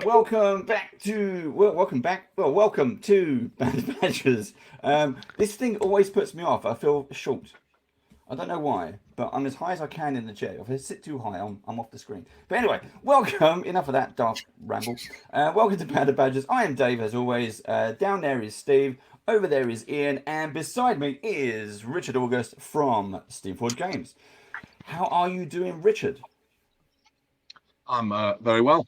welcome back to welcome to Band Badgers. This thing always puts me off. I feel short. I don't know why, but I'm as high as I can in the chair. If I sit too high, I'm off the screen. But anyway, welcome. Enough of that daft ramble. Welcome to Panda Badgers. I am Dave, as always. Down there is Steve. Over there is Ian, and beside me is Richard August from Steamforge Games. How are you doing, Richard? I'm very well.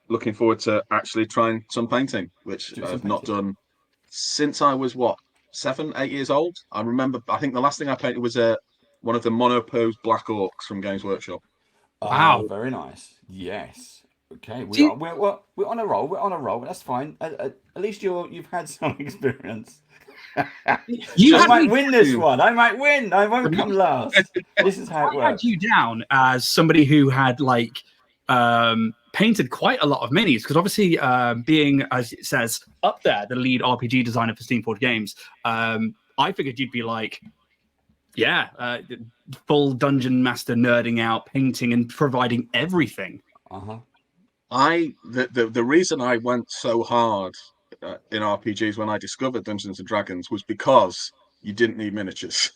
Looking forward to actually trying some painting, which I've not done since I was 7, 8 years old. I remember. I think the last thing I painted was one of the monopose Black Orcs from Games Workshop. Wow, very nice. Yes. Okay, we're on a roll. We're on a roll. That's fine. At least you've had some experience. I might win this one. I might win. I won't come last. This is how it works. I had you down as somebody who had painted quite a lot of minis, because obviously being, as it says up there, the lead RPG designer for Steamforge Games, I figured you'd be full dungeon master, nerding out, painting and providing everything. The reason I went so hard in RPGs when I discovered Dungeons and Dragons was because you didn't need miniatures,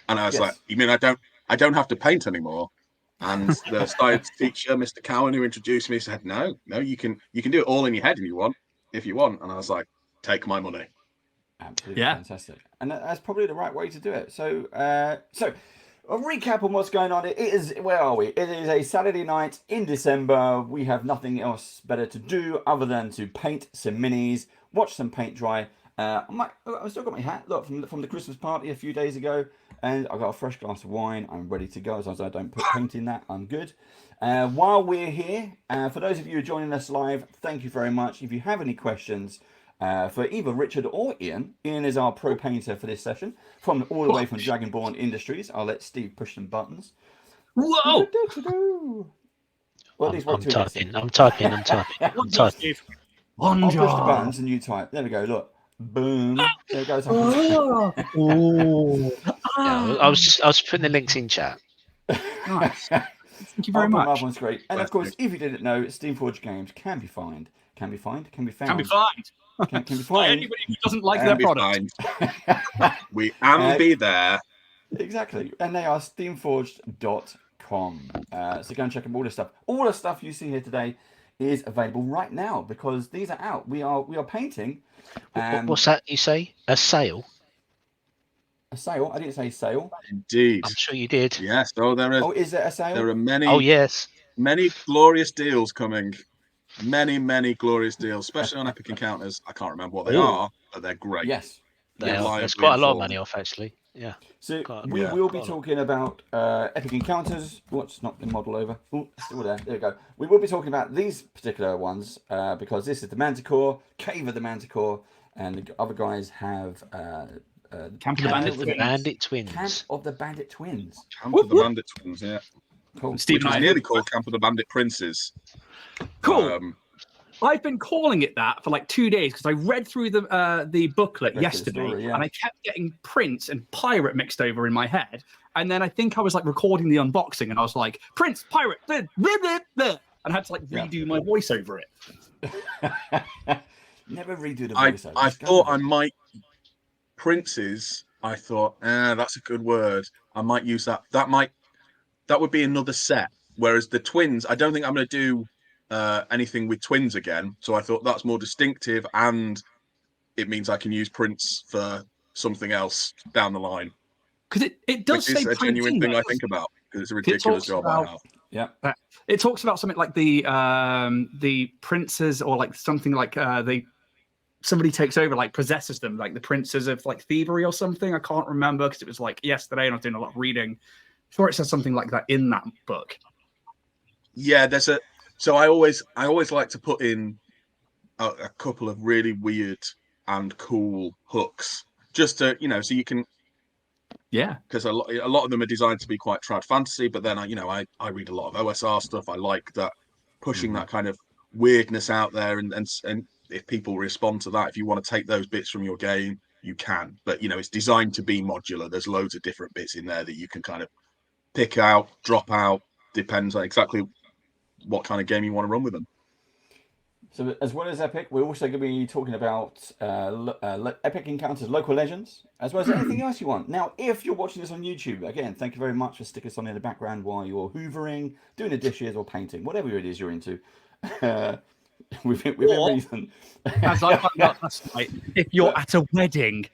and I was like, you mean I don't have to paint anymore? And the science teacher, Mr. Cowan, who introduced me, said, no, you can do it all in your head if you want. And I was like, take my money. Absolutely fantastic, and that's probably the right way to do it. So a recap on what's going on. It is, where are we? It is a Saturday night in December. We have nothing else better to do other than to paint some minis, watch some paint dry. I've still got my hat, look, from the Christmas party a few days ago, and I've got a fresh glass of wine. I'm ready to go. As long as I don't put paint in that, I'm good. While we're here, for those of you joining us live, thank you very much. If you have any questions for either Richard or Ian is our pro painter for this session, all the way from Dragonborn Industries. I'll let Steve push some buttons. Whoa! Well, I'm typing. I'll push the buttons and you type. There we go. Look. Boom. There it goes. I was putting the links in chat. Nice. Thank you very much. Up on screen. And of course, if you didn't know, Steamforge Games can be found. Can be found. Can be found. Anybody who doesn't like their product. We can be there. Exactly. And they are steamforged.com. So go and check them all the stuff. All the stuff you see here today is available right now because these are out. We are painting. What's that you say? A sale? A sale? I didn't say sale. Indeed. I'm sure you did. Yes. Oh, there is. Oh, is it a sale? There are many. Oh, yes. Many glorious deals coming. Many glorious deals, especially on Epic Encounters. I can't remember what they are, but they're great. Yes. There's quite a lot of money off, actually. Yeah. So we will be talking about Epic Encounters. What's not been modelled over? Oh, still there. There we go. We will be talking about these particular ones because this is the Manticore, Cave of the Manticore, and the other guys have Camp of the Bandit Twins. Camp of the Bandit Twins. Camp of the Bandit Twins, yeah. Cool. Steve and I nearly called Camp of the Bandit Princes. Cool. I've been calling it that for 2 days because I read through the booklet yesterday, and I kept getting Prince and Pirate mixed over in my head. And then I think I was recording the unboxing, and I was like, Prince, Pirate, blah, blah, blah, blah, and I had to redo my voice over it. Never redo the voice over. I thought I might Princes. I thought, that's a good word. I might use that. That would be another set. Whereas the twins, I don't think I'm going to do anything with twins again. So I thought that's more distinctive, and it means I can use Prince for something else down the line. Because it does say a genuine thing I think about, because it's a ridiculous job I have. Yeah. It talks about something like the princes, or something like somebody takes over, possesses them, like the princes of thievery or something. I can't remember because it was yesterday and I was doing a lot of reading. I'm sure it says something like that in that book. Yeah, so I always like to put in a couple of really weird and cool hooks, just to so you can. Yeah, because a lot of them are designed to be quite trad fantasy, but then I read a lot of OSR stuff. I like that pushing that kind of weirdness out there, and if people respond to that, if you want to take those bits from your game, you can. But it's designed to be modular. There's loads of different bits in there that you can kind of pick out, drop out. Depends on exactly what kind of game you want to run with them. So as well as Epic, we're also going to be talking about Epic Encounters Local Legends, as well as anything else you want. Now, if you're watching this on YouTube, again, thank you very much for sticking us on in the background while you're hoovering, doing the dishes or painting, whatever it is you're into. Within reason. As I found out last night, if you're at a wedding.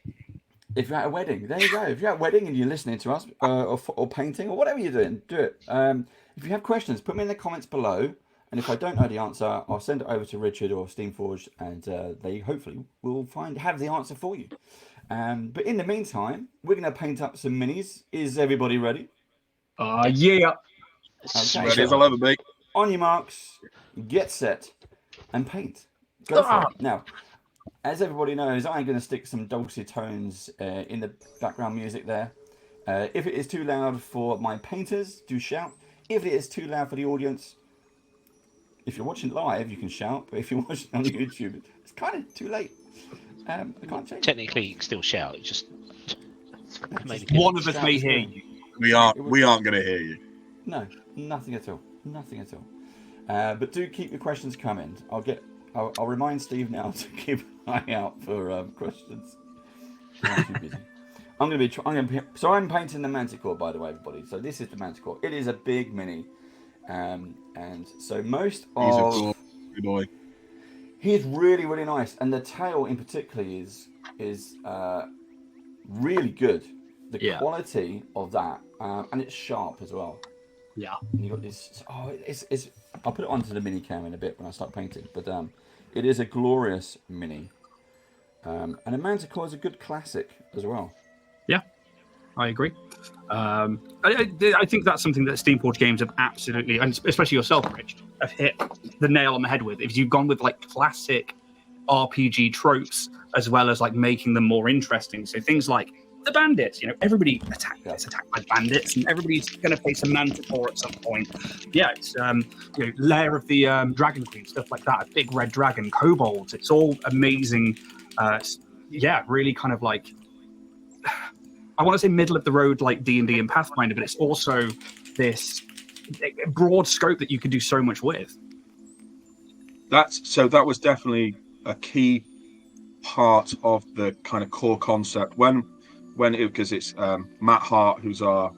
If you're at a wedding, there you go. If you're at a wedding and you're listening to us, or painting, or whatever you're doing, do it. If you have questions, put them in the comments below. And if I don't know the answer, I'll send it over to Richard or Steamforged, and they hopefully will have the answer for you. But in the meantime, we're going to paint up some minis. Is everybody ready? Yeah. Okay, ready as I'll ever be. On your marks, get set, and paint. Go for it. Now, as everybody knows, I'm going to stick some dulcet tones in the background music there. If it is too loud for my painters, do shout. If it is too loud for the audience, if you're watching live, you can shout. But if you're watching on YouTube, it's kind of too late. I can't change. Technically, you can still shout. It just one of us may hear you. We aren't going to hear you. No, nothing at all. Nothing at all. But do keep your questions coming. I'll remind Steve now to keep an eye out for questions. I'm too busy. I'm painting the Manticore, by the way, everybody. So this is the Manticore. It is a big mini, and so most of he's a cool boy. He's really, really nice, and the tail in particular is really good. The quality of that, and it's sharp as well. Yeah. And you got this. Oh, it's. I'll put it onto the mini cam in a bit when I start painting. But it is a glorious mini, and a Manticore is a good classic as well. Yeah, I agree. I think that's something that Steamforged Games have absolutely, and especially yourself, Rich, have hit the nail on the head with. If you've gone with like classic RPG tropes as well as like making them more interesting, so things like the bandits, everybody gets attacked by bandits, and everybody's going to face a Manticore at some point. Yeah, it's Lair of the Dragon Queen, stuff like that. A big red dragon, kobolds. It's all amazing. Really kind of like, I want to say middle of the road like D&D and Pathfinder, but it's also this broad scope that you can do so much with. That was definitely a key part of the kind of core concept because it's Matt Hart, who's our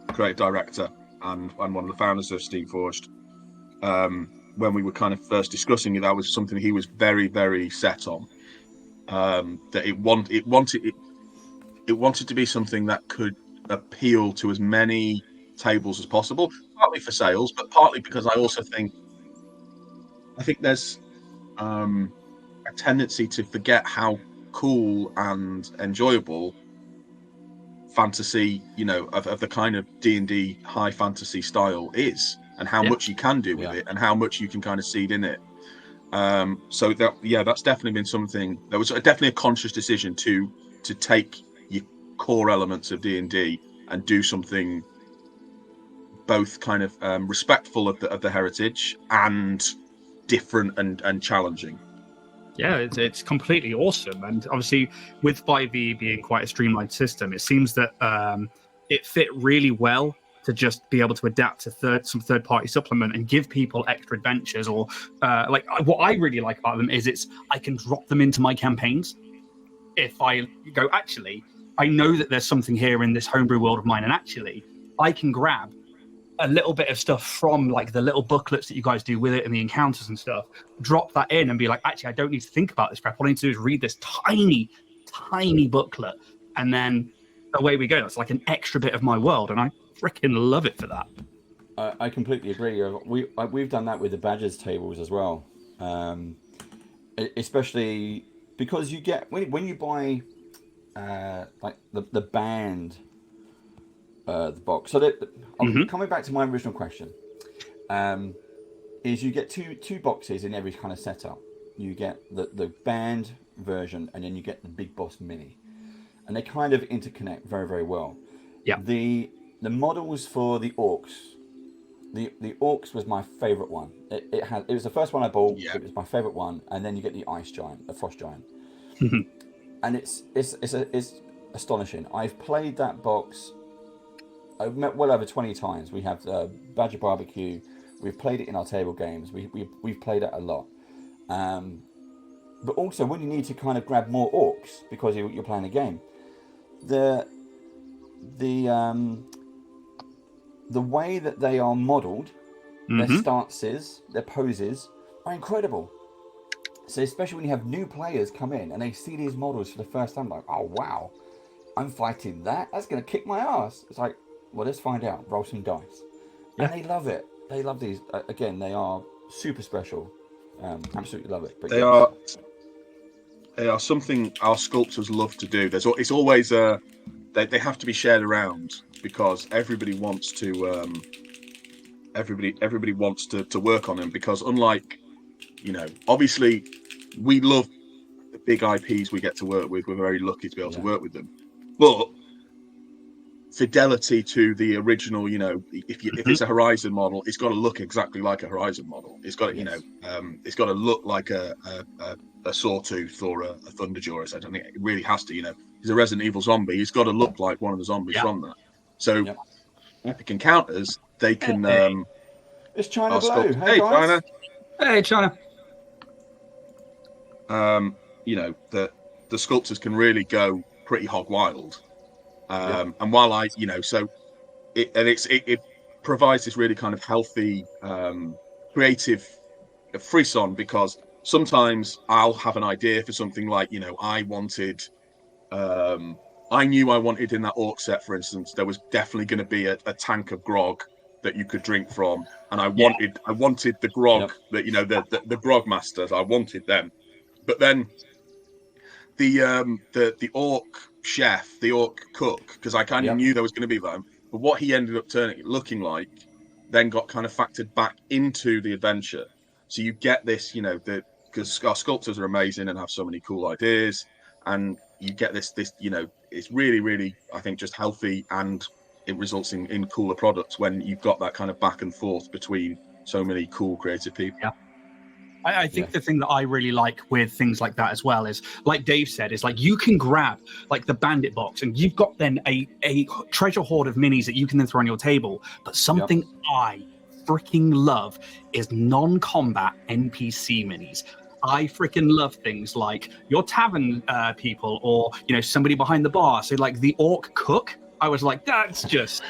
creative director and one of the founders of Steamforged. When we were kind of first discussing it, that was something he was very, very set on. That it wanted to be something that could appeal to as many tables as possible, partly for sales, but partly because I think there's a tendency to forget how cool and enjoyable fantasy, of the kind of D&D high fantasy style is, and how much you can do with it, and how much you can kind of seed in it. So that's definitely been something that was definitely a conscious decision to take your core elements of D&D and do something both kind of respectful of the heritage and different and challenging. Yeah, it's completely awesome. And obviously with 5e being quite a streamlined system, it seems that it fit really well to just be able to adapt to some third-party supplement and give people extra adventures, or like what I really like about them is I can drop them into my campaigns. If I go, actually, I know that there's something here in this homebrew world of mine, and actually I can grab a little bit of stuff from like the little booklets that you guys do with it and the encounters and stuff, drop that in and be like, actually, I don't need to think about this crap. All I need to do is read this tiny, tiny booklet, and then away we go. It's like an extra bit of my world, and I freaking love it for that. I completely agree. We've done that with the Badgers tables as well, especially because you get when you buy like the band the box. So coming back to my original question, is you get two boxes in every kind of setup. You get the band version, and then you get the Big Boss Mini, and they kind of interconnect very, very well. Yeah. The models for the orcs, the orcs was my favorite one. It was the first one I bought. Yeah. It was my favorite one, and then you get the ice giant, the frost giant, and it's astonishing. I've played that box. I've met well over 20 times. We have Badger Barbecue. We've played it in our table games. We've played it a lot. But also when you need to kind of grab more orcs because you're playing a game, the way that they are modelled, their stances, their poses are incredible. So especially when you have new players come in and they see these models for the first time, like, oh wow, I'm fighting that. That's going to kick my ass. It's like, well, let's find out. Roll some dice. Yeah. And they love it. They love these. Again, they are super special. Absolutely love it. But they are something our sculptors love to do. It's always they have to be shared around because everybody wants to work on them, because unlike, obviously we love the big IPs we get to work with. We're very lucky to be able to work with them, but fidelity to the original, if it's a Horizon model, it's got to look exactly like a Horizon model. It's got to, it's got to look like a Sawtooth or a Thunderjaw. I don't think it really has to, he's a Resident Evil zombie. He's got to look like one of the zombies from that. So Epic Encounters, they can it's China Blue. Hey China. Hey China. The sculptors can really go pretty hog wild. And while it provides this really kind of healthy, creative frisson, because sometimes I'll have an idea for something like, I knew I wanted in that orc set, for instance, there was definitely going to be a tank of grog that you could drink from, and I wanted the grog that the grog masters. I wanted them, but then the orc chef, the orc cook, because I kind of knew there was going to be them, but what he ended up looking like then got kind of factored back into the adventure. So you get this, because our sculptors are amazing and have so many cool ideas, and you get this, it's really, really, I think, just healthy, and it results in cooler products when you've got that kind of back and forth between so many cool creative people. Yeah. I think the thing that I really like with things like that as well is, like Dave said, is like you can grab like the bandit box and you've got then a treasure hoard of minis that you can then throw on your table. But something I freaking love is non-combat NPC minis. I freaking love things like your tavern people, or somebody behind the bar. So like the orc cook, I was like, that's just,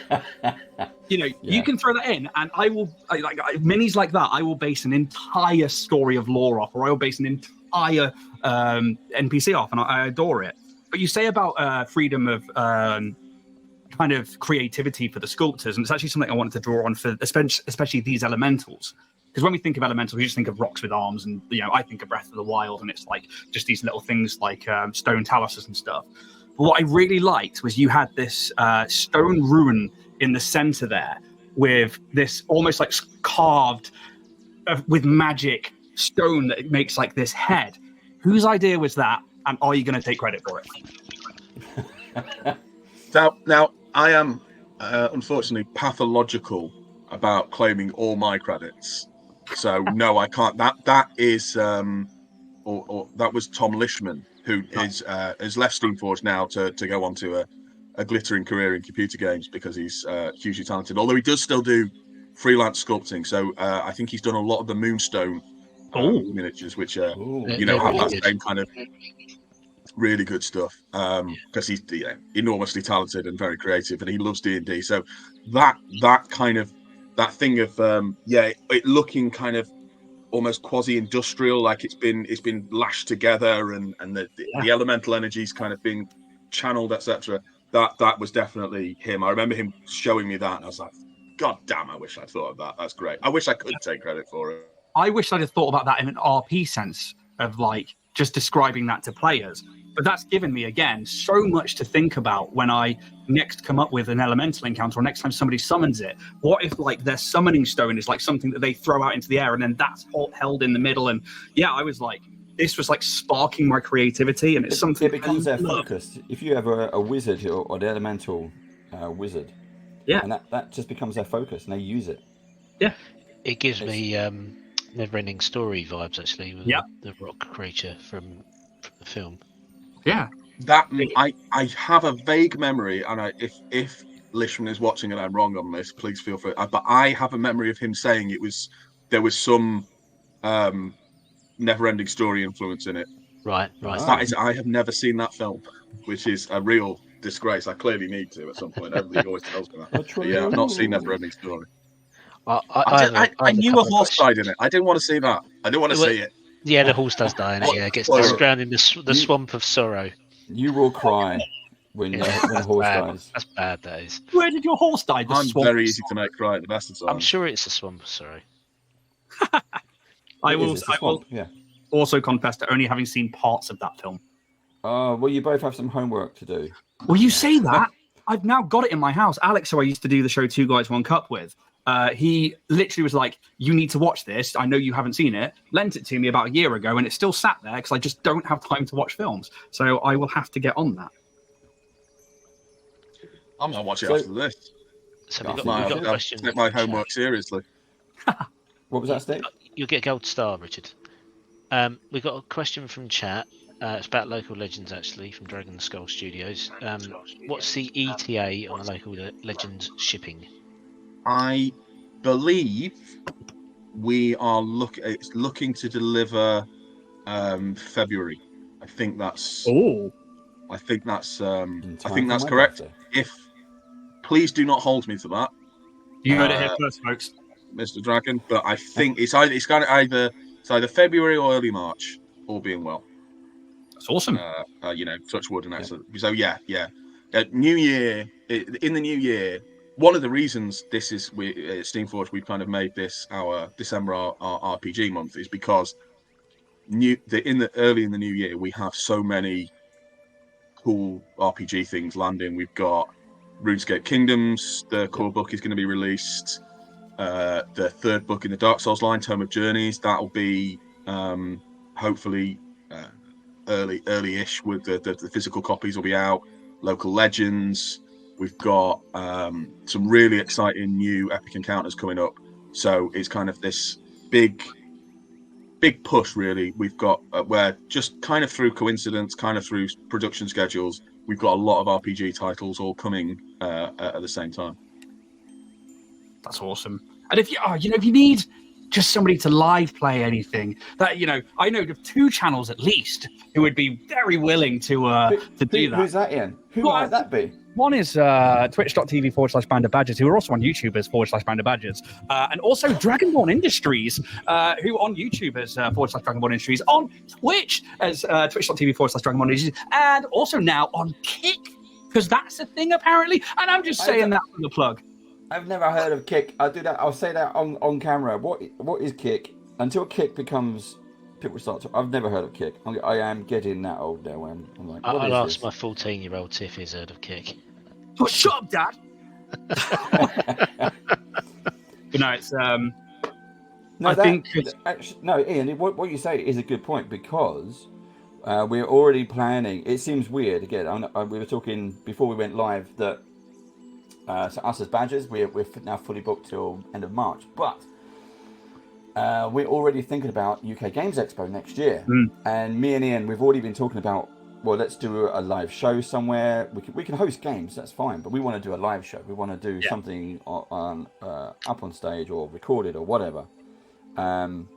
you can throw that in, and I will like minis like that. I will base an entire story of lore off, or I will base an entire NPC off, and I adore it. But you say about freedom of kind of creativity for the sculptors, and it's actually something I wanted to draw on for especially these elementals. Because when we think of elementals, we just think of rocks with arms, and I think of Breath of the Wild, and it's like just these little things like stone taluses and stuff. But what I really liked was you had this stone ruin in the center there with this almost like carved with magic stone that makes like this head. Whose idea was that? And are you going to take credit for it? Now I am unfortunately pathological about claiming all my credits. So no, I can't. That is or that was Tom Lishman, who has left Steamforge now to go on to a glittering career in computer games, because he's hugely talented. Although he does still do freelance sculpting. So I think he's done a lot of the Moonstone miniatures, which have that same kind of really good stuff. Because he's enormously talented and very creative, and he loves D&D. So that kind of that thing of it looking kind of almost quasi-industrial, like it's been lashed together, and the elemental energies kind of being channeled, etc. That was definitely him. I remember him showing me that, and I was like, God damn, I wish I'd thought of that. That's great. I wish I could take credit for it. I wish I'd have thought about that in an RP sense of like just describing that to players. But that's given me, again, so much to think about when I next come up with an elemental encounter, or next time somebody summons it. What if like their summoning stone is like something that they throw out into the air, and then that's held in the middle? And I was like, this was like sparking my creativity, and it's something it becomes their focus. If you have a wizard or the elemental wizard, and that just becomes their focus, and they use it. Yeah, it gives me Neverending Story vibes, actually, with the rock creature from the film. Yeah, that I have a vague memory, and if Lishman is watching and I'm wrong on this, please feel free. But I have a memory of him saying there was some Never-Ending Story influence in it. Right. I have never seen that film, which is a real disgrace. I clearly need to at some point. Everybody always tells me that. But yeah, I've not seen Never-Ending Story. I knew a horse died in it. I didn't want to see that. I didn't want to see it. Yeah, the horse does die in it. Yeah, it gets drowned in the swamp of sorrow. You will cry when a horse dies. That's bad, that is. Where did your horse die? I'm very easy to make cry at the best of times. I'm sure it's a swamp of sorrow. I will also confess to only having seen parts of that film. Well, you both have some homework to do. Well, you say that. I've now got it in my house. Alex, who I used to do the show Two Guys, One Cup with, he literally was like, you need to watch this. I know you haven't seen it. Lent it to me about a year ago, and it's still sat there because I just don't have time to watch films. So I will have to get on that. I'm going to watch it after this. So we've got a question. Take my homework seriously. What was that, Steve? You'll get a gold star, Richard. We've got a question from chat. It's about local legends, actually, from Dragon Skull Studios. What's the ETA on the local legends shipping? I believe we are looking to deliver February. I think that's. I think that's correct. Please do not hold me to that. You heard it here first, folks, Mr. Dragon. But I think it's either February or early March, all being well. That's awesome. Touch wood and excellent. So yeah. New Year. In the new year, one of the reasons this is Steamforge, we've kind of made this our December our RPG month is because early in the new year we have so many cool RPG things landing. We've got RuneScape Kingdoms, the core book is going to be released. The third book in the Dark Souls line, Tome of Journeys, that'll be hopefully early-ish with the physical copies will be out. Local Legends. We've got some really exciting new epic encounters coming up. So it's kind of this big push, really. We've got where just kind of through coincidence, kind of through production schedules, we've got a lot of RPG titles all coming at the same time. That's awesome. And if you need just somebody to live play anything, that I know of 2 channels at least who would be very willing to do that. Who's that, Ian? Who might that be? One is twitch.tv/BanderBadgers, who are also on YouTube /BanderBadgers, and also Dragonborn Industries, who on YouTube as /Dragonborn Industries, on Twitch as twitch.tv/Dragonborn Industries, and also now on Kick, because that's a thing apparently. And I'm just saying that for the plug. I've never heard of Kick. I'll do that. I'll say that on camera. What is Kick? Until Kick becomes people start to. I've never heard of Kick. I am getting that old now. I'm like, I'll ask my 14-year-old Tiff he's heard of Kick. Oh, shut up, Dad. But no, it's Ian. What you say is a good point because we're already planning. It seems weird again. We were talking before we went live that. So us as Badgers, we're now fully booked till end of March, but we're already thinking about UK Games Expo next year. And me and Ian, we've already been talking about, well, let's do a live show somewhere. We can host games, that's fine, but we want to do a live show. We want to do something on up on stage or recorded or whatever. And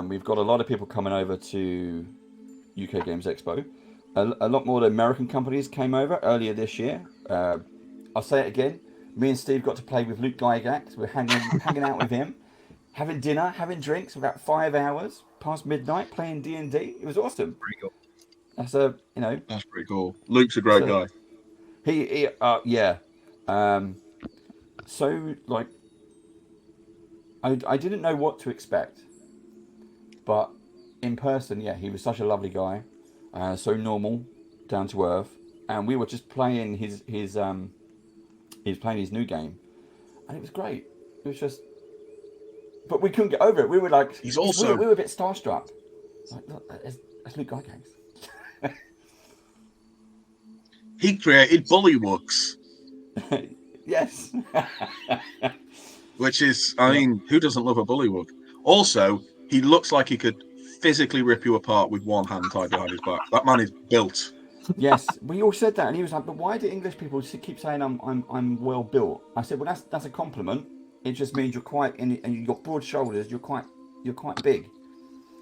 we've got a lot of people coming over to UK Games Expo. A lot more of the American companies came over earlier this year. I'll say it again. Me and Steve got to play with Luke Gygax. We're hanging out with him, having dinner, having drinks for about 5 hours past midnight, playing D&D. It was awesome. Pretty cool. That's pretty cool. Luke's a great guy. Yeah. So like, I didn't know what to expect, but in person, he was such a lovely guy, so normal, down to earth, and we were just playing his playing his new game, and it was great. It was just, but we couldn't get over it. We were like, we were a bit starstruck. Like, look, that's Luke Gygax. He created Bullywugs. Yes. Which is, I mean, who doesn't love a Bullywug? Also, he looks like he could physically rip you apart with one hand tied behind his back. That man is built. Yes, we all said that, and he was like, "But why do English people keep saying I'm well built?" I said, "Well, that's a compliment. It just means you're quite and you've got broad shoulders. You're quite big."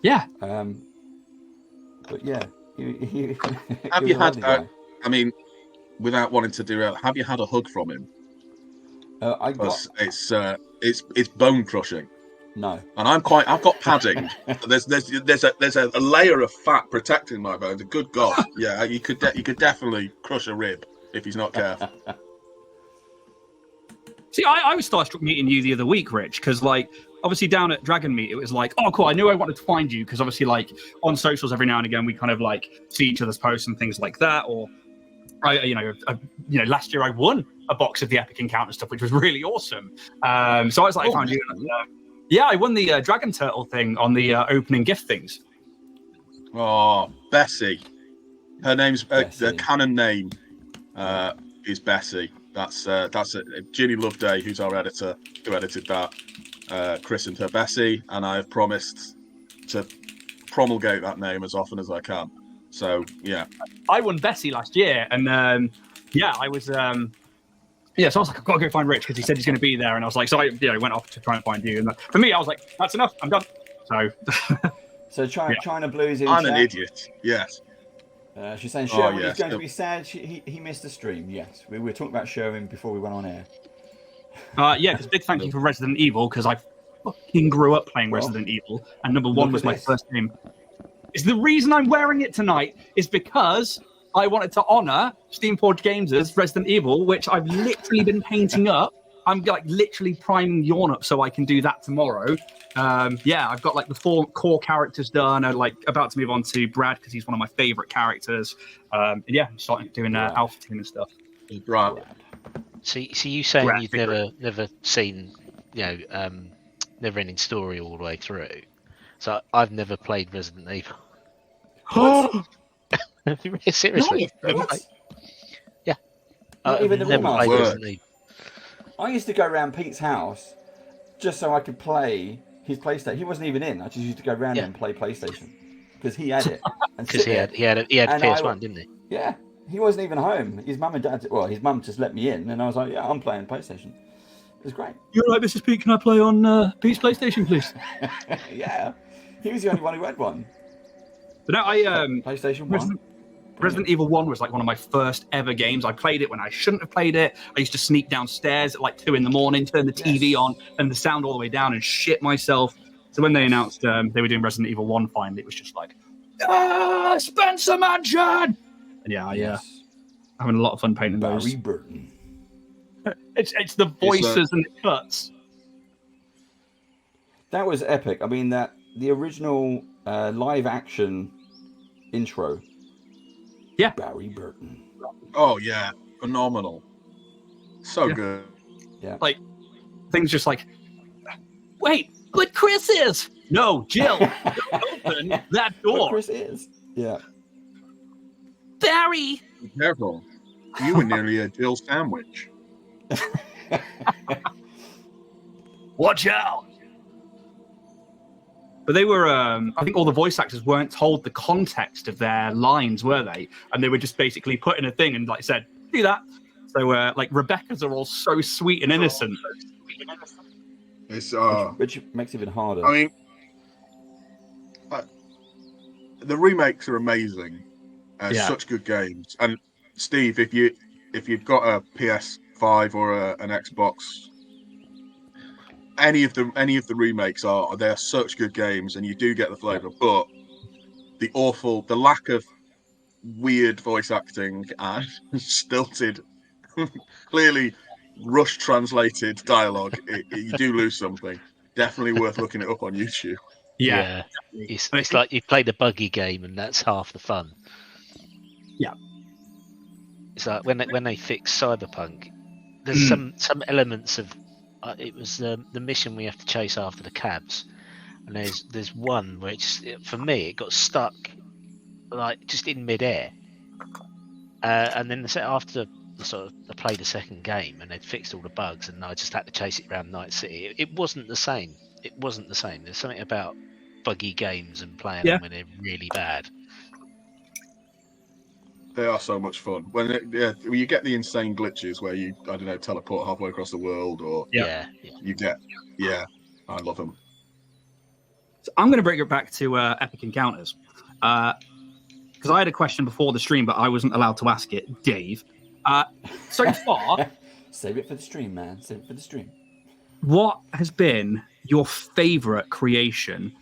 Yeah. But yeah, Have you had? I mean, without wanting to derail, have you had a hug from him? Because it's bone crushing. No. And I've got padding. There's a layer of fat protecting my bones. Good God, yeah, you could definitely crush a rib if he's not careful. See, I was starstruck meeting you the other week, Rich, because like obviously down at Dragon Meet, it was like, oh cool, I knew I wanted to find you because obviously like on socials every now and again we kind of like see each other's posts and things like that. Or last year I won a box of the Epic Encounter stuff, which was really awesome. So I was like, I found you. Yeah, I won the Dragon Turtle thing on the opening gift things. Oh, Bessie. Her name's the canon name is Bessie. That's Ginny Loveday, who's our editor, who edited that, christened her Bessie, and I've promised to promulgate that name as often as I can. So yeah, I won Bessie last year, and I was. So I was like, I've got to go find Rich because he said he's going to be there, and I was like, so I went off to try and find you. And for me, I was like, that's enough, I'm done. So, China Blues in I'm chat. an idiot. Yes. She's saying Sherwin is going to be sad. He missed the stream. Yes, we were talking about Sherwin before we went on air. Because big thank you for Resident Evil because I fucking grew up playing Resident Evil, and number one was my first game. Is the reason I'm wearing it tonight is because I wanted to honor Steamforged Games' Resident Evil, which I've literally been painting up. I'm like literally priming Yawn up so I can do that tomorrow. I've got like the 4 core characters done. I'm like about to move on to Brad because he's one of my favorite characters. I'm starting doing Alpha Team and stuff. Brad. So you saying Brad, you've never seen, Never Ending Story all the way through? So I've never played Resident Evil. Seriously? No, yeah. Not even the remaster. I used to go around Pete's house just so I could play his PlayStation. He wasn't even in. I just used to go around and play PlayStation because he had it. Because he had PS1, didn't he? Yeah, he wasn't even home. His mum and dad. Well, his mum just let me in, and I was like, "Yeah, I'm playing PlayStation." It was great. You're right, Mrs. Pete. Can I play on Pete's PlayStation, please? Yeah, he was the only one who had one. But no, PlayStation 1. Resident Evil 1 was like one of my first ever games. I played it when I shouldn't have played it. I used to sneak downstairs at like 2 a.m, turn the TV on and the sound all the way down and shit myself. So when they announced they were doing Resident Evil 1 finally, it was just like, Spencer Mansion! And having a lot of fun painting those. Barry Burton. It's the voices and the cuts. That was epic. I mean, the original live action intro. Yeah. Barry Burton. Oh yeah, phenomenal. So good. Yeah. Like things just like, wait, but Chris is. No, Jill, don't open that door. But Chris is. Yeah. Barry. Be careful. You were nearly a Jill sandwich. Watch out. But they were, I think all the voice actors weren't told the context of their lines, were they? And they were just basically put in a thing and like said, do that. So like Rebecca's are all so sweet and innocent. It's which makes it even harder. I mean, the remakes are amazing. Such good games. And Steve, if you've got a PS5 or an Xbox, any of the remakes they're such good games, and you do get the flavour. But the lack of weird voice acting and stilted, clearly rush translated dialogue, you do lose something. Definitely worth looking it up on YouTube. Yeah. It's like you played a buggy game, and that's half the fun. Yeah. It's like when they fixed Cyberpunk, there's some elements of it was the mission we have to chase after the cabs, and there's one where for me it got stuck like just in midair, and then after I played the second game and they'd fixed all the bugs, and I just had to chase it around Night City. It wasn't the same. There's something about buggy games and playing them when they're really bad. They are so much fun. When you get the insane glitches where you, I don't know, teleport halfway across the world, or you get, I love them. So I'm going to bring it back to Epic Encounters. Because I had a question before the stream, but I wasn't allowed to ask it, Dave. So far... Save it for the stream, man. Save it for the stream. What has been your favourite creation,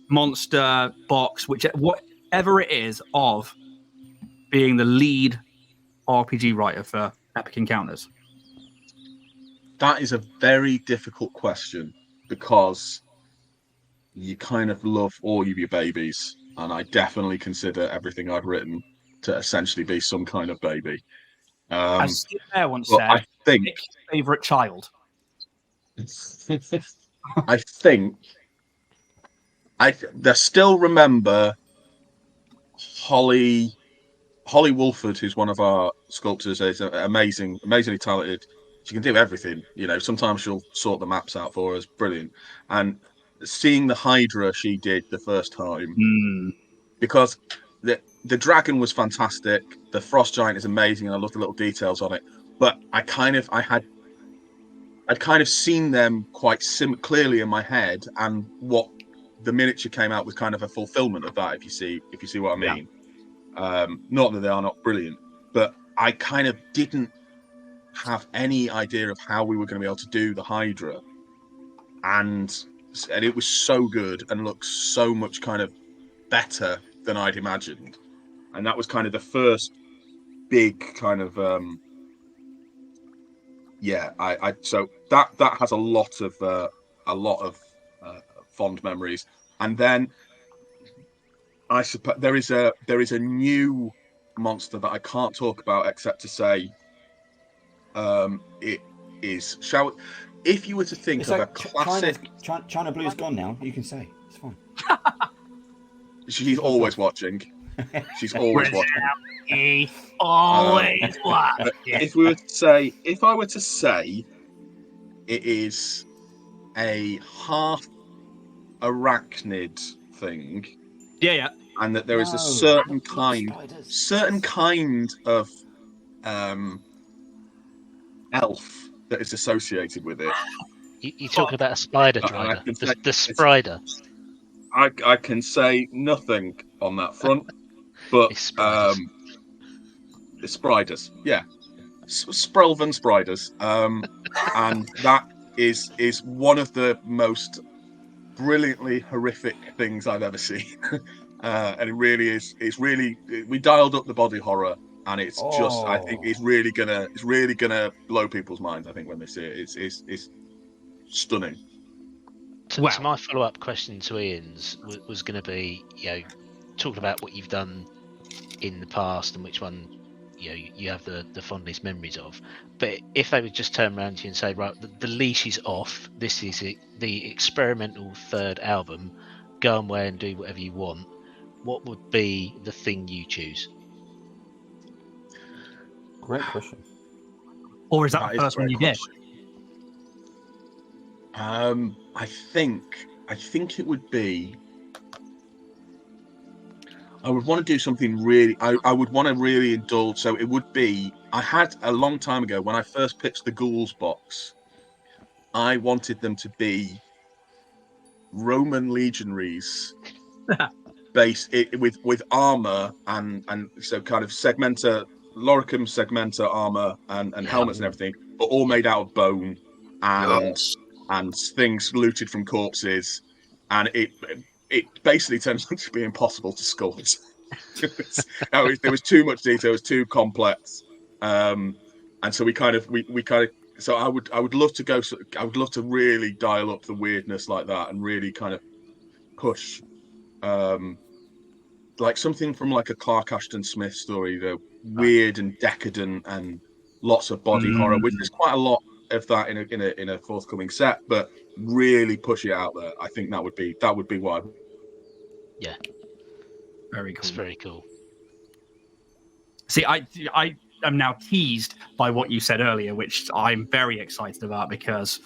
monster, box, whatever it is, of being the lead RPG writer for Epic Encounters? That is a very difficult question because you kind of love all of your babies, and I definitely consider everything I've written to essentially be some kind of baby. As Steve Bear once said, I think pick your favourite child. I think I still remember Holly Wolford, who's one of our sculptors, is amazingly talented. She can do everything, you know. Sometimes she'll sort the maps out for us, brilliant. And seeing the Hydra she did the first time, because the dragon was fantastic, the frost giant is amazing, and I love the little details on it. But I'd kind of seen them quite clearly in my head, and what the miniature came out was kind of a fulfillment of that. If you see what I mean. Yeah. Not that they are not brilliant, but I kind of didn't have any idea of how we were going to be able to do the Hydra, and it was so good and looked so much kind of better than I'd imagined, and that was kind of the first big kind of so that has a lot of fond memories. And then I suppose there is a new monster that I can't talk about except to say it is. If you were to think of a classic, China Blue's gone now. You can say it's fine. She's always watching. She's always watching. He's always watching. If I were to say, it is a half arachnid thing. Yeah. And that there is a certain kind of elf that is associated with it. You talking about a spider driver? The Sprider. I can say nothing on that front, but it's Spiders, yeah, Sprelvan Spiders, and that is one of the most brilliantly horrific things I've ever seen, and it really is. It's really, we dialed up the body horror, and it's just, I think it's really gonna blow people's minds. I think when they see it, it's stunning. So my follow-up question to Ian's was going to be, talking about what you've done in the past and which one, you have the fondest memories of. But if they would just turn around to you and say, right, the leash is off, this is the experimental third album, go away and do whatever you want, what would be the thing you choose? Great question. Or is that the first one you did? I think it would be. I would want to do something really. I would want to really indulge. So it would be. I had a long time ago when I first pitched the Ghouls box. I wanted them to be Roman legionaries, based with armor and so kind of Loricum segmenta armor and helmets and everything, but all made out of bone and things looted from corpses, and it basically turned out to be impossible to sculpt. There was too much detail, it was too complex, and so we kind of. So I would love to go. I would love to really dial up the weirdness like that, and really kind of push, like something from like a Clark Ashton Smith story, weird and decadent and lots of body horror, which is quite a lot of that in a forthcoming set, but really push it out there. I think that would be what. Yeah, very cool. It's very cool. See, I am now teased by what you said earlier, which I'm very excited about because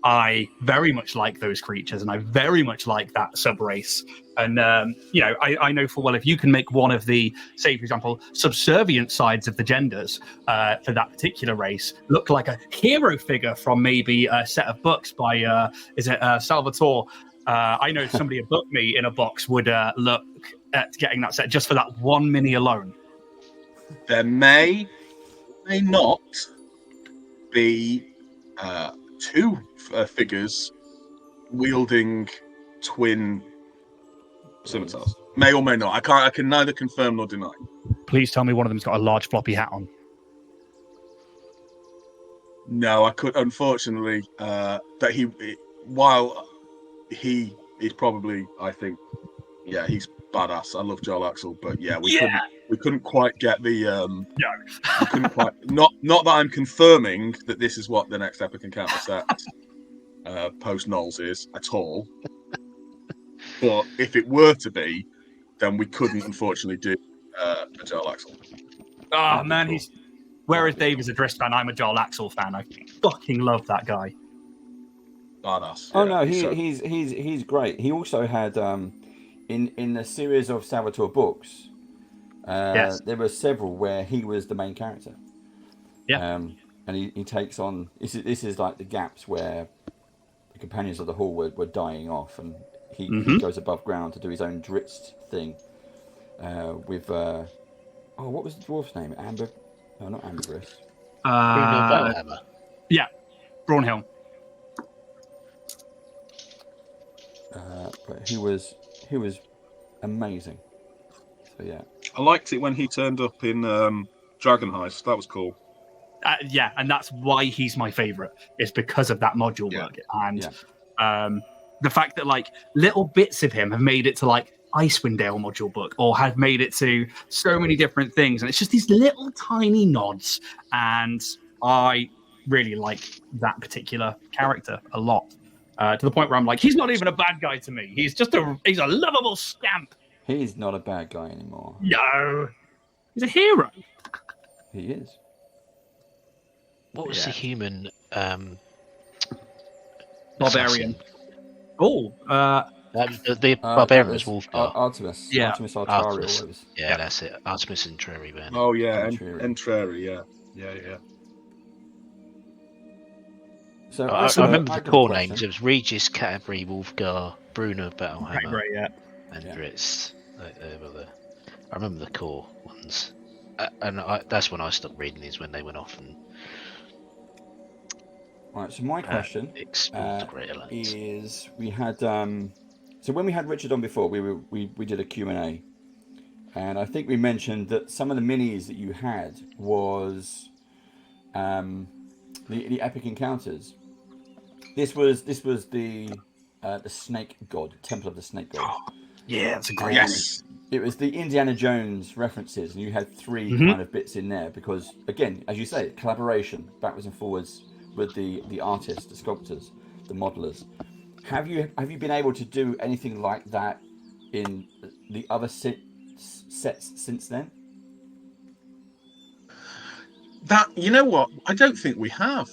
I very much like those creatures and I very much like that sub race. And I know full well if you can make one of the, say for example, subservient sides of the genders for that particular race look like a hero figure from maybe a set of books by Salvatore I know somebody above me in a box would look at getting that set just for that one mini alone. There may not be two figures wielding twin scimitars. May or may not. I can neither confirm nor deny. Please tell me one of them's got a large floppy hat on. No, I could. Unfortunately, while he is probably, I think, yeah, he's badass. I love Joel Axel, but yeah, we couldn't quite get the No. we couldn't quite. Not that I'm confirming that this is what the next Epic Encounter set post Knowles is at all. But if it were to be, then we couldn't unfortunately do a Joel Axel. Oh man, cool. Whereas Dave is a Drist fan, I'm a Joel Axel fan. I fucking love that guy. Badass. Oh no, he's great. He also had in the series of Salvatore books, there were several where he was the main character. Yeah. And he takes on this is like the gaps where the companions of the hall were dying off, and he goes above ground to do his own Dritz thing with what was the dwarf's name? Amber? No, not Ambergris. Yeah, Braunhelm. But he was amazing. So yeah, I liked it when he turned up in Dragon Heist. That was cool. Yeah, and that's why he's my favorite. It's because of that module work and the fact that like little bits of him have made it to like Icewind Dale module book, or have made it to so many different things, and it's just these little tiny nods, and I really like that particular character a lot, to the point where I'm like, he's not even a bad guy to me. He's a lovable scamp. He's not a bad guy anymore. No, he's a hero. He is. What was the human barbarian? The barbarian was Wolfgar. Artemis. Yeah. Artemis Artari. Artemis. Yeah, that's it. Artemis and Treri, man. Oh yeah, Entreri. Yeah. So I remember the core names. It was Regis, Canterbury, Wolfgar, Bruna, Battlehammer, and Dritz. I remember the core ones, and that's when I stopped reading these, when they went off and. Right, so my question is: we had so when we had Richard on before, we did a Q&A, and I think we mentioned that some of the minis that you had was the Epic Encounters. This was the Snake God, Temple of the Snake God. Yeah, that's a great. Yes. It was the Indiana Jones references, and you had three kind of bits in there because, again, as you say, collaboration backwards and forwards with the artists, the sculptors, the modelers. Have you been able to do anything like that in the other sets since then? That, you know what? I don't think we have.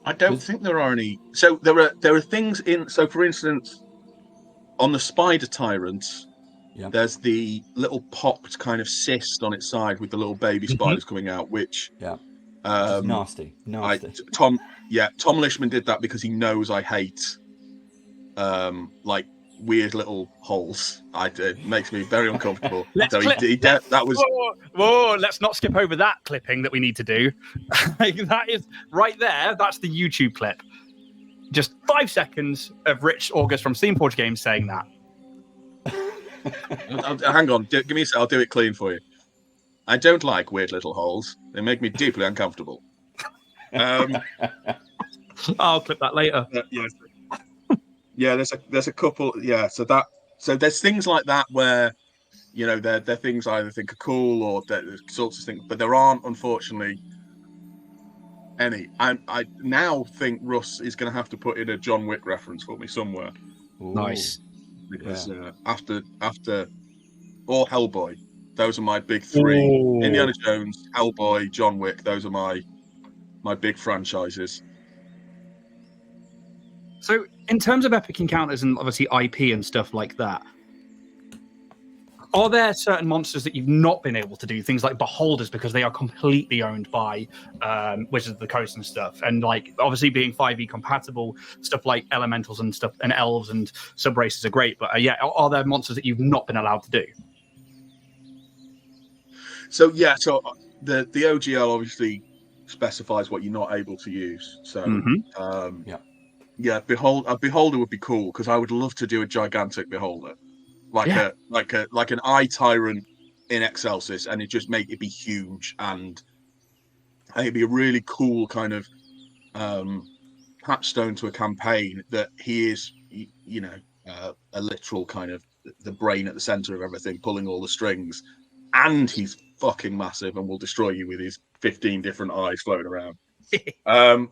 I don't think there are any. So there are things in. So for instance, on the Spider Tyrant, there's the little popped kind of cyst on its side with the little baby spiders coming out, which nasty. Tom Lishman did that because he knows I hate like weird little holes. It makes me very uncomfortable. That was. Whoa! Let's not skip over that clipping that we need to do. That is right there. That's the YouTube clip. Just 5 seconds of Rich August from Steamforge Games saying that. Hang on, give me a sec. I'll do it clean for you. I don't like weird little holes. They make me deeply uncomfortable. I'll clip that later. Yeah, there's a couple. Yeah, so there's things like that where, you know, they're things I either think are cool or they're sorts of things, but there aren't, unfortunately, any. I now think Russ is going to have to put in a John Wick reference for me somewhere. Ooh. Nice. Because after or Hellboy, those are my big three. Ooh. Indiana Jones, Hellboy, John Wick. Those are my big franchises. So, in terms of Epic Encounters and obviously IP and stuff like that, Are there certain monsters that you've not been able to do? Things like beholders, because they are completely owned by Wizards of the Coast and stuff. And like obviously being 5e compatible, stuff like elementals and stuff and elves and sub races are great. But are there monsters that you've not been allowed to do? So the OGL obviously specifies what you're not able to use. So a beholder would be cool because I would love to do a gigantic beholder. Like an eye tyrant in Excelsis, and it just make it be huge, and I think it'd be a really cool kind of capstone to a campaign that he is, a literal kind of the brain at the center of everything, pulling all the strings, and he's fucking massive and will destroy you with his 15 different eyes floating around.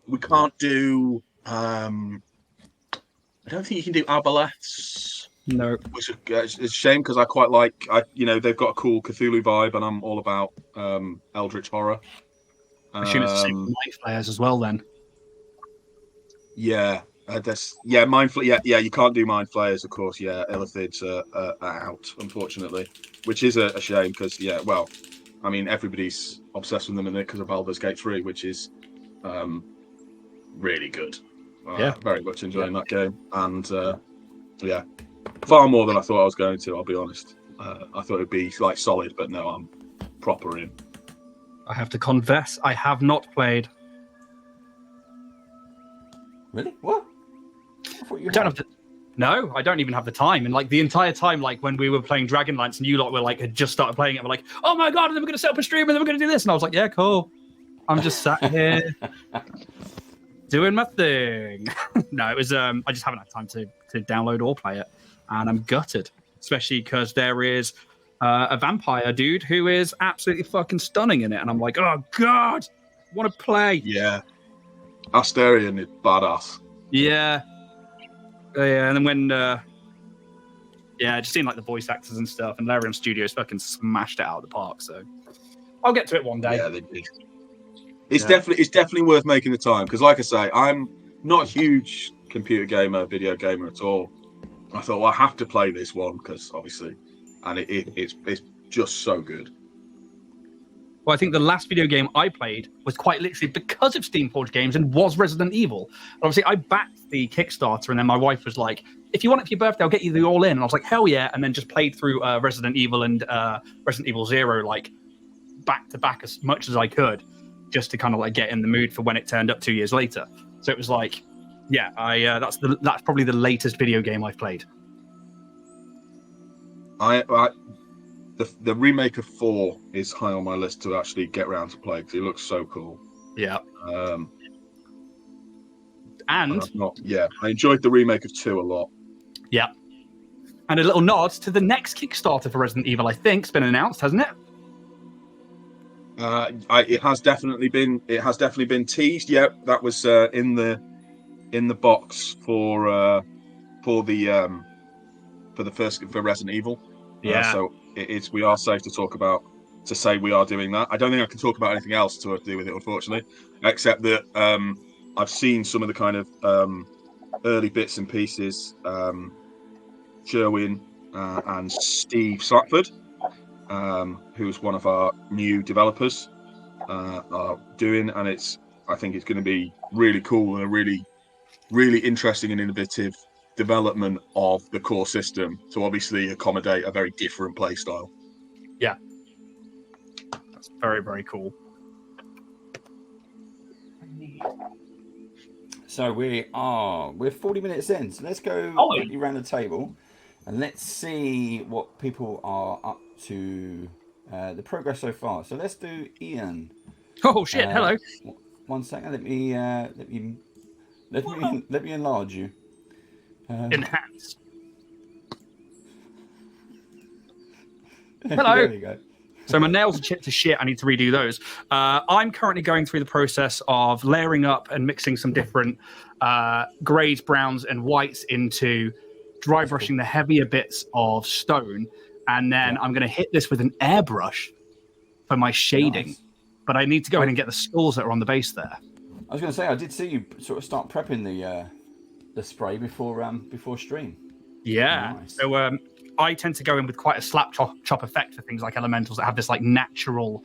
We can't do. I don't think you can do aboleths. No, which is a shame because I quite like. They've got a cool Cthulhu vibe, and I'm all about eldritch horror. I assume it's the same with mind flayers as well. Then, mind flayers. Yeah, you can't do mind flayers, of course. Yeah, illithids are out, unfortunately, which is a shame because everybody's obsessed with them because of Baldur's Gate 3, which is really good. Very much enjoying that game, and far more than I thought I was going to. I'll be honest. I thought it'd be like solid, but no, I'm proper in. I have to confess, I have not played. Really? What? I thought you don't have to. No, I don't even have the time. And like the entire time, like when we were playing Dragonlance and you lot were like had just started playing it, we're like, oh my god, and then we're gonna set up a stream and then we're gonna do this, and I was like, yeah, cool. I'm just sat here doing my thing. No, it was I just haven't had time to download or play it, and I'm gutted, especially because there is a vampire dude who is absolutely fucking stunning in it, and I'm like, oh god, I want to play. Yeah, Asterion is badass. Yeah, and then when just seeing like the voice actors and stuff, and Larian Studios fucking smashed it out of the park. So I'll get to it one day. Yeah, they did. It's definitely worth making the time because, like I say, I'm not a huge computer gamer, video gamer at all. I thought, well, I have to play this one because obviously, and it's just so good. Well, I think the last video game I played was quite literally because of Steamforged Games and was Resident Evil. And obviously, I backed the Kickstarter, and then my wife was like, if you want it for your birthday, I'll get you the all in. And I was like, hell yeah. And then just played through Resident Evil and Resident Evil 0, like back to back as much as I could, just to kind of like get in the mood for when it turned up 2 years later. So it was like, yeah, that's probably the latest video game I've played. The remake of 4 is high on my list to actually get around to play because it looks so cool. Yeah. I enjoyed the remake of 2 a lot. Yeah. And a little nod to the next Kickstarter for Resident Evil, I think, has been announced, hasn't it? It has definitely been teased. Yeah, that was in the box for Resident Evil. Yeah. So we are safe to say we are doing that. I don't think I can talk about anything else to do with it, unfortunately, except that I've seen some of the kind of early bits and pieces. Sherwin and Steve Slackford, who's one of our new developers, are doing, and I think it's going to be really cool and a really, really interesting and innovative development of the core system to obviously accommodate a very different play style. Yeah, that's very, very cool. So we're 40 minutes in, so let's go quickly around the table and let's see what people are up to, the progress so far. So let's do Ian. Oh shit! Hello. 1 second. Let me enlarge you. Enhance. Hello. There you go. So my nails are chipped to shit. I need to redo those. I'm currently going through the process of layering up and mixing some different greys, browns, and whites into dry brushing the heavier bits of stone, and then I'm going to hit this with an airbrush for my shading. Nice. But I need to go in and get the skulls that are on the base there. I was going to say, I did see you sort of start prepping the spray before stream. Yeah. Nice. So I tend to go in with quite a slap chop effect for things like elementals that have this like natural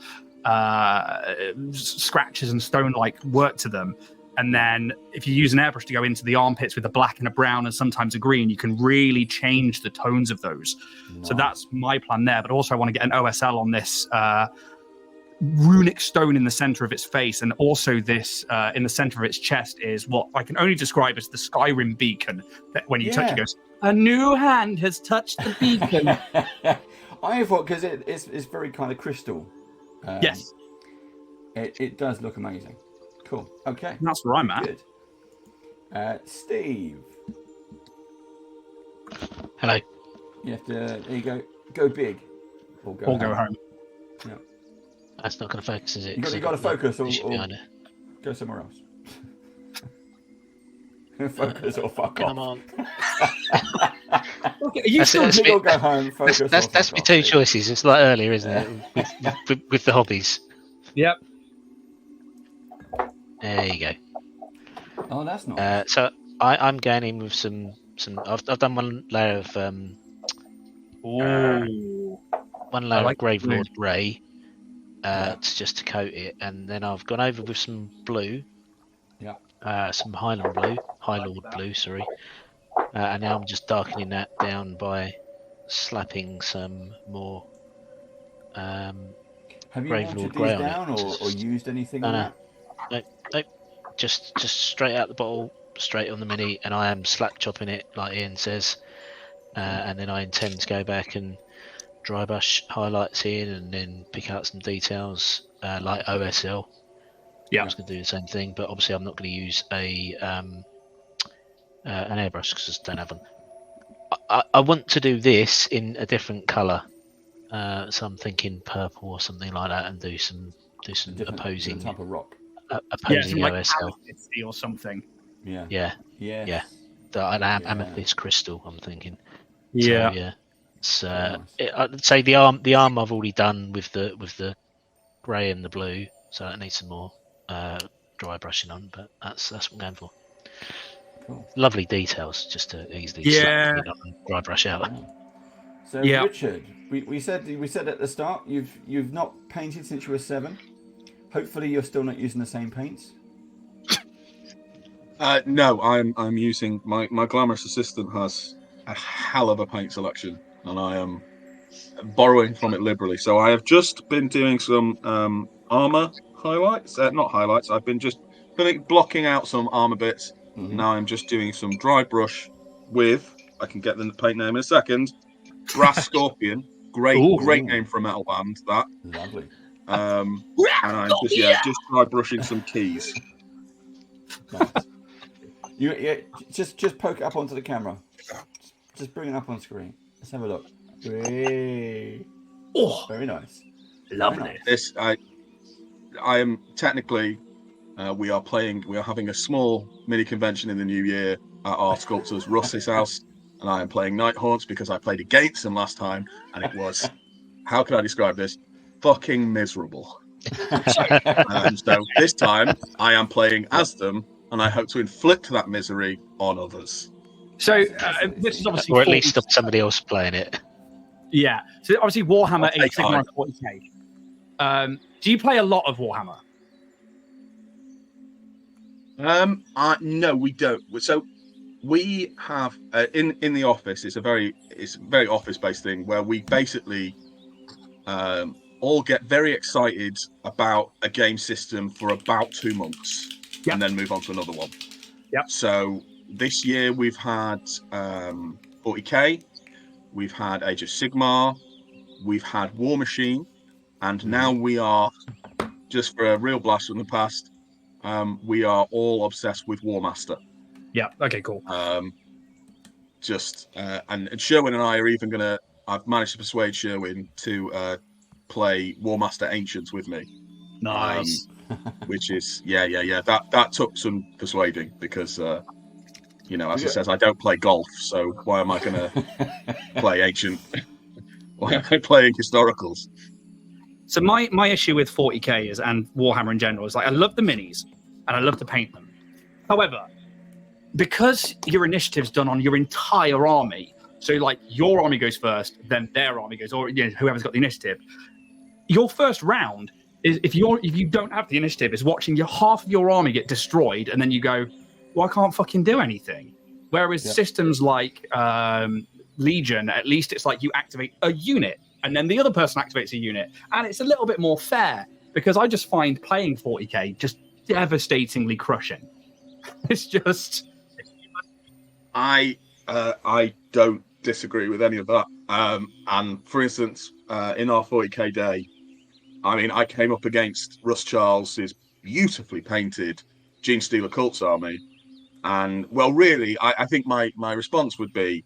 scratches and stone-like work to them. And then if you use an airbrush to go into the armpits with a black and a brown and sometimes a green, you can really change the tones of those. Nice. So that's my plan there. But also I want to get an OSL on this runic stone in the center of its face, and also this in the center of its chest is what I can only describe as the Skyrim beacon, that when you touch it goes, a new hand has touched the beacon. I thought, because it's very kind of crystal. Yes. It does look amazing. Cool. Okay. That's where I'm at. Good. Steve. Hello. You have to, there you go big. Or go home. Yeah. That's not going to focus, is it? You got to focus or go somewhere else. Focus or fuck off. Come on. Okay, you still go home, focus that's my two choices. It's like earlier, isn't it? with the hobbies. Yep. There you go. Oh, that's nice. So I'm going in with some. I've done one layer of one layer of Gravelord Grey, just to coat it, and then I've gone over with some blue. Yeah. Some Highlord blue, sorry. And now I'm just darkening that down by slapping some more Have you Gravelord Grey on down it. or used anything on that? Nope. Just straight out the bottle, straight on the mini, and I am slap chopping it like Ian says. And then I intend to go back and dry brush highlights in, and then pick out some details like OSL. Yeah, I was going to do the same thing, but obviously I'm not going to use an airbrush because I just don't have one. I want to do this in a different colour, so I'm thinking purple or something like that, and do some opposing type of rock. Opposing OSL or something. Yeah. An amethyst crystal, I'm thinking. Yeah. So, I'd say the arm I've already done with the grey and the blue, so I need some more dry brushing on, but that's what I'm going for. Cool. Lovely details, just to easily slap it on and dry brush out. So Richard, we said at the start you've not painted since you were 7. Hopefully you're still not using the same paints. No, I'm using my glamorous assistant has a hell of a paint selection, and I am borrowing from it liberally. So I have just been doing some armor highlights. Not highlights. I've been blocking out some armor bits. Mm-hmm. Now I'm just doing some dry brush with, I can get the paint name in a second, Brass Scorpion. Great name for a metal band. That lovely. And I'm just dry brushing some keys. Nice. Just poke it up onto the camera. Just bring it up on screen. Let's have a look. Oh, very nice. Lovely. This I am technically. We are having a small mini convention in the new year at our sculptor's Russ's house, and I am playing Night Haunts because I played against him last time, and it was, how can I describe this? Fucking miserable. So this time I am playing as them, and I hope to inflict that misery on others. So this is obviously, or at least stop somebody else playing it. Yeah. So obviously Warhammer 8 Sigmar 40k. Do you play a lot of Warhammer? No, we don't. So we have in the office. It's a very office-based thing where we basically all get very excited about a game system for about 2 months, and then move on to another one. Yep. So this year we've had 40k, we've had Age of Sigmar, we've had War Machine, and now we are, just for a real blast from the past, we are all obsessed with War Master. Yeah. Okay. Cool. And Sherwin and I are even gonna. I've managed to persuade Sherwin to play War Master Ancients with me. Nice. Which is That took some persuading because as it says, I don't play golf, so why am I gonna play ancient? Why am I playing historicals? So my issue with 40k is, and Warhammer in general, is like I love the minis and I love to paint them. However, because your initiative's done on your entire army, So like your army goes first, then their army goes, or whoever's got the initiative. Your first round is if you don't have the initiative, is watching half of your army get destroyed, and then you go, well, I can't fucking do anything. Whereas systems like Legion, at least it's like you activate a unit, and then the other person activates a unit, and it's a little bit more fair, because I just find playing 40k just devastatingly crushing. It's just... I don't disagree with any of that. And for instance, in our 40k day, I mean, I came up against Russ Charles's beautifully painted Gene Stealer Cults army. And, well, really, I think my response would be,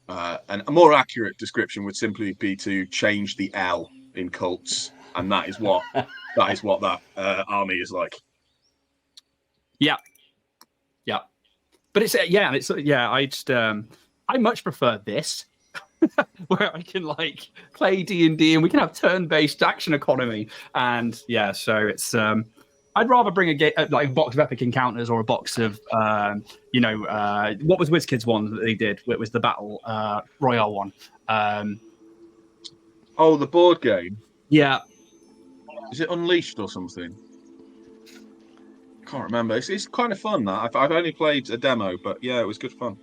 and a more accurate description would simply be to change the L in Cults. And that is what that army is like. Yeah. Yeah. But I just, I much prefer this. Where I can like play D&D and we can have turn-based action economy, and so it's I'd rather bring like a box of epic encounters or a box of what was WizKids one that they did? It was the battle royale one. The board game. Yeah, is it Unleashed or something? Can't remember. It's kind of fun. That I've only played a demo, but yeah, it was good fun.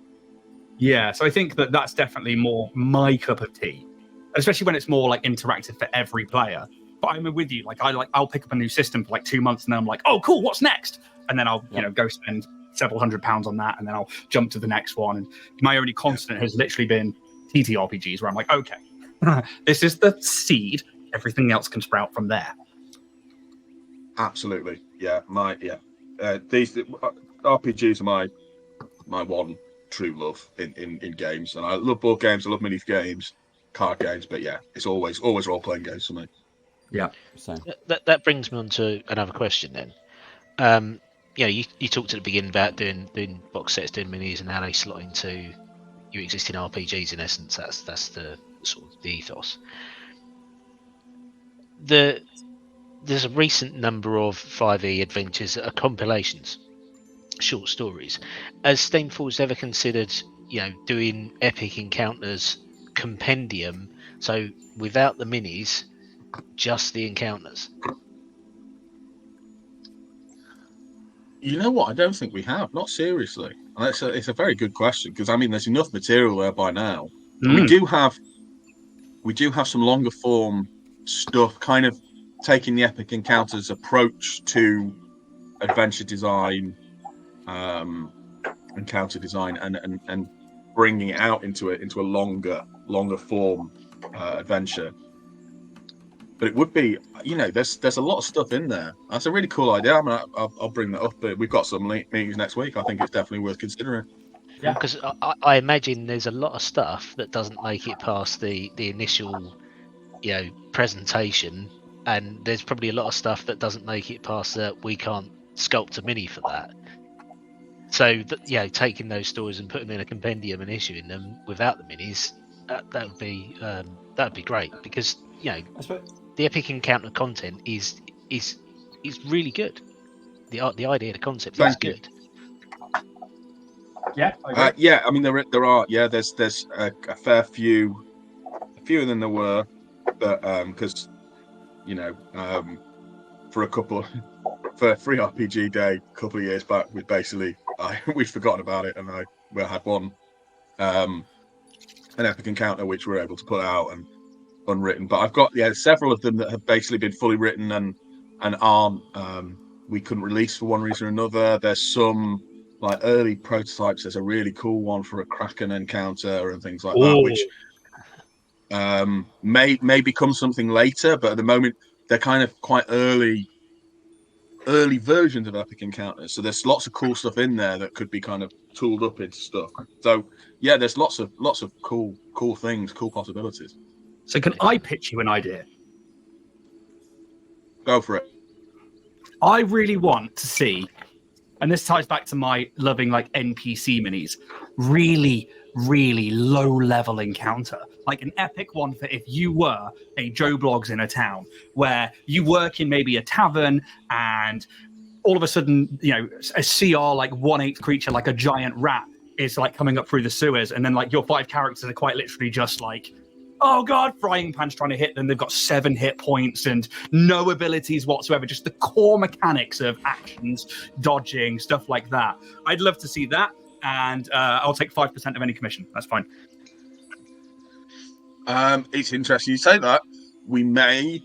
Yeah, so I think that's definitely more my cup of tea, especially when it's more like interactive for every player. But I'm with you. Like I'll pick up a new system for like 2 months, and then I'm like, oh, cool, what's next? And then I'll go spend several £100s on that, and then I'll jump to the next one. And my only constant has literally been TTRPGs, where I'm like, okay, this is the seed. Everything else can sprout from there. Absolutely, yeah. These RPGs are my one true love in games, and I love board games, I love mini games, card games, but yeah, it's always role-playing games for me. Yeah. Same. That brings me on to another question then. You talked at the beginning about doing box sets, doing minis, and how they slot into your existing RPGs. In essence, that's the sort of the ethos. There's a recent number of 5e adventures that are compilations, short stories. Has Steamforged ever considered, doing epic encounters compendium, so without the minis, just the encounters? You know what? I don't think we have. Not seriously. And it's a very good question, because I mean, there's enough material there by now. And we do have some longer form stuff, kind of taking the epic encounters approach to adventure design, encounter design, and bringing it out into a longer form adventure. But it would be, there's a lot of stuff in there. That's a really cool idea. I mean, I'll bring that up. But we've got some meetings next week. I think it's definitely worth considering. Yeah, because I imagine there's a lot of stuff that doesn't make it past the initial, presentation, and there's probably a lot of stuff that doesn't make it past that we can't sculpt a mini for that. So taking those stories and putting them in a compendium and issuing them without the minis, that would be great, because the epic encounter content is really good. The idea, the concept is good. Yeah. I mean there are there's a fair fewer than there were, but because for Free RPG Day a couple of years back, we'd forgotten about it, and we had one an epic encounter which we were able to put out and unwritten. But I've got several of them that have basically been fully written and aren't we couldn't release for one reason or another. There's some like early prototypes. There's a really cool one for a Kraken encounter and things like that, which may become something later, but at the moment they're kind of quite early versions of epic encounters. So there's lots of cool stuff in there that could be kind of tooled up into stuff. So yeah, there's lots of cool things, cool possibilities. So can I pitch you an idea? Go for it. I really want to see, and this ties back to my loving like NPC minis, really, really low level encounter, like an epic one for if you were a Joe Bloggs in a town where you work in maybe a tavern, and all of a sudden, a CR like 1/8 creature, like a giant rat, is like coming up through the sewers, and then like your 5 characters are quite literally just like, oh god, frying pan's trying to hit them. They've got 7 hit points and no abilities whatsoever, just the core mechanics of actions, dodging, stuff like that. I'd love to see that, and I'll take 5% of any commission. That's fine. It's interesting you say that. We may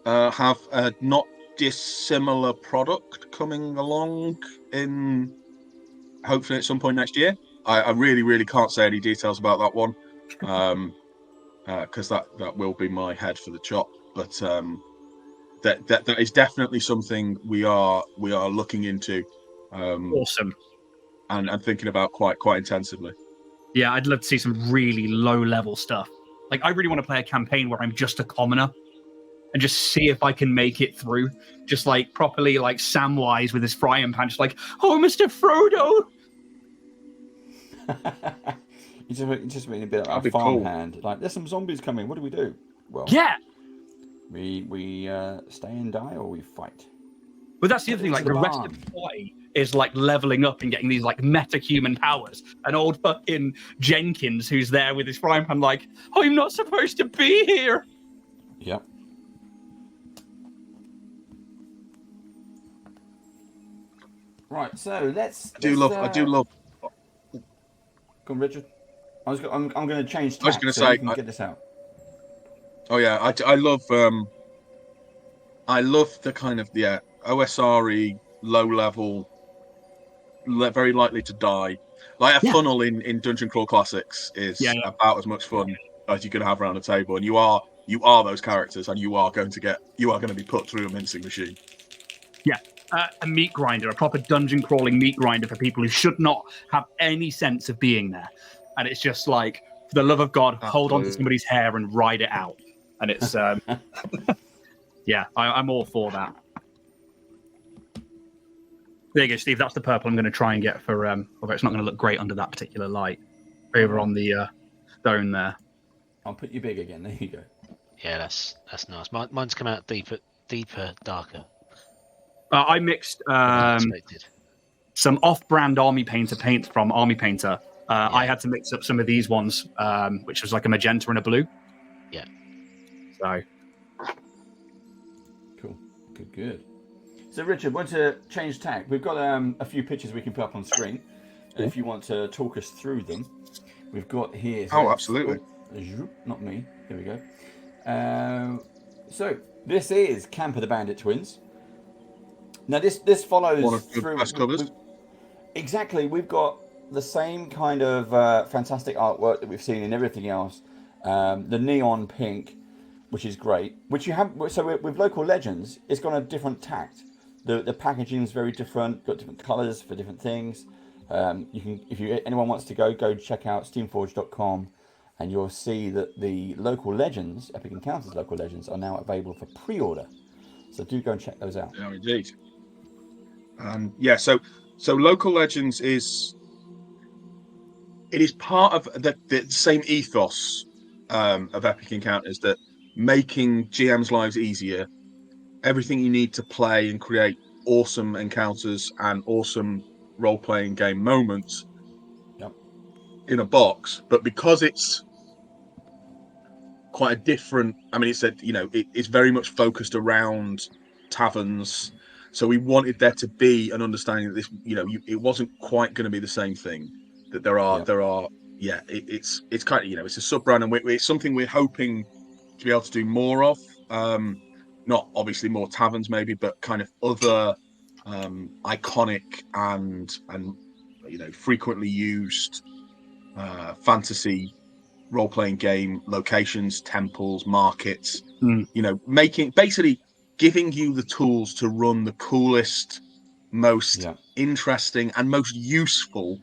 have a not dissimilar product coming along in hopefully at some point next year. I really can't say any details about that one, because that will be my head for the chop. But that is definitely something we are looking into. Awesome. And thinking about quite intensively. Yeah, I'd love to see some really low level stuff. Like, I really want to play a campaign where I'm just a commoner and just see if I can make it through. Just like properly, like Samwise with his frying pan, just like, oh, Mr. Frodo. you just mean a bit of a farmhand. Like, there's some zombies coming. What do we do? Well, yeah, we stay and die, or we fight. But that's the other thing. Like, the rest of the party is like leveling up and getting these like meta-human powers. And old fucking Jenkins, who's there with his frying pan, like, I'm not supposed to be here. Yep. Right, so let's. I do love. Come on, Richard. I'm going to change. I was going to so say, you can get this out. Oh yeah, I love the kind of OSRE low level, very likely to die. Like a funnel in Dungeon Crawl Classics is about as much fun as you can have around a table, and you are those characters, and you are going to be put through a mincing machine. Yeah. A meat grinder, a proper dungeon crawling meat grinder for people who should not have any sense of being there. And it's just like, for the love of God, hold on to somebody's hair and ride it out. And it's, yeah, I'm all for that. There you go, Steve. That's the purple I'm going to try and get for, although it's not going to look great under that particular light. Over on the stone there. I'll put you big again. There you go. Yeah, that's nice. Mine's come out deeper, darker. I mixed some off-brand Army Painter paint from Army Painter. I had to mix up some of these ones, which was like a magenta and a blue. Yeah. So. Cool. Good. So, Richard, want to change tack? We've got a few pictures we can put up on screen. If you want to talk us through them, we've got here. Oh, absolutely. Not me. Here we go. So, this is Camp of the Bandit Twins. Now this follows one of the through. Best covers. Exactly, we've got the same kind of fantastic artwork that we've seen in everything else. The neon pink, which is great. Which you have. So with Local Legends, it's got a different tact. The packaging is very different. Got different colours for different things. You can, if anyone wants to go check out steamforge.com, and you'll see that the Local Legends, Epic Encounters Local Legends, are now available for pre-order. So do go and check those out. Yeah, indeed. So Local Legends is part of the same ethos of Epic Encounters, that making GM's lives easier, everything you need to play and create awesome encounters and awesome role-playing game moments in a box. But because it's quite a different, I mean, it's very much focused around taverns. So we wanted there to be an understanding that this, it wasn't quite going to be the same thing. That it's kind of, it's a sub-brand, and it's something we're hoping to be able to do more of. Not obviously more taverns maybe, but kind of other iconic and frequently used fantasy role-playing game locations, temples, markets. Giving you the tools to run the coolest, most interesting, and most useful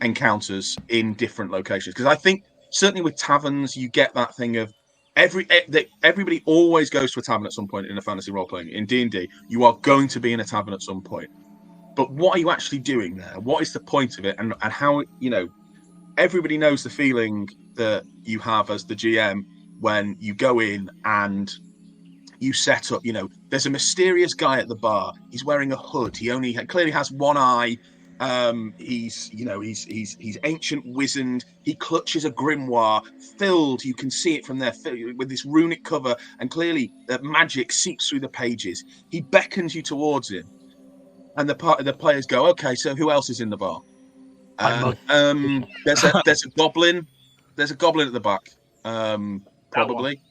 encounters in different locations. Because I think certainly with taverns, you get that thing of everybody always goes to a tavern at some point in a fantasy role playing. In D&D, you are going to be in a tavern at some point. But what are you actually doing there? What is the point of it? And how, everybody knows the feeling that you have as the GM when you go in and you set up, there's a mysterious guy at the bar. He's wearing a hood. He clearly has one eye, He's ancient wizened. He clutches a grimoire filled. You can see it from there with this runic cover, and clearly magic seeps through the pages. He beckons you towards him, and the players go, "Okay, so who else is in the bar?" There's a goblin. There's a goblin at the back, probably,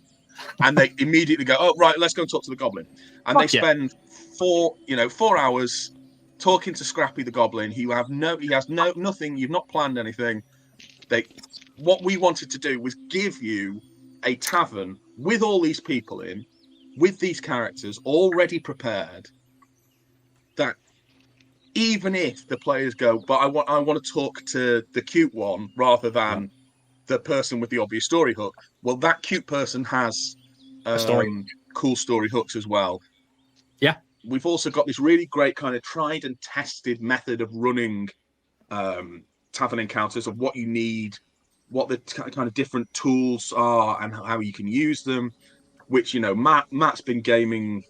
and they immediately go, "Oh, right, let's go and talk to the goblin." And they spend 4 hours talking to Scrappy the goblin. He has nothing. You've not planned anything. What we wanted to do was give you a tavern with all these people in, with these characters already prepared. That even if the players go, but I want to talk to the cute one rather than the person with the obvious story hook. Well, that cute person has cool story hooks as well. Yeah. We've also got this really great kind of tried and tested method of running tavern encounters, of what you need, what the kind of different tools are, and how you can use them. Which, Matt's been gaming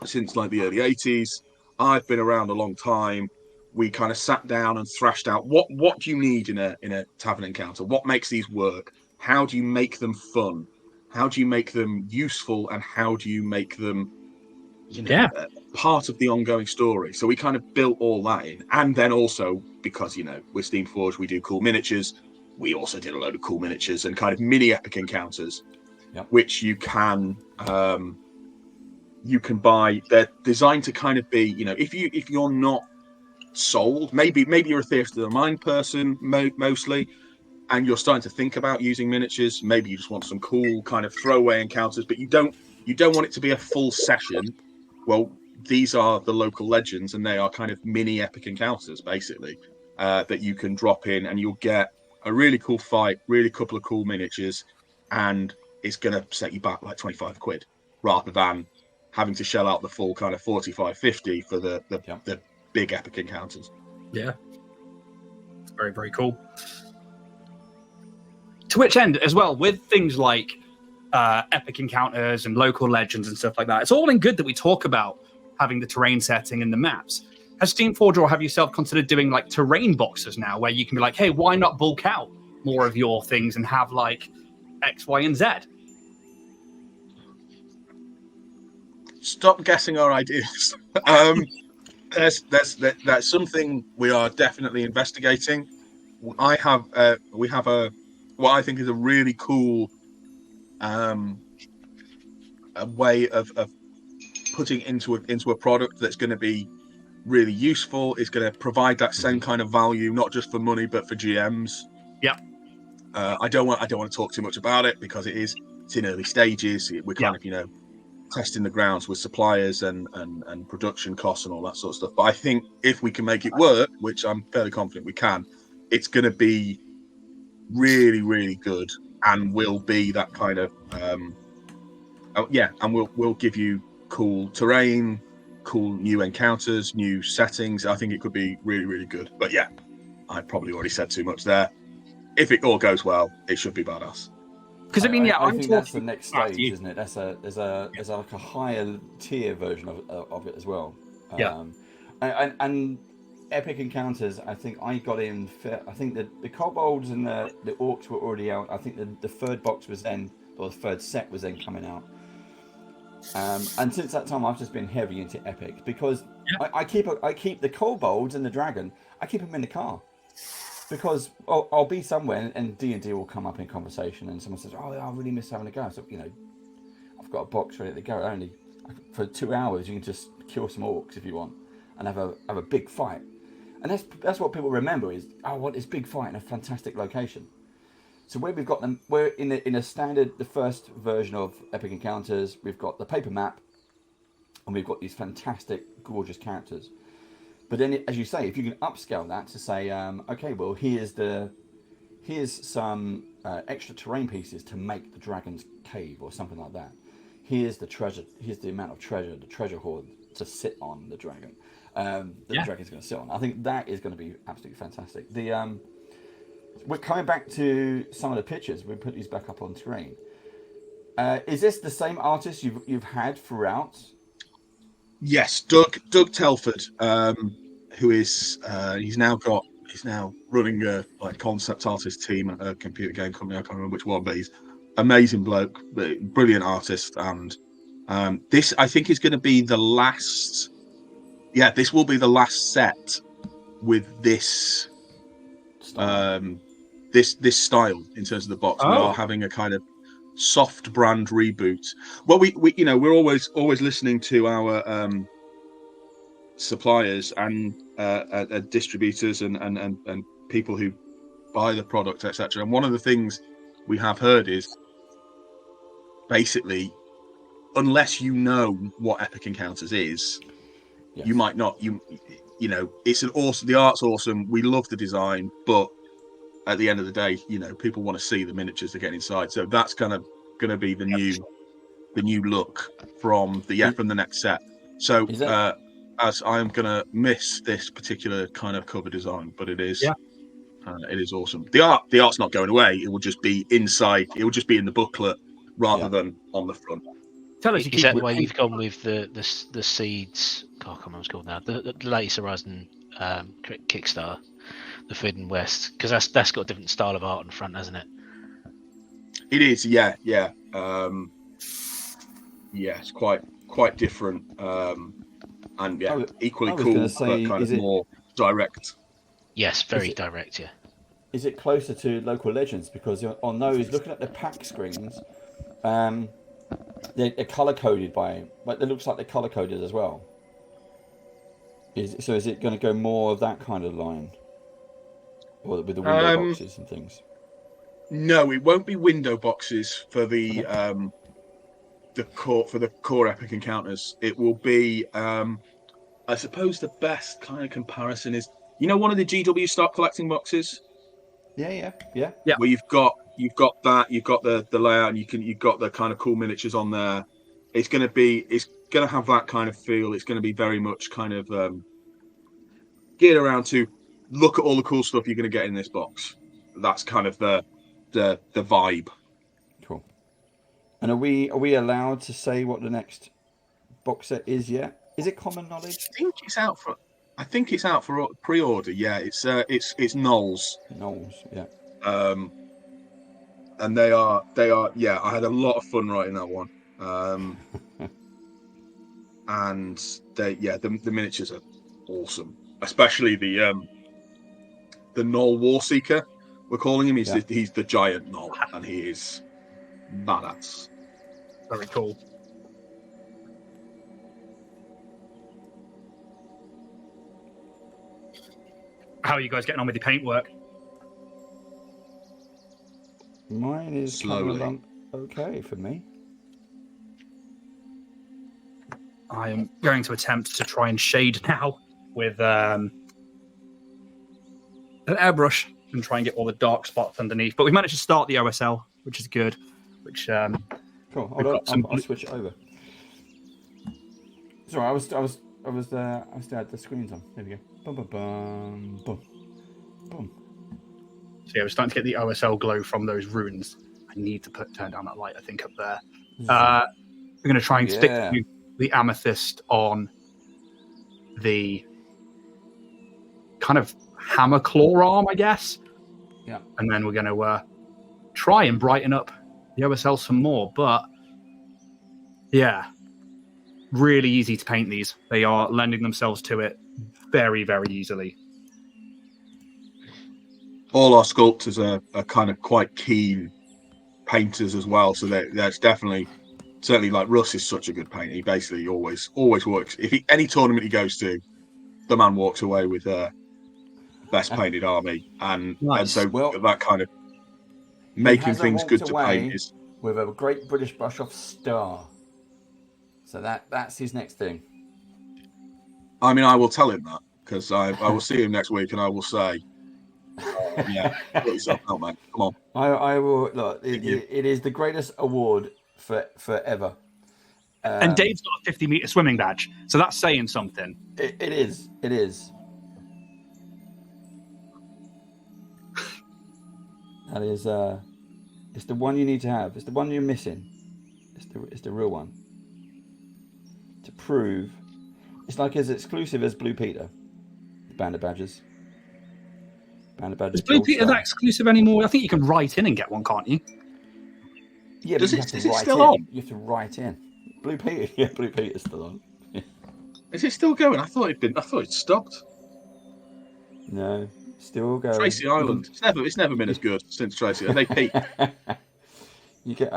since like the early 80s. I've been around a long time. We kind of sat down and thrashed out what do you need in a tavern encounter? What makes these work? How do you make them fun? How do you make them useful? And how do you make them part of the ongoing story? So we kind of built all that in. And then also, because, with Steamforged, we do cool miniatures. We also did a load of cool miniatures and kind of mini epic encounters, which you can buy. They're designed to kind of be, if you're not sold, maybe you're a Theatre of the Mind person mostly, and you're starting to think about using miniatures. Maybe you just want some cool kind of throwaway encounters, but you don't want it to be a full session. Well, these are the local legends, and they are kind of mini epic encounters basically, that you can drop in, and you'll get a really cool fight, really couple of cool miniatures, and it's going to set you back like 25 quid rather than having to shell out the full kind of 45, 50 for the big epic encounters. Yeah. It's very, very cool. To which end, as well, with things like epic encounters and local legends and stuff like that, it's all in good that we talk about having the terrain setting and the maps. Has Steamforged or have yourself considered doing like terrain boxes now, where you can be like, hey, why not bulk out more of your things and have like X, Y, and Z? Stop guessing our ideas. That's something we are definitely investigating. We have what I think is a really cool a way of putting into a product that's going to be really useful. It's going to provide that same kind of value, not just for money but for GMs. Yep. I don't want to talk too much about it because it's in early stages. We're kind of testing the grounds with suppliers and production costs and all that sort of stuff. But I think if we can make it work, which I'm fairly confident we can, it's going to be really, really good, and will be that kind of and we'll give you cool terrain, cool new encounters, new settings. I think it could be really, really good. But yeah, I probably already said too much there. If it all goes well, it should be badass. Because I think that's the next stage, isn't it? There's like a higher tier version of it as well. And epic encounters. I think I got in. I think the kobolds and the orcs were already out. I think the third box was then, or the third set was then coming out. And since that time, I've just been heavy into epic because I keep the kobolds and the dragon. I keep them in the car. Because I'll be somewhere and D&D will come up in conversation and someone says, oh, I really miss having a go. So, I've got a box ready to go. For 2 hours, you can just kill some orcs if you want and have a big fight. And that's what people remember is, I want this big fight in a fantastic location. So where we've got them, we're in a standard, the first version of Epic Encounters, we've got the paper map and we've got these fantastic, gorgeous characters. But then, as you say, if you can upscale that to say, okay, well, here's some extra terrain pieces to make the dragon's cave or something like that. Here's the treasure. Here's the amount of treasure, the treasure hoard to sit on the dragon. The dragon's going to sit on. I think that is going to be absolutely fantastic. We're coming back to some of the pictures. We put these back up on screen. Is this the same artist you've had throughout? Yes, Doug Telford. who is he's now running a like concept artist team at a computer game company. I can't remember which one, but he's amazing bloke, brilliant artist. And this, I think, is going to be the last. Yeah, this will be the last set with this this style in terms of the box. We are having a kind of soft brand reboot. Well, we we're always listening to our suppliers and distributors and people who buy the product, etc. And one of the things we have heard is basically, unless you know what Epic Encounters is, you might not. It's an awesome. The art's awesome. We love the design, but at the end of the day, people want to see the miniatures to get inside. So that's kind of going to be the new look from the next set. So as I'm going to miss this particular kind of cover design, but it is awesome. The art's not going away. It will just be inside. It will just be in the booklet rather than on the front. Tell us, is that why you've gone with the seeds? I can't remember what it's called now. The latest Horizon Kickstarter, the Forbidden West, because that's got a different style of art on the front, hasn't it? It is, yeah. It's quite different, and equally cool, but kind of more direct. Yes, very direct. Yeah. Is it closer to Local Legends? Because on those, looking at the pack screens, they're color coded but it looks like they're color coded as well. Is it going to go more of that kind of line, or with the window boxes and things? No, it won't be window boxes for the core Epic Encounters. It will be, I suppose, the best kind of comparison is, one of the GW stock collecting boxes. Yeah. Where you've got that, you've got the layout, and you've got the kind of cool miniatures on there. It's going to have that kind of feel. It's going to be very much kind of geared around to look at all the cool stuff you're going to get in this box. That's kind of the vibe. Cool. And are we allowed to say what the next box set is yet? Is it common knowledge? I think it's out for pre-order. Yeah, it's Knolls. Knolls, yeah. And they are. Yeah, I had a lot of fun writing that one. And the miniatures are awesome, especially the Gnoll Warseeker. We're calling him. He's the giant Gnoll, and he is badass. Very cool. How are you guys getting on with your paintwork? Mine is slowly. Coming along okay for me. I am going to attempt to try and shade now with an airbrush and try and get all the dark spots underneath. But we managed to start the OSL, which is good. Which cool. Hold on, I'll switch it over. Sorry, I was still had the screens on. There we go. Boom, boom, boom, boom, boom. So yeah, we're starting to get the OSL glow from those runes. I need to turn down that light, I think, up there. We're going to try and stick to the amethyst on the kind of hammer claw arm, I guess. Yeah. And then we're going to try and brighten up the OSL some more. But yeah, really easy to paint these. They are lending themselves to it very, very easily. All our sculptors are kind of quite keen painters as well, so that's definitely, certainly, like Russ is such a good painter. He basically always works. If any tournament he goes to, the man walks away with best painted army, and so that kind of making things good to paint is with a Great British Brush Off star. So that's his next thing. I mean, I will tell him that, because I will see him next week, and I will say, yeah, put yourself out, mate. Come on. I will look. It is the greatest award forever. And Dave's got a 50-meter swimming badge, so that's saying something. It is. It is. That is. It's the one you need to have. It's the one you're missing. It's the real one. To prove, it's like as exclusive as Blue Peter. Band of Badgers. Band of Badgers. Is Blue Peter that exclusive anymore? I think you can write in and get one, can't you? Yeah, but you have to write in. You have to write in. Blue Peter, yeah, Blue Peter's still on. Is it still going? I thought it'd stopped. No, still going. Tracy Island. It's never been as good since Tracy. They peaked. You get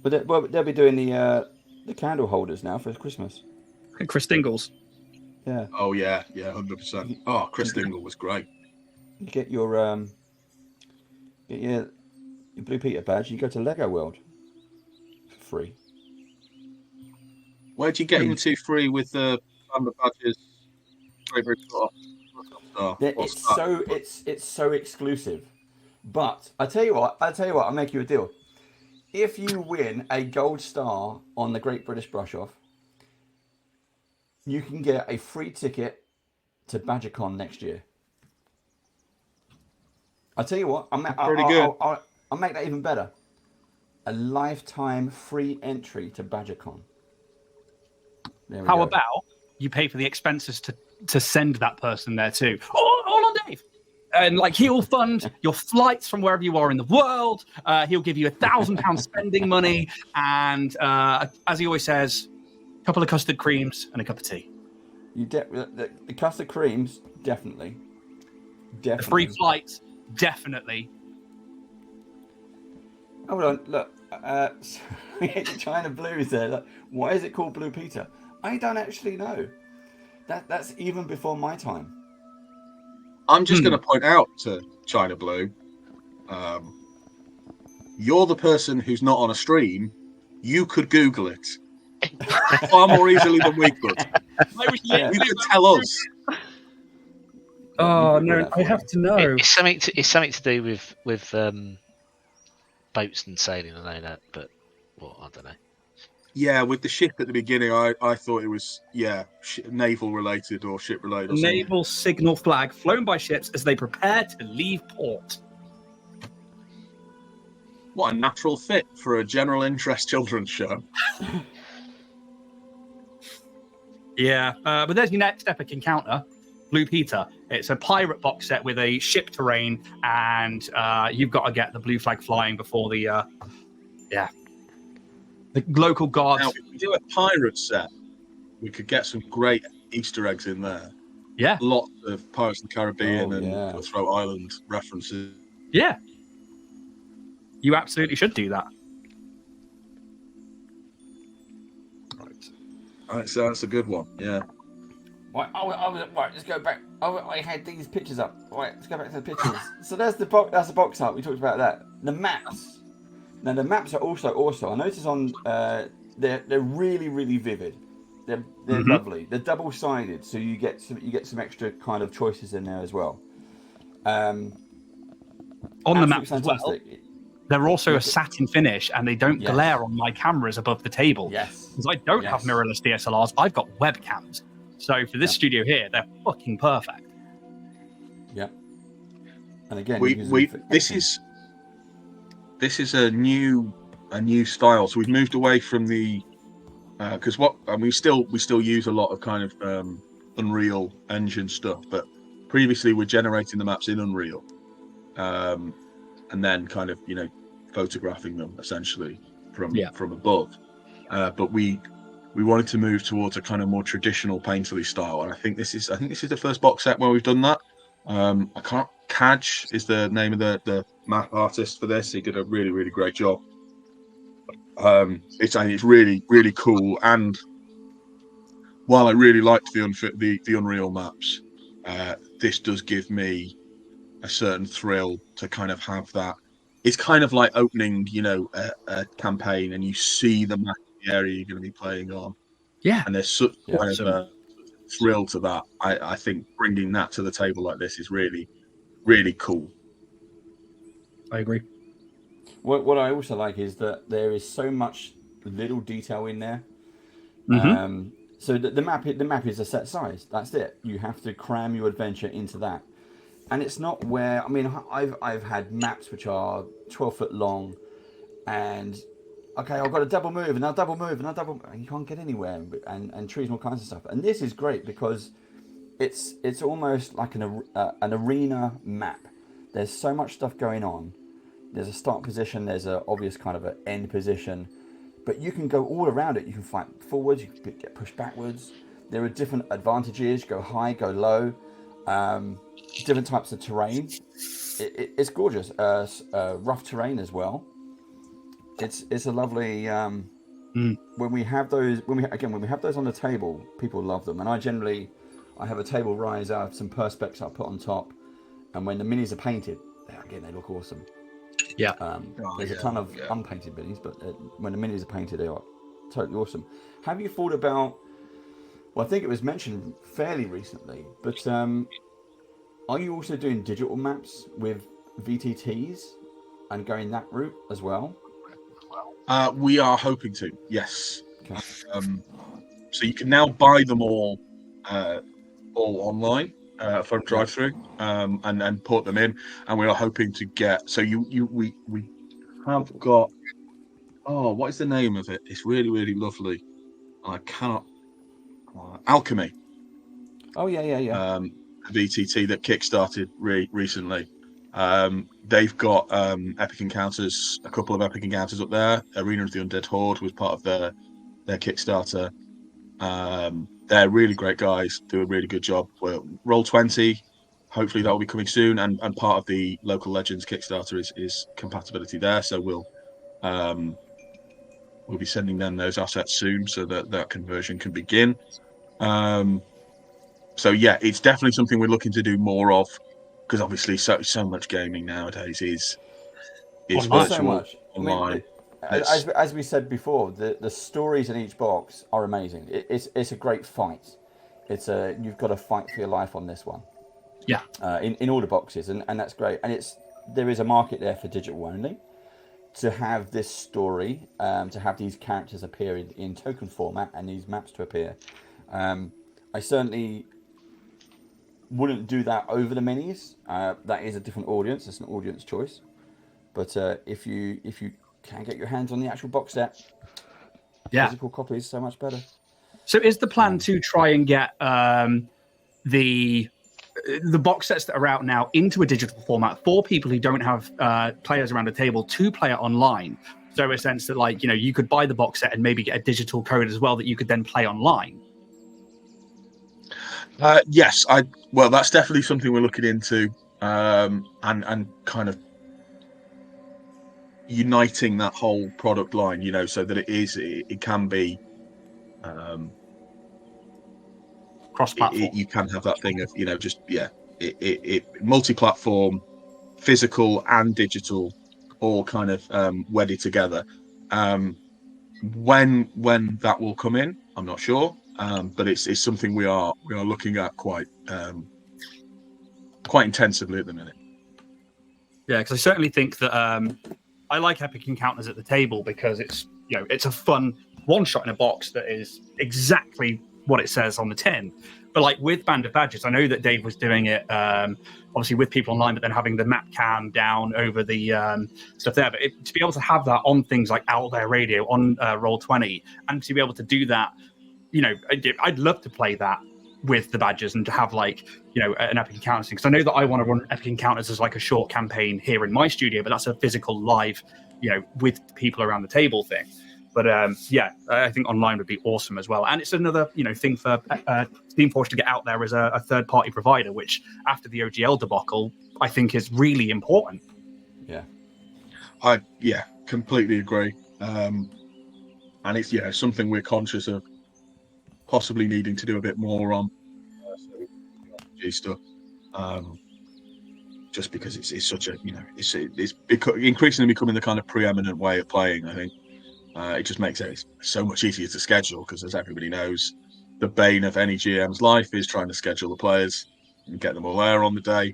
but they'll be doing the candle holders now for Christmas. And Chris Dingles. Yeah. Oh yeah, 100%. Oh, Chris Dingle was great. You get your Blue Peter badge. You go to Lego World for free. Where'd you get into free with the Band of Badgers? It's so exclusive. But I tell you what, I'll make you a deal. If you win a gold star on the Great British Brush Off, you can get a free ticket to BadgerCon next year. I'll tell you what, I'll make that even better. A lifetime free entry to BadgerCon. How about you pay for the expenses to send that person there too? All on Dave. And like he'll fund your flights from wherever you are in the world. He'll give you £1,000 spending money, and as he always says, a couple of custard creams and a cup of tea. The custard creams, definitely. The free flights, definitely. Hold on, look. China Blue is there. Like, why is it called Blue Peter? I don't actually know. That's even before my time. I'm just going to point out to China Blue, you're the person who's not on a stream. You could Google it far more easily than we could. You could tell us. Oh no, I have to know. It's something to do with boats and sailing. I know that, but I don't know. Yeah, with the ship at the beginning, I thought it was naval related or ship related. Naval signal flag flown by ships as they prepare to leave port. What a natural fit for a general interest children's show. Yeah, but there's your next epic encounter, Blue Peter. It's a pirate box set with a ship terrain, and you've got to get the blue flag flying before the local guards. Now, if we do a pirate set, we could get some great Easter eggs in there. Yeah. Lots of Pirates of the Caribbean and Cutthroat Island references. Yeah. You absolutely should do that. Right, so that's a good one, yeah. Right, let's go back. I had these pictures up. Right, let's go back to the pictures. So that's the box art. We talked about that. The maps. Now the maps are also awesome. I noticed on they're really, really vivid. They're lovely. They're double sided, so you get some extra kind of choices in there as well. On the maps as well, they're also a satin finish, and they don't glare on my cameras above the table. Yes, because I don't have mirrorless DSLRs. I've got webcams. So for this studio here, they're fucking perfect. Yeah. And again, this is a new style. So we've moved away from the because we still use a lot of kind of Unreal Engine stuff, but previously we're generating the maps in Unreal, and then kind of photographing them essentially from above. But we wanted to move towards a kind of more traditional painterly style, and I think this is the first box set where we've done that. Kaj is the name of the map artist for this. He did a really, really great job. It's really, really cool. And while I really liked the Unreal maps, this does give me a certain thrill to kind of have that. It's kind of like opening, a campaign, and you see the map of the area you're going to be playing on. Yeah. And there's such kind of a thrill to that. I think bringing that to the table like this is really, really cool. I agree. What I also like is that there is so much little detail in there. Mm-hmm. So the map is a set size. That's it. You have to cram your adventure into that. And it's not where I've had maps which are 12 foot long, and okay, I've got to double move, and I'll double move, and you can't get anywhere, and trees and all kinds of stuff. And this is great because it's almost like an arena map. There's so much stuff going on. There's a start position. There's a obvious kind of an end position, but you can go all around it. You can fight forwards. You can get pushed backwards. There are different advantages. Go high, go low. Different types of terrain. It's gorgeous. Rough terrain as well. It's a lovely. When we have those, when we have those on the table, people love them. And I have a table rise. I have some perspex I put on top, and when the minis are painted, again they look awesome. Yeah. There's a ton of unpainted minis, but when the minis are painted, they are totally awesome. Have you thought about? Well, I think it was mentioned fairly recently, but are you also doing digital maps with VTTs and going that route as well? We are hoping to, yes. Okay. So you can now buy them all online from drive-through and put them in, and we are hoping to get. So we have got. Oh, what is the name of it? It's really, really lovely. I cannot. Alchemy. Oh yeah. VTT that kickstarted recently. They've got epic encounters, a couple of epic encounters up there. Arena of the Undead Horde was part of their Kickstarter. They're really great guys, do a really good job. Well, Roll20, hopefully that will be coming soon, and part of the Local Legends Kickstarter is compatibility there, so we'll be sending them those assets soon so that conversion can begin. So yeah, it's definitely something we're looking to do more of, because obviously so much gaming nowadays is virtual, so much online. I mean, as we said before, the stories in each box are amazing. It's a great fight. You've got to fight for your life on this one. Yeah. In all the boxes, and that's great. And there is a market there for digital only. To have this story, to have these characters appear in token format and these maps to appear, I certainly wouldn't do that over the minis. That is a different audience. It's an audience choice. But if you can get your hands on the actual box set, physical copies so much better. So is the plan to try and get the box sets that are out now into a digital format for people who don't have players around the table to play it online? So in a sense that you could buy the box set and maybe get a digital code as well that you could then play online. Yes, well, that's definitely something we're looking into, and kind of uniting that whole product line, so that it can be cross-platform. You can have that thing of multi-platform, physical and digital, all kind of wedded together. When that will come in, I'm not sure. But it's something we are looking at quite intensively at the minute. Yeah, because I certainly think that I like epic encounters at the table because it's a fun one shot in a box that is exactly what it says on the tin. But with Band of Badgers, I know that Dave was doing it obviously with people online, but then having the map cam down over the stuff there. But to be able to have that on things like Out There Radio, on Roll20, and to be able to do that. I'd love to play that with the Badgers and to have an epic encounters thing, because I know that I want to run epic encounters as a short campaign here in my studio, but that's a physical live with people around the table thing. But I think online would be awesome as well, and it's another thing for Steamforge to get out there as a third party provider, which after the OGL debacle I think is really important. I completely agree, and it's something we're conscious of possibly needing to do a bit more on stuff, just because it's such a it's increasingly becoming the kind of preeminent way of playing. I think it just makes it so much easier to schedule, because as everybody knows, the bane of any GM's life is trying to schedule the players and get them all there on the day.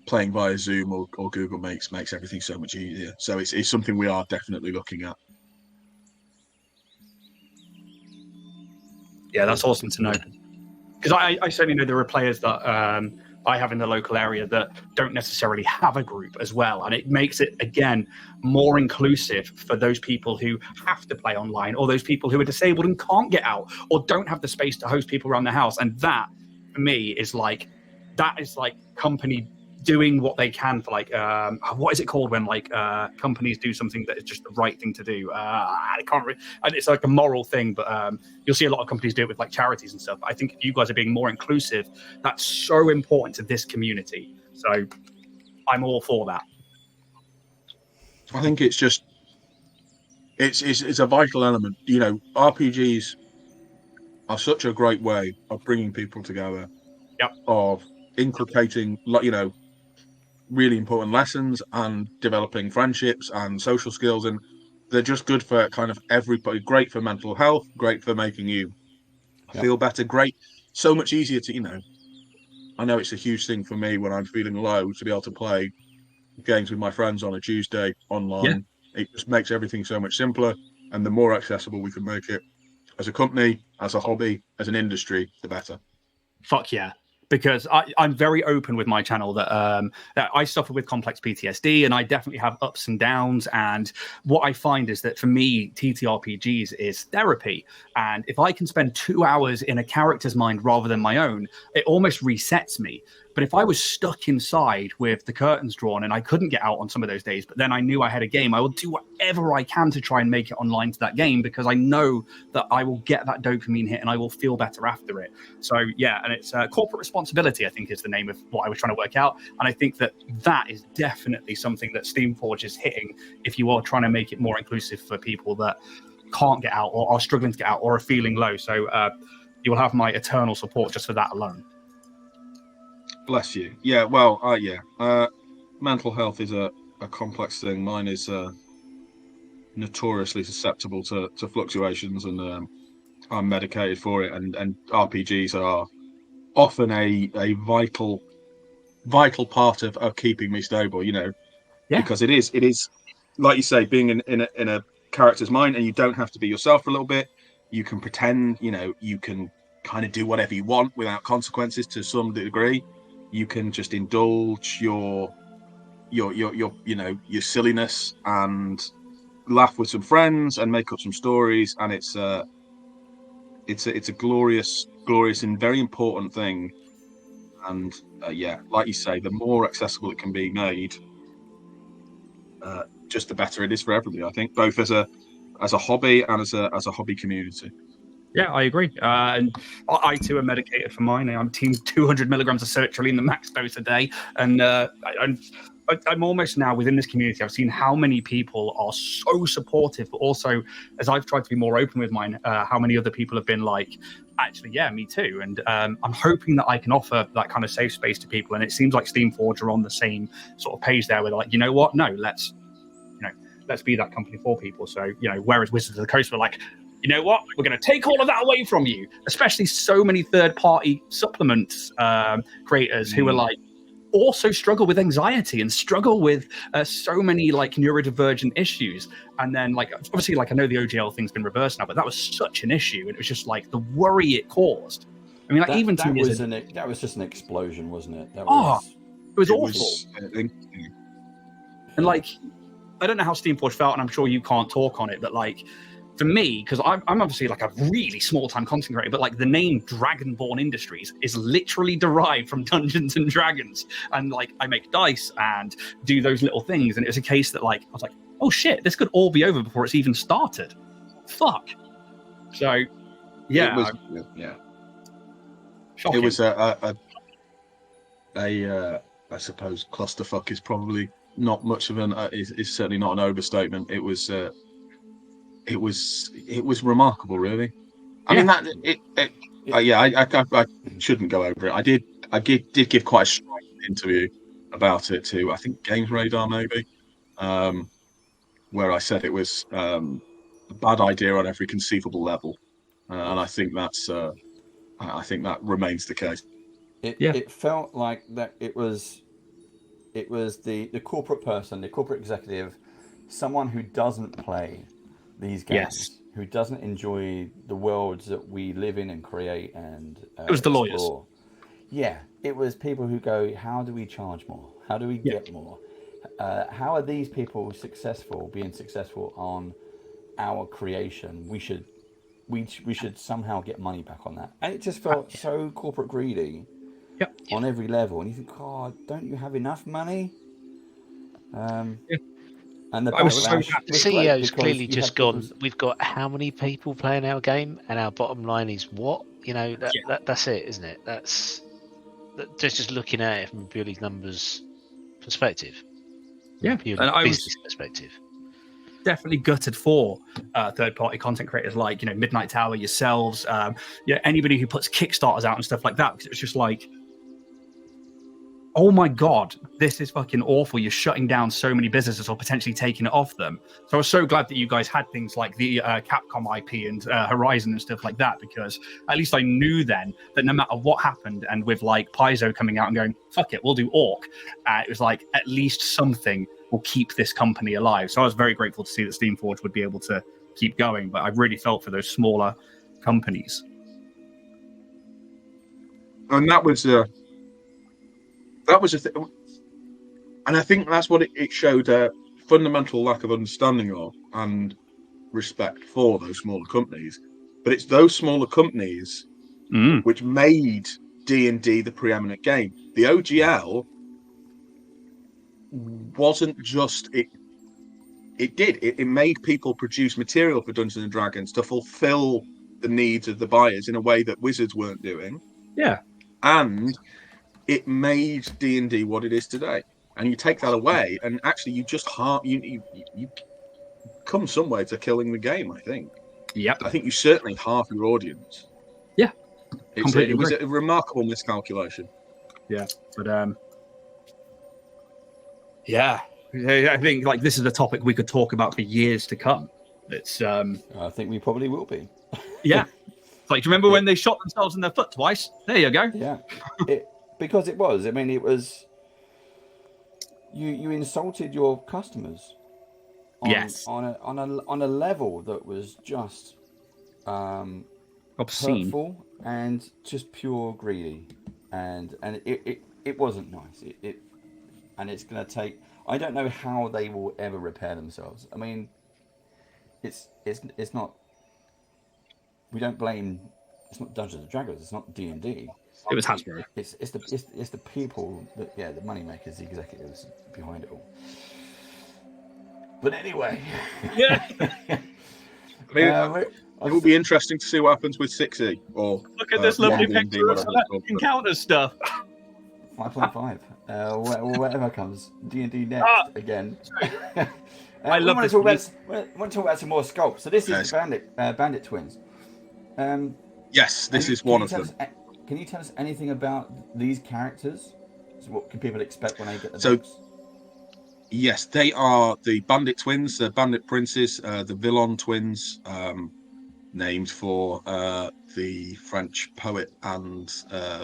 Playing via Zoom or Google makes everything so much easier. So it's something we are definitely looking at. Yeah, that's awesome to know. Because I certainly know there are players that I have in the local area that don't necessarily have a group as well. And it makes it, again, more inclusive for those people who have to play online, or those people who are disabled and can't get out, or don't have the space to host people around the house. And that for me is like, that is like company doing what they can for like, what is it called when like companies do something that is just the right thing to do? I can't and it's like a moral thing, but you'll see a lot of companies do it with like charities and stuff. But I think if you guys are being more inclusive, that's so important to this community. So I'm all for that. I think it's just it's a vital element. You know, RPGs are such a great way of bringing people together, Yep. of inculcating, you know, really important lessons and developing friendships and social skills, and they're just good for kind of everybody. Great for mental health, great for making you feel better, great, so much easier to, you know, I know it's a huge thing for me when I'm feeling low to be able to play games with my friends on a Tuesday online. It just makes everything so much simpler, and the more accessible we can make it as a company, as a hobby, as an industry, the better. Fuck yeah. Because I'm very open with my channel that I suffer with complex PTSD, and I definitely have ups and downs. And what I find is that for me, TTRPGs is therapy. And if I can spend 2 hours in a character's mind rather than my own, it almost resets me. But if I was stuck inside with the curtains drawn and I couldn't get out on some of those days, but then I knew I had a game, I will do whatever I can to try and make it online to that game, because I know that I will get that dopamine hit and I will feel better after it. So yeah, and it's corporate responsibility, I think, is the name of what I was trying to work out. And I think that that is definitely something that Steamforge is hitting if you are trying to make it more inclusive for people that can't get out or are struggling to get out or are feeling low. So you will have my eternal support just for that alone. Bless you. Yeah, well, mental health is a complex thing. Mine is notoriously susceptible to fluctuations, and I'm medicated for it. And RPGs are often a vital part of keeping me stable. You know, because it is like you say, being in a character's mind, and you don't have to be yourself for a little bit. You can pretend. You know, you can kind of do whatever you want without consequences to some degree. You can just indulge your you know, your silliness and laugh with some friends and make up some stories, and it's a glorious and very important thing. And yeah, like you say, the more accessible it can be made, just the better it is for everybody. I think, both as a hobby and as a hobby community. Yeah, I agree. And I too am medicated for mine. I'm team 200 milligrams of sertraline, the max dose a day. And I'm almost now within this community. I've seen how many people are so supportive, but also, as I've tried to be more open with mine, how many other people have been like, actually, yeah, me too. And I'm hoping that I can offer that kind of safe space to people. And it seems like Steamforge are on the same sort of page there, where they're like, you know what? No, let's be that company for people. So, you know, whereas Wizards of the Coast were like, you know what, we're going to take all of that away from you, especially so many third-party supplements creators who are like, also struggle with anxiety and struggle with so many like neurodivergent issues. And then like, obviously, like, I know the OGL thing's been reversed now, but that was such an issue. And it was just like the worry it caused. I mean, like, that was just an explosion, wasn't it? It was awful. And like, I don't know how Steamforge felt, and I'm sure you can't talk on it, but like, for me, because I'm obviously like a really small-time content creator, but like the name Dragonborn Industries is literally derived from Dungeons and Dragons, and like I make dice and do those little things, and it was a case that like I was like, oh shit, this could all be over before it's even started. Fuck. So yeah, it was shocking. It was I suppose clusterfuck is probably not much of an is certainly not an overstatement. It was remarkable, really. I mean, I shouldn't go over it. I did give quite a strong interview about it to, I think, Games Radar maybe, where I said it was a bad idea on every conceivable level, and I think that remains the case. It felt like that it was the corporate person, the corporate executive, someone who doesn't play these games, who doesn't enjoy the worlds that we live in and create, and it was the lawyers. Yeah, it was people who go, how do we charge more? How do we get more? How are these people being successful on our creation? We should we should somehow get money back on that. And it just felt so corporate greedy. On every level, and you think, God, don't you have enough money? And the CEO's clearly just gone. We've got how many people playing our game, and our bottom line is what? That's it, isn't it? That's just looking at it from purely numbers perspective. Purely business perspective. Definitely gutted for third-party content creators like Midnight Tower, yourselves, anybody who puts Kickstarters out and stuff like that, because it's just like, oh my God, this is fucking awful. You're shutting down so many businesses or potentially taking it off them. So I was so glad that you guys had things like the Capcom IP and Horizon and stuff like that, because at least I knew then that no matter what happened, and with like Paizo coming out and going, fuck it, we'll do Orc, it was like at least something will keep this company alive. So I was very grateful to see that Steamforge would be able to keep going, but I really felt for those smaller companies. And that was a thing, and I think that's what it showed a fundamental lack of understanding of and respect for those smaller companies. But it's those smaller companies which made D&D the preeminent game. The OGL wasn't just it. It made people produce material for Dungeons and Dragons to fulfill the needs of the buyers in a way that Wizards weren't doing. Yeah, and it made D&D what it is today. And you take that away, and actually you just you come some way to killing the game, I think. Yep. I think you certainly half your audience. Yeah. It was a remarkable miscalculation. Yeah. But I think like this is a topic we could talk about for years to come. It's I think we probably will be. Yeah. It's like, do you remember when they shot themselves in the foot twice? There you go. Yeah. Because it was. I mean, it was. You insulted your customers. On a level that was just obscene, hurtful, and just pure greedy, and it wasn't nice. And it's going to take. I don't know how they will ever repair themselves. I mean, it's not. We don't blame. It's not Dungeons and Dragons. It's not D&D. It was Hasbro. It's the people that the money makers, the executives behind it all. But anyway, yeah. I mean, it will be interesting to see what happens with 6E or look at this lovely picture of encounter stuff. 5.5, whatever comes. D&D next again. I love this. I want to talk about some more sculpts. So this is the Bandit twins. Yes, this is one of them. Can you tell us anything about these characters? So what can people expect when they get the books? Yes, they are the Bandit twins, the Bandit princes, the Villon twins, named for the French poet and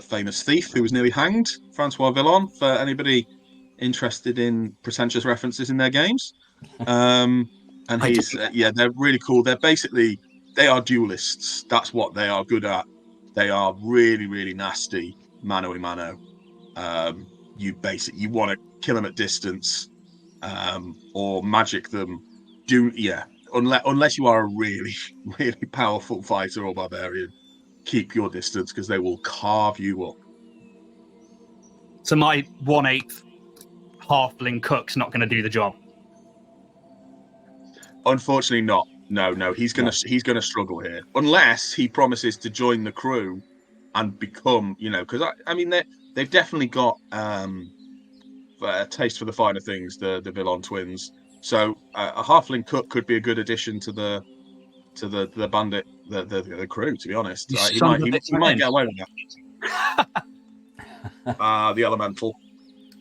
famous thief who was nearly hanged, Francois Villon, for anybody interested in pretentious references in their games. And he's, they're really cool. They are duelists. That's what they are good at. They are really, really nasty mano a mano. You want to kill them at distance, or magic them. Unless you are a really, really powerful fighter or barbarian, keep your distance because they will carve you up. So my 1/8 halfling cook's not going to do the job. Unfortunately, not. No. He's gonna struggle here unless he promises to join the crew and become, because I mean they've definitely got a taste for the finer things. The Villon twins. So a halfling cook could be a good addition to the bandit the crew. To be honest, he might get away with that. The elemental.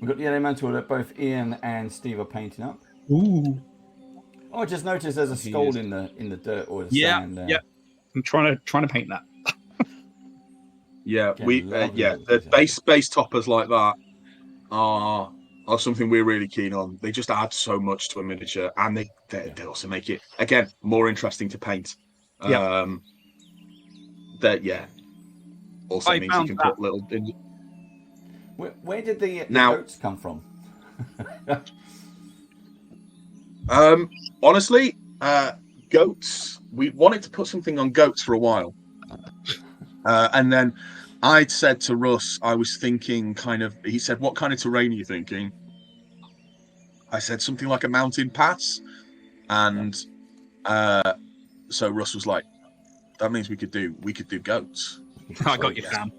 We've got the elemental that both Ian and Steve are painting up. Ooh. Oh, I just noticed there's a skull in the dirt or the sand there. Yeah. I'm trying to paint that. Yeah, the base toppers like that are something we're really keen on. They just add so much to a miniature, and they also make it again more interesting to paint. Also means you can put little. Where did the goats come from? Honestly, goats. We wanted to put something on goats for a while, and then I'd said to Russ, I was thinking kind of. He said, "What kind of terrain are you thinking?" I said something like a mountain pass, and so Russ was like, "That means we could do goats." I got you, Sam.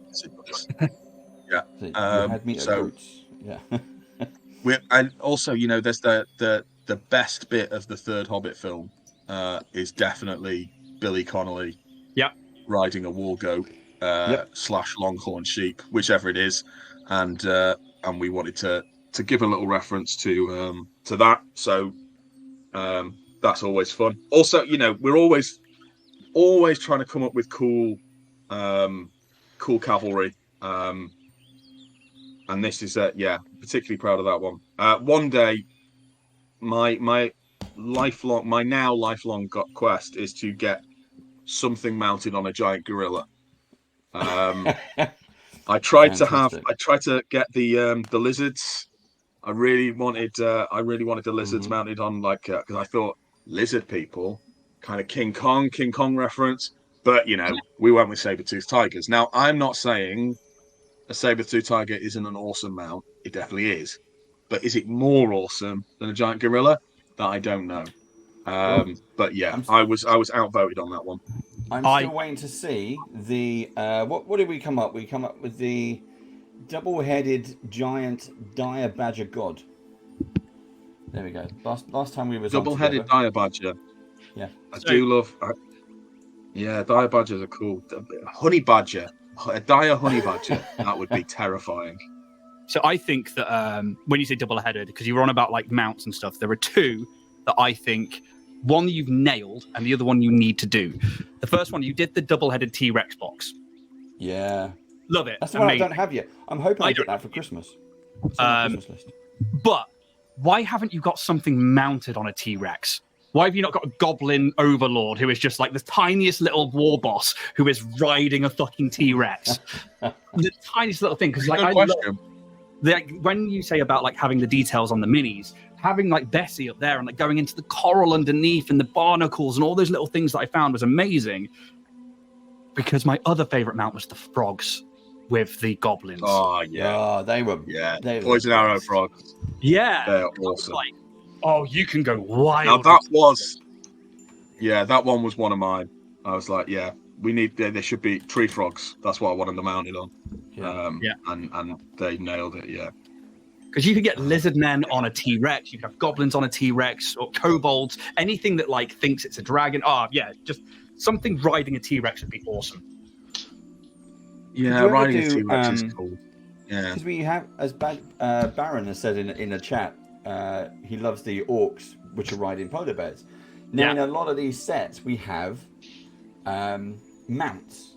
Yeah. So you had me at goats. Yeah. And also, you know, there's the best bit of the third Hobbit film is definitely Billy Connolly. Yep. Riding a war goat / longhorn sheep, whichever it is, and we wanted to give a little reference to that. So that's always fun. Also, you know, we're always trying to come up with cool cavalry. And this is particularly proud of that one. One day, my now lifelong quest is to get something mounted on a giant gorilla. I tried to get the lizards. I really wanted the lizards mounted on, like, because I thought lizard people, kind of King Kong reference. But you know, we went with saber-toothed tigers. Now, I'm not saying a saber-toothed tiger isn't an awesome mount. It definitely is. But is it more awesome than a giant gorilla? That I don't know. But yeah, I was outvoted on that one. I'm still waiting to see the what did we come up? We come up with the double-headed giant dire badger god. There we go. Last time we were double-headed dire badger. Yeah, I do love. Yeah, dire badgers are cool. Honey badger, a dire honey badger. That would be terrifying. So I think that when you say double-headed, because you were on about like mounts and stuff, there are two that I think. One you've nailed, and the other one you need to do. The first one, you did the double-headed T-Rex box. Yeah. Love it. That's the one I don't have yet. I'm hoping I get that for Christmas. It's on my Christmas list. But why haven't you got something mounted on a T-Rex? Why have you not got a goblin overlord who is just like the tiniest little war boss who is riding a fucking T-Rex? The tiniest little thing. Because like, I love, when you say about like having the details on the minis, having like Bessie up there and like going into the coral underneath and the barnacles and all those little things that I found was amazing. Because my other favorite mount was the frogs with the goblins. Oh yeah, they were poison arrow frogs. Yeah, they're awesome. Like, oh, you can go wild. Now that one was one of mine. I was like, yeah, we need there should be tree frogs. That's what I wanted them mounted on. And they nailed it. Yeah. Because you could get lizard men on a T-Rex, you could have goblins on a T-Rex, or kobolds, anything that like thinks it's a dragon. Oh yeah, just something riding a T-Rex would be awesome. Yeah, riding a T-Rex is cool. Yeah, because we have, as Baron has said in the chat, he loves the orcs, which are riding polar bears. Now in a lot of these sets, we have mounts.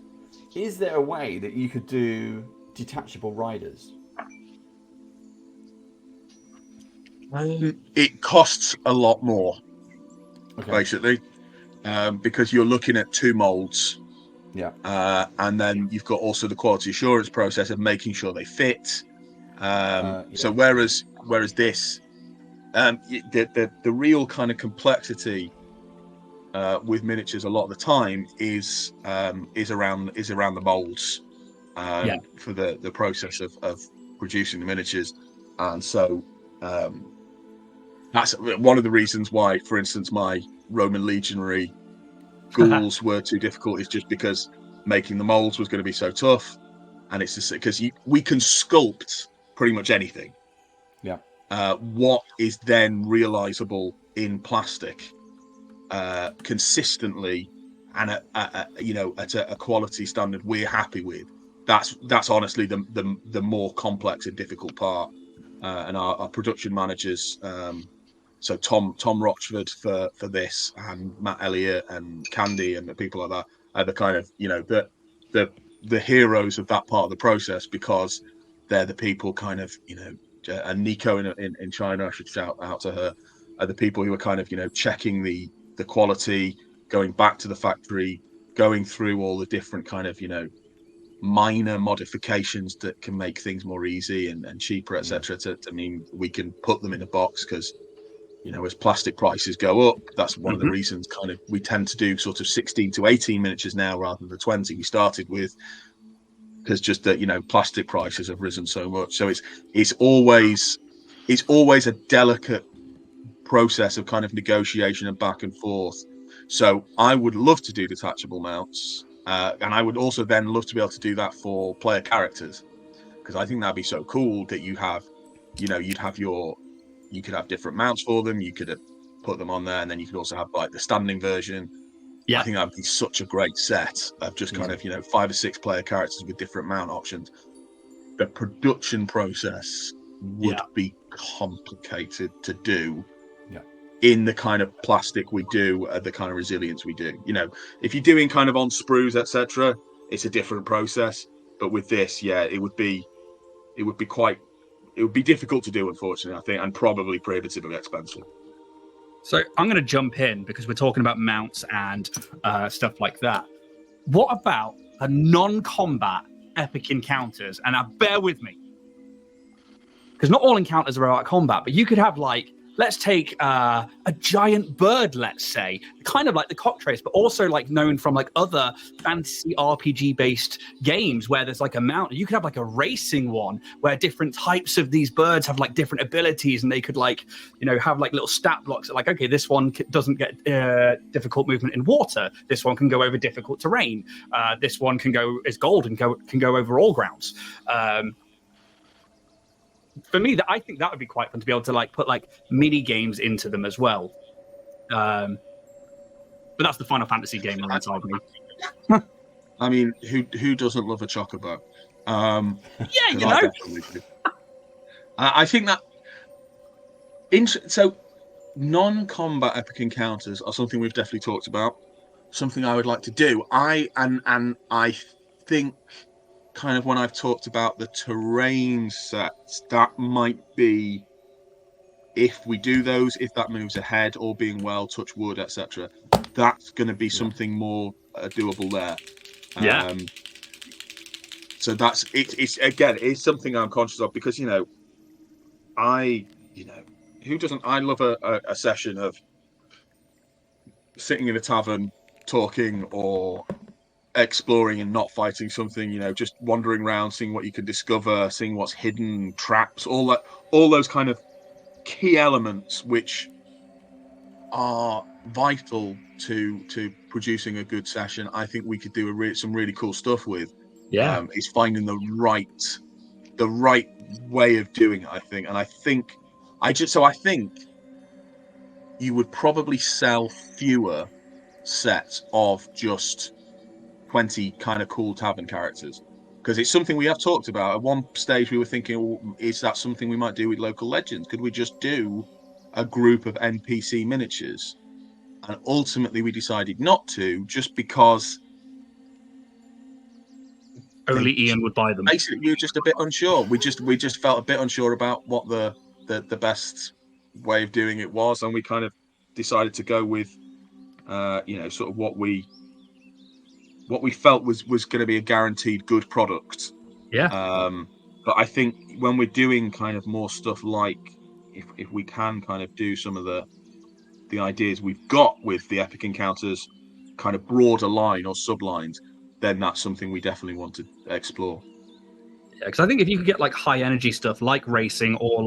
Is there a way that you could do detachable riders? It costs a lot more, basically, because you're looking at 2 molds. Yeah. And then you've got also the quality assurance process of making sure they fit. So whereas this, the real kind of complexity with miniatures a lot of the time is around the molds for the process of producing the miniatures, and so. That's one of the reasons why, for instance, my Roman legionary ghouls were too difficult, is just because making the molds was going to be so tough. And it's just because we can sculpt pretty much anything. Yeah. What is then realizable in plastic consistently and at a quality standard we're happy with, that's honestly the more complex and difficult part. And our production managers, so Tom Rochford for this, and Matt Elliott and Candy and the people like that, are the kind of the heroes of that part of the process, because they're the people kind of and Nico in China, I should shout out to her, are the people who are kind of checking the quality, going back to the factory, going through all the different kind of minor modifications that can make things more easy and cheaper, etc. To mean we can put them in a box, because as plastic prices go up, that's one of the reasons kind of we tend to do sort of 16 to 18 miniatures now rather than the 20 we started with, because just that plastic prices have risen so much. So it's always a delicate process of kind of negotiation and back and forth. So I would love to do detachable mounts, and I would also then love to be able to do that for player characters, because I think that'd be so cool that you could have different mounts for them. You could put them on there, and then you could also have like the standing version. I think that'd be such a great set of just kind of 5 or 6 player characters with different mount options. The production process would be complicated to do in the kind of plastic we do, the kind of resilience we do. If you're doing kind of on sprues, etc., it's a different process. But with this, it would be difficult to do, unfortunately, I think, and probably prohibitively expensive. So I'm going to jump in because we're talking about mounts and stuff like that. What about a non-combat epic encounters? And bear with me, because not all encounters are about combat, but you could have let's take a giant bird, let's say, kind of like the Cocktrace, but also known from other fantasy RPG-based games where there's a mount. You could have a racing one where different types of these birds have different abilities, and they could have little stat blocks. Okay, this one doesn't get difficult movement in water. This one can go over difficult terrain. This one is gold and can go over all grounds. For me, I think that would be quite fun to be able to put mini games into them as well. But that's the Final Fantasy gamer inside me. I mean, who doesn't love a chocobo? I definitely do. I think that so non-combat epic encounters are something we've definitely talked about. Something I would like to do. I think kind of when I've talked about the terrain sets, that might be, if we do those, if that moves ahead, all being well, touch wood, etc., that's going to be something more doable there. So that's it's something I'm conscious of, because who doesn't? I love a session of sitting in a tavern talking, or exploring and not fighting something, just wandering around, seeing what you can discover, seeing what's hidden, traps, all those kind of key elements which are vital to producing a good session. I think we could do some really cool stuff with. It's finding the right way of doing it, I think. And I think you would probably sell fewer sets of just 20 kind of cool tavern characters, because it's something we have talked about. At one stage we were thinking, is that something we might do with local legends? Could we just do a group of NPC miniatures? And ultimately we decided not to, just because only Ian would buy them. Basically, we were just a bit unsure. We just felt a bit unsure about what the best way of doing it was, and we kind of decided to go with sort of what we felt was going to be a guaranteed good product. But I think when we're doing kind of more stuff, if we can kind of do some of the ideas we've got with the epic encounters, kind of broader line or sublines, then that's something we definitely want to explore. Because I think if you could get high energy stuff like racing or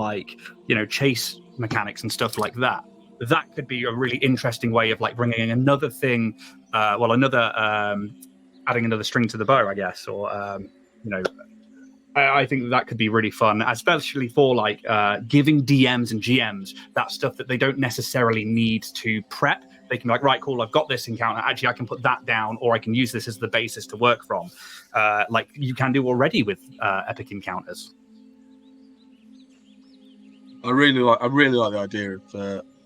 chase mechanics and stuff like that, that could be a really interesting way of bringing another thing, adding another string to the bow, I guess, or I think that could be really fun, especially for giving DMs and GMs that stuff that they don't necessarily need to prep. They can be right, cool, I've got this encounter. Actually, I can put that down, or I can use this as the basis to work from, like you can do already with epic encounters. I really like the idea of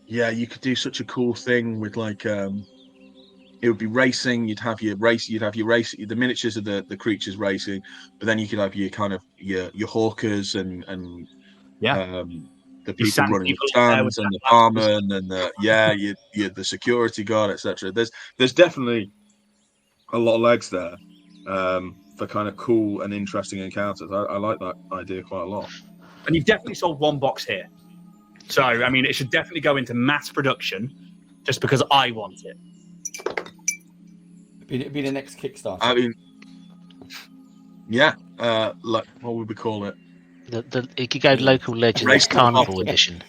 you could do such a cool thing with it would be racing. You'd have your race. The miniatures of the creatures racing, but then you could have your kind of your hawkers and the people running the stands and the barman and the security guard, etc. There's definitely a lot of legs there for kind of cool and interesting encounters. I like that idea quite a lot. And you've definitely sold one box here. So, I mean, it should definitely go into mass production just because I want it. It'd be the next Kickstarter. I mean, yeah, like, what would we call it? It could go Local Legends Carnival Edition.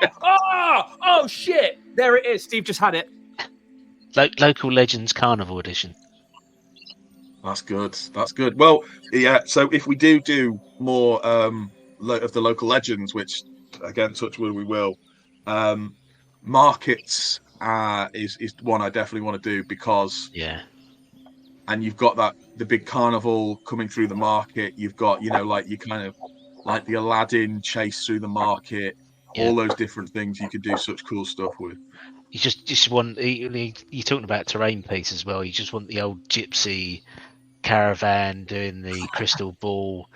Yeah. Oh, shit. There it is. Steve just had it. Local Legends Carnival Edition. That's good. That's good. Well, yeah. So if we do more of the local legends, which again, touch wood, we will. Markets is one I definitely want to do because and you've got the big carnival coming through the market. You've got like you kind of like the Aladdin chase through the market. All those different things you could do such cool stuff with. You just want you're talking about terrain piece as well. You just want the old gypsy caravan doing the crystal ball,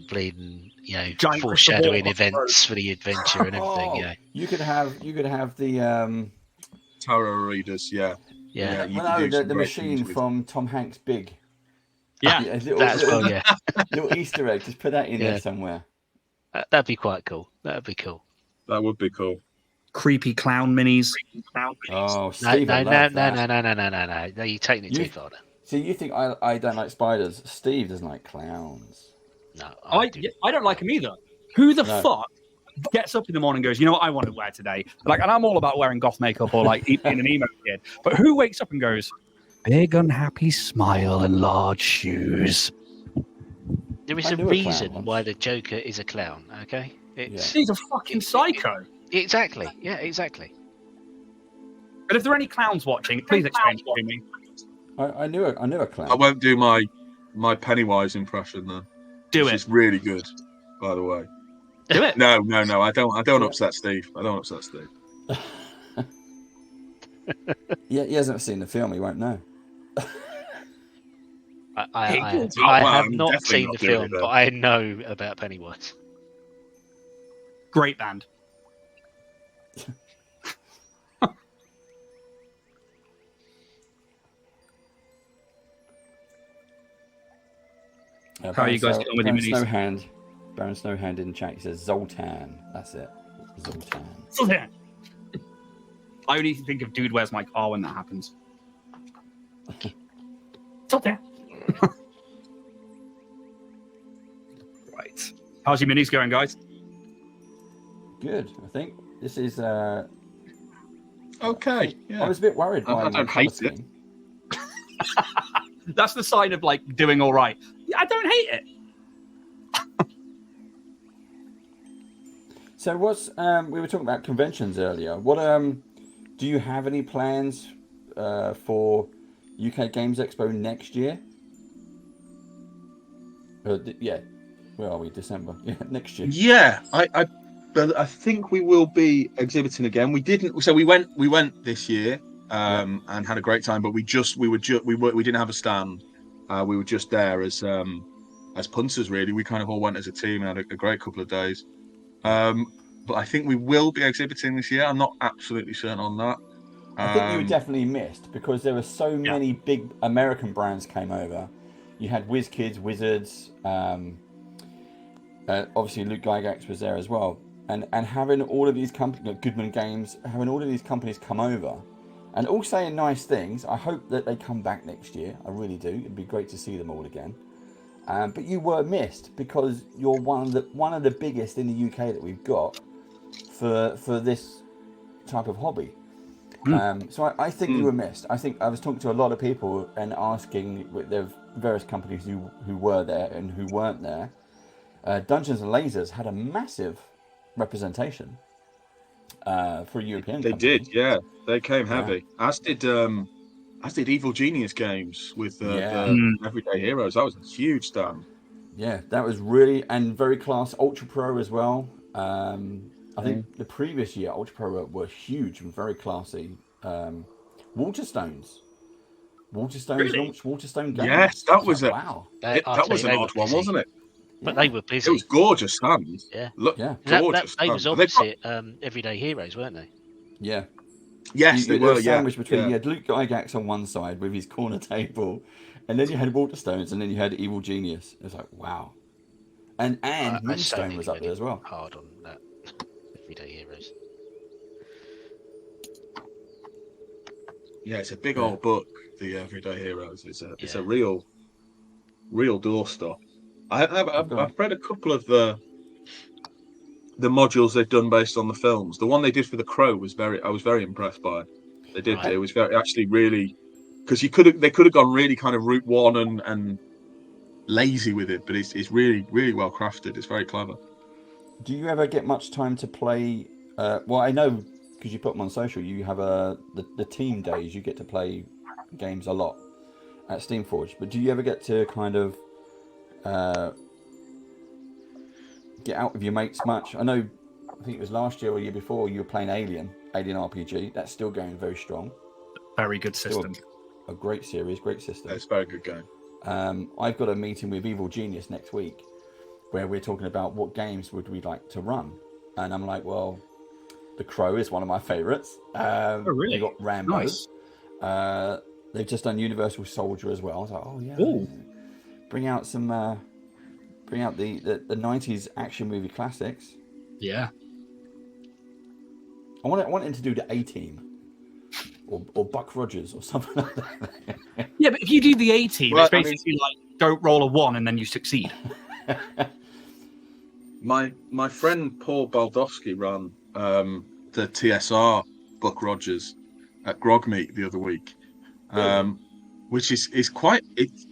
bleeding, giant foreshadowing events for the adventure and everything. You could have the tarot readers, the machine from Tom Hanks' Big. Little Easter egg. Just put that in there somewhere. That'd be quite cool. That would be cool. Creepy clown minis. Oh, Steve, no! You're taking it too far. So you think I don't like spiders? Steve doesn't like clowns. No, I don't like them either. Who the fuck gets up in the morning and goes, you know what I want to wear today? Like, and I'm all about wearing goth makeup or like being an emo kid. But who wakes up and goes, big unhappy smile and large shoes? There is a reason why the Joker is a clown. Okay, he's a fucking psycho. Exactly. Yeah, exactly. But if there are any clowns watching, please explain to me. I knew a clown. I won't do my Pennywise impression though. It's really good, by the way. Do it. No. I don't upset Steve. Yeah, he hasn't seen the film. He won't know. I have not seen the film, but I know about Pennywise. Great band. How are you guys getting on with your minis? Baron Snowhand in chat. He says Zoltan. That's it. Zoltan. I only think of Dude, Where's My Car when that happens. Zoltan. Right. How's your minis going, guys? Good. I think this is. Okay. Yeah. I was a bit worried. I don't hate it. That's the sign of like doing all right. I don't hate it. So what's we were talking about conventions earlier. What do you have any plans for UK Games Expo next year? Where are we? December. Yeah, next year. Yeah, I think we will be exhibiting again. We didn't. So we went this year and had a great time. But we didn't have a stand. We were just there as punters. Really, we kind of all went as a team and had a great couple of days. But I think we will be exhibiting this year. I'm not absolutely certain on that. I think you were definitely missed because there were so many big American brands came over. You had WizKids, Wizards, obviously Luke Gygax was there as well. And having all of these companies, Goodman Games, having all of these companies come over and all saying nice things. I hope that they come back next year. I really do. It'd be great to see them all again. But you were missed because you're one of the biggest in the UK that we've got for this type of hobby. So I think you were missed. I think I was talking to a lot of people and asking the various companies who were there and who weren't there. Dungeons and Lasers had a massive representation for European. They did, yeah. They came heavy. As did Evil Genius Games with the Everyday Heroes. That was a huge stand. Yeah, that was really and very class. Ultra Pro as well. I think the previous year Ultra Pro were huge and very classy. Waterstones really? launched Waterstone Games. Yes, that was it. Wow. That was an odd one, wasn't it? But they were busy. It was gorgeous stands. Yeah. Look, gorgeous. They was opposite Everyday Heroes, weren't they? Yeah. Yes, they were. Sandwiched between you had Luke Gygax on one side with his corner table, and then you had Waterstones, and then you had Evil Genius. It was like wow. And Moonstone was up there as well. Hard on that. Everyday Heroes? Yeah, it's a big old book. The Everyday Heroes. It's a real doorstop. I've read a couple of the modules they've done based on the films. The one they did for The Crow I was very impressed by. They did. Right. It was really because they could have gone really kind of route one and lazy with it, but it's really well crafted. It's very clever. Do you ever get much time to play? Well, I know because you put them on social. You have the team days. You get to play games a lot at Steamforge. But do you ever get to kind of get out with your mates much? I know. I think it was last year or year before. You were playing Alien RPG. That's still going very strong. Very good system. A great series, great system. It's a very good game. I've got a meeting with Evil Genius next week where we're talking about what games would we like to run. And I'm like, well, The Crow is one of my favourites. Oh, really? You've got Rambo. Nice. They've just done Universal Soldier as well. I was like, oh, yeah. Ooh. Bring out the 90s action movie classics. Yeah. I want him to do the A-Team. Or Buck Rogers or something like that. Yeah, but if you do the A-Team, it's basically like don't roll a 1 and then you succeed. My friend Paul Baldowski ran the TSR Buck Rogers at Grogmeet the other week, which is quite it's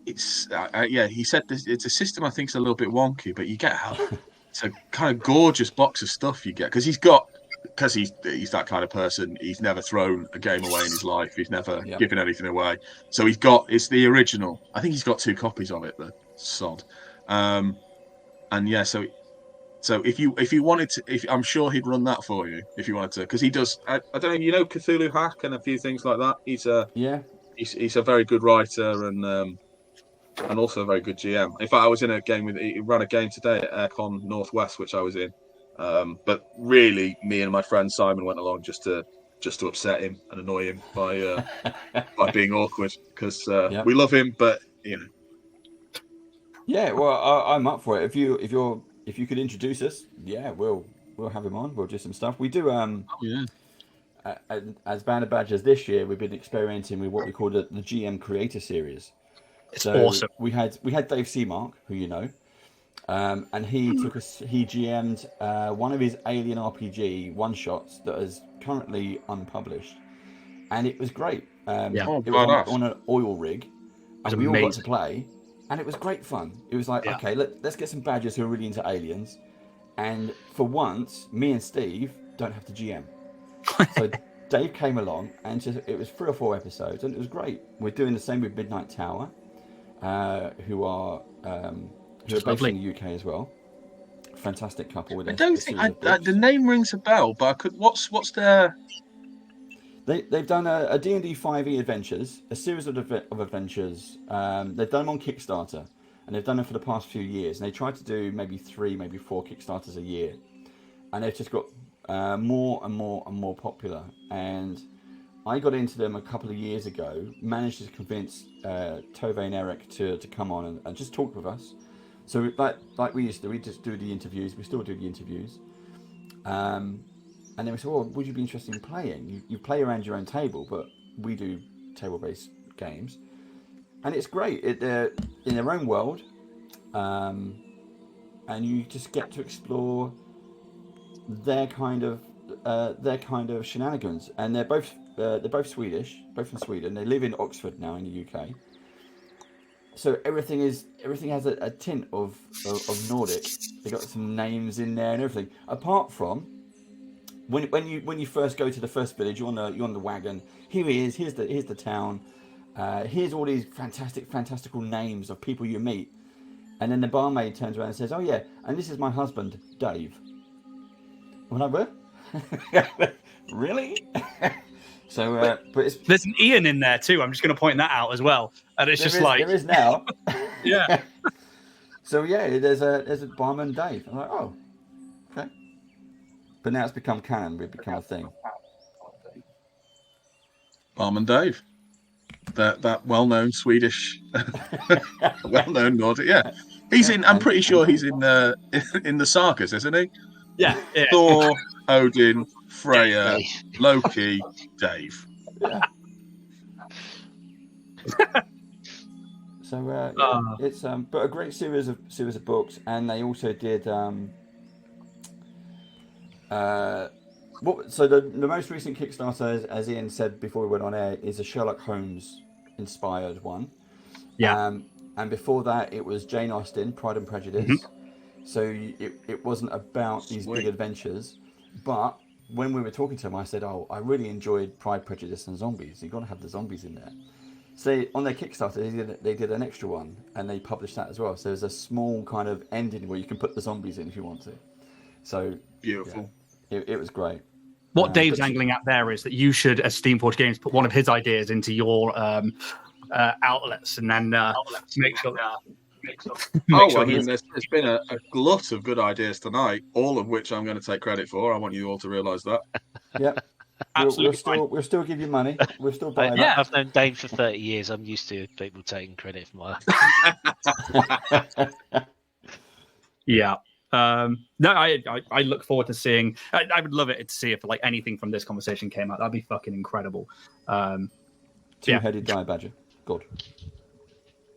he said it's a system I think is a little bit wonky, but you get it's a kind of gorgeous box of stuff you get because he's that kind of person. He's never thrown a game away in his life. He's never given anything away. So it's the original. I think he's got 2 copies of it. The sod. And yeah, so if you wanted to, I'm sure he'd run that for you if you wanted to, because he does. I don't know, Cthulhu Hack and a few things like that. He's a very good writer and also a very good GM. In fact, I was in a game he ran a game today at Aircon Northwest, which I was in. But really, me and my friend Simon went along just to upset him and annoy him by being awkward because we love him, but you know. Yeah, well, I'm up for it. If you could introduce us, we'll have him on. We'll do some stuff. We do as Band of Badgers this year. We've been experimenting with what we call the GM Creator Series. It's awesome. We had Dave Seamark, who you know. And he GM'd one of his Alien RPG one-shots that is currently unpublished. And it was great. It was on an oil rig. And we all got to play. And it was great fun. It was like, okay, let's get some badgers who are really into aliens. And for once, me and Steve don't have to GM. So Dave came along and it was 3 or 4 episodes. And it was great. We're doing the same with Midnight Tower, who are based in the UK as well. Fantastic couple with. I don't think the name rings a bell, but I could. What's their? They've done a D&D 5e adventures, a series of adventures. They've done them on Kickstarter, and they've done them for the past few years. And they try to do maybe 3, maybe 4 Kickstarters a year, and they've just got more and more popular. And I got into them a couple of years ago. Managed to convince Tove and Eric to come on and just talk with us. So like we used to, we just do the interviews. We still do the interviews. And then we said, well, would you be interested in playing? You play around your own table, but we do table-based games. And it's great. They're in their own world. And you just get to explore their kind of shenanigans. And they're both Swedish, both from Sweden. They live in Oxford now in the UK. So everything has a tint of Nordic. They got some names in there and everything. Apart from when you first go to the first village, you're on the wagon. Here he is. Here's the town. Here's all these fantastical names of people you meet. And then the barmaid turns around and says, "Oh yeah, and this is my husband, Dave." I'm like, what? Really? So, but there's an Ian in there too. I'm just going to point that out as well. And it's there is now. Yeah. So yeah, there's a barman Dave. I'm like, oh, okay. But now it's become canon. We've become a thing. Barman Dave, that well-known Swedish, well-known Nordic. Yeah, he's in. I'm pretty sure he's in the sagas, isn't he? Yeah. Thor, Odin, Freya, Loki, Dave. Yeah. So it's but a great series of books, and they also did so the most recent Kickstarter, as Ian said before we went on air, is a Sherlock Holmes inspired one. Yeah. And before that, it was Jane Austen, Pride and Prejudice. So it wasn't about these big adventures, but when we were talking to him, I said, "Oh, I really enjoyed Pride, Prejudice, and Zombies. You've got to have the zombies in there." So on their Kickstarter, they did an extra one, and they published that as well. So there's a small kind of ending where you can put the zombies in if you want to. So beautiful. Yeah, it was great. What Dave's angling at there is that you should, as Steamforge Games, put one of his ideas into your outlets, and then make sure. I mean, there's been a glut of good ideas tonight, all of which I'm going to take credit for. I want you all to realise that. Yep. We'll still give you money. We'll still buy that. Yeah. I've known Dave for 30 years. I'm used to people taking credit for my. Yeah. No, I look forward to seeing. I would love it to see if like anything from this conversation came out. That'd be fucking incredible. Two-headed dire badger. Good.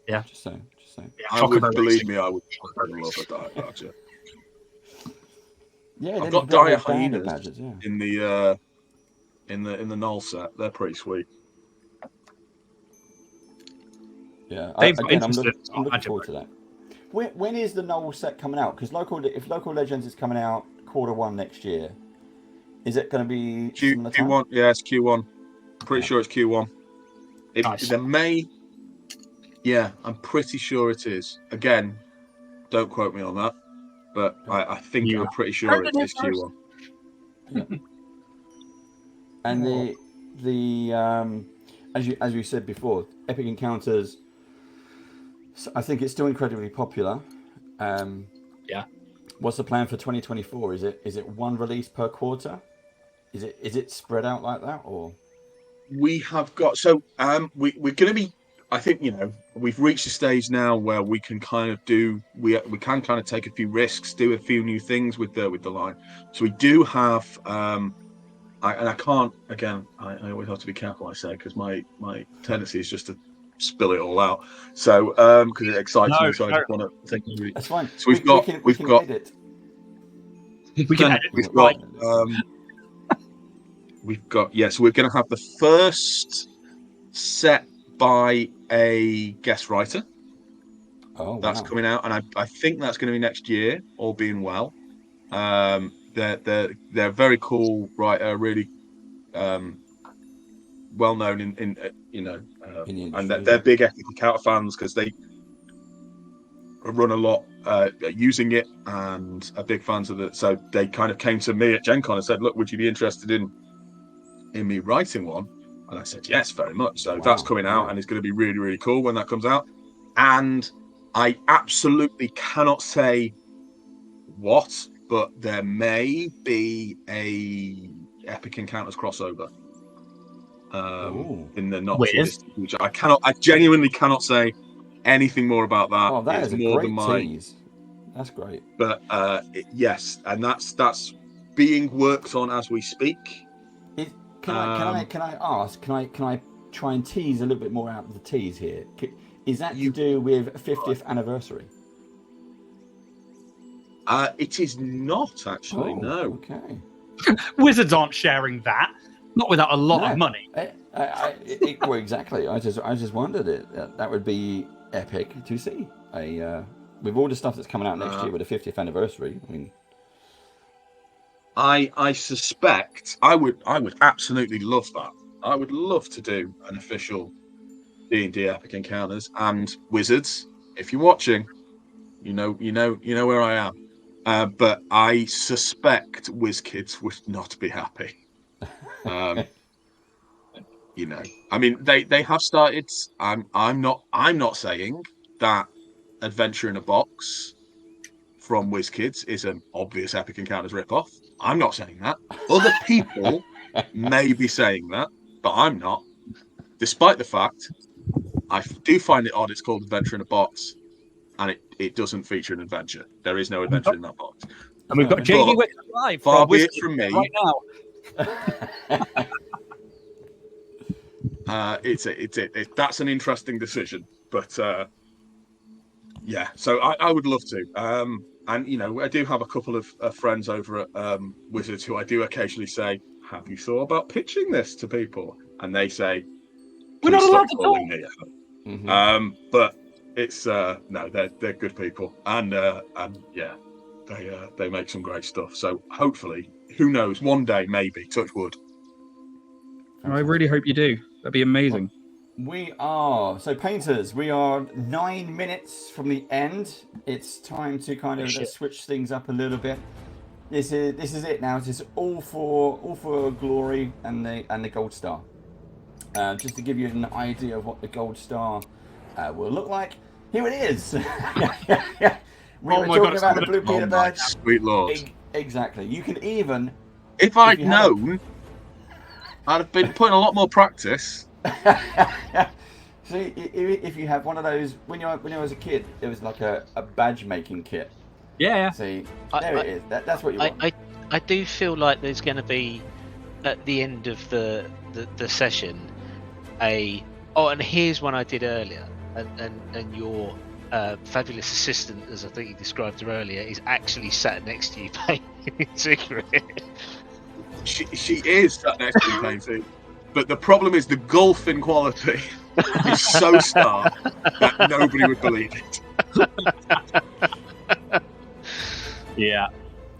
Yeah. Just saying. Yeah, believe me, I would love a dire badger. Yeah, I've got dire hyenas badgers, in the null set. They're pretty sweet. Yeah. I'm looking forward to that. When is the Knoll set coming out? Because if Local Legends is coming out Q1 next year, is it going to be Q1? Yeah, it's Q1. Pretty sure it's Q1. There may. Yeah, I'm pretty sure it is. Again, don't quote me on that, but I think I'm pretty sure it is Q1. Yeah. And the as you said before, Epic Encounters. I think it's still incredibly popular. Yeah. What's the plan for 2024? Is it one release per quarter? Is it spread out like that, or? We have got we're going to be. I think we've reached a stage now where we can kind of we can kind of take a few risks, do a few new things with the line. So we do have. I can't. Again, I always have to be careful what I say because my tendency is just to spill it all out. So because it excites me, so I just want to think. That's fine. So we've got. We can edit. We've got. Yes, we're going to have the first set by a guest writer. Oh, that's coming out, and I think that's going to be next year, all being well. They're a very cool writer, really well known in and they're big Epic Encounter fans because they run a lot using it and are big fans of it. So they kind of came to me at Gen Con and said, "Look, would you be interested in me writing one?" And I said, "Yes, very much." So that's coming out, and it's going to be really, really cool when that comes out. And I absolutely cannot say what, but there may be a Epic Encounters crossover in the not too distant future. I genuinely cannot say anything more about that. Oh, that is a more great than tease. That's great. But yes, and that's being worked on as we speak. Can I ask? Can I try and tease a little bit more out of the tease here? Is that to do with 50th anniversary? It is not actually. No. Okay. Wizards aren't sharing that. Not without a lot of money. Well, exactly. I just wondered it. That would be epic to see. With all the stuff that's coming out next year with the 50th anniversary. I mean. I suspect I would absolutely love that. I would love to do an official D&D Epic Encounters and Wizards. If you're watching, you know where I am. But I suspect WizKids would not be happy. I mean, they have started. I'm not saying that Adventure in a Box from WizKids is an obvious Epic Encounters ripoff. I'm not saying that. Other people may be saying that, but I'm not. Despite the fact, I do find it odd it's called Adventure in a Box, and it doesn't feature an adventure. There is no adventure in that box. And we've got JD Wick live. Far be it from me. Right now. That's an interesting decision, but yeah. So I would love to. And you know, I do have a couple of friends over at Wizards who I do occasionally say, "Have you thought about pitching this to people?" And they say, "We're not allowed to talk." Mm-hmm. But it's no, they're good people, and yeah, they make some great stuff. So hopefully, who knows, one day maybe, touch wood. I really hope you do. That'd be amazing. We are painters. We are 9 minutes from the end. It's time to kind of switch things up a little bit. This is it now. This is all for glory and the gold star. Just to give you an idea of what the gold star will look like. Here it is. We were talking about the blue Peter badge. Sweet Lord. Exactly. You can even. If I'd known, I'd have been putting a lot more practice. See, if you have one of those when I was a kid, it was like a badge making kit. Yeah. See, there it is. That's what you want. I do feel like there's going to be at the end of the session and here's one I did earlier, and your fabulous assistant, as I think you described her earlier, is actually sat next to you painting in secret. She is sat next to you painting. But the problem is the gulf in quality is so stark that nobody would believe it. Yeah.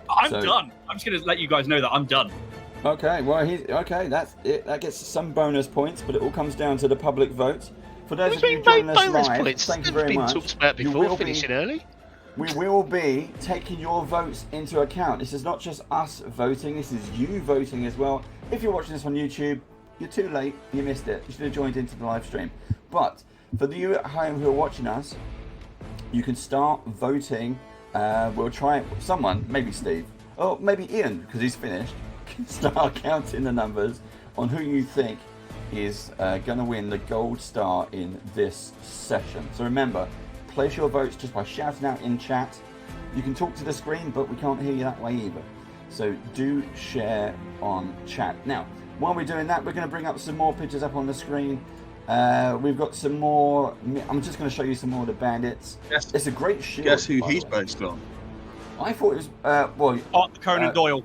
I'm done. I'm just going to let you guys know that I'm done. Okay, well, that's it. That gets some bonus points, but it all comes down to the public vote. For those of you joining us live, thank you very much. Talked about before finishing early. We will be taking your votes into account. This is not just us voting, this is you voting as well. If you're watching this on YouTube, you're too late, you missed it. You should have joined into the live stream. But for you at home who are watching us, you can start voting. We'll try someone, maybe Steve, or maybe Ian, because he's finished, can start counting the numbers on who you think is going to win the gold star in this session. So remember, place your votes just by shouting out in chat. You can talk to the screen, but we can't hear you that way either. So do share on chat. Now, while we're doing that, we're going to bring up some more pictures up on the screen. We've got some more. I'm just going to show you some more of the bandits. Yes. It's a great shield. Guess who he's based on? I thought it was Arthur Conan Doyle.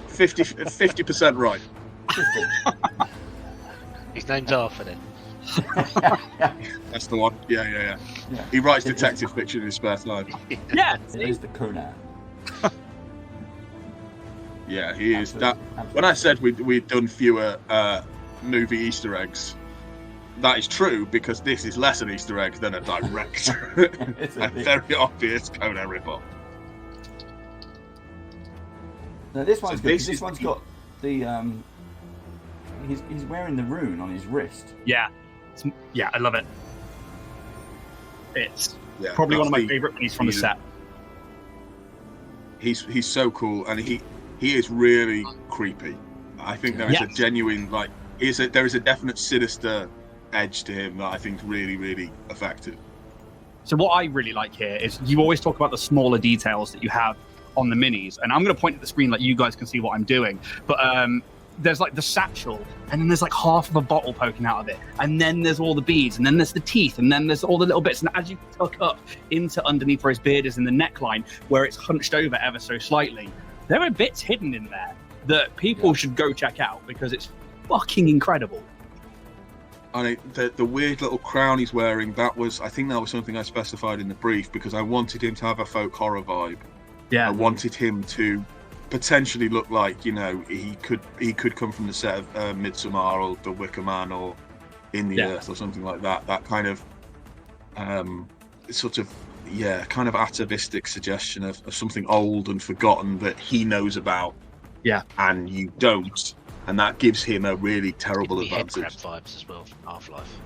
50% right. 50. His name's Arthur then. That's the one. Yeah. He writes detective fiction in his spare time. Yeah. He's the Conan. Yeah, he is. Absolutely. When I said we'd done fewer movie Easter eggs, that is true because this is less an Easter egg than a direct and very obvious Conan ripoff. Now this one's good. This one's got the he's wearing the rune on his wrist. Yeah, I love it. It's probably one of my favourite minis from the set. He's so cool, and he is really creepy. I think there is a genuine there is a definite sinister edge to him that I think is really, really effective. So what I really like here is you always talk about the smaller details that you have on the minis, and I'm going to point at the screen like you guys can see what I'm doing, but there's like the satchel, and then there's like half of a bottle poking out of it, and then there's all the beads, and then there's the teeth, and then there's all the little bits, and as you tuck up into underneath where his beard is in the neckline, where it's hunched over ever so slightly, there are bits hidden in there that people should go check out because it's fucking incredible. I mean, the weird little crown he's wearing, I think that was something I specified in the brief because I wanted him to have a folk horror vibe. Yeah, I wanted him to potentially look like, he could come from the set of Midsommar or The Wicker Man or In the Earth or something like that. That kind of sort of kind of atavistic suggestion of something old and forgotten that he knows about. Yeah, and you don't, and that gives him a really terrible advantage. Headcrab vibes as well from Half-Life.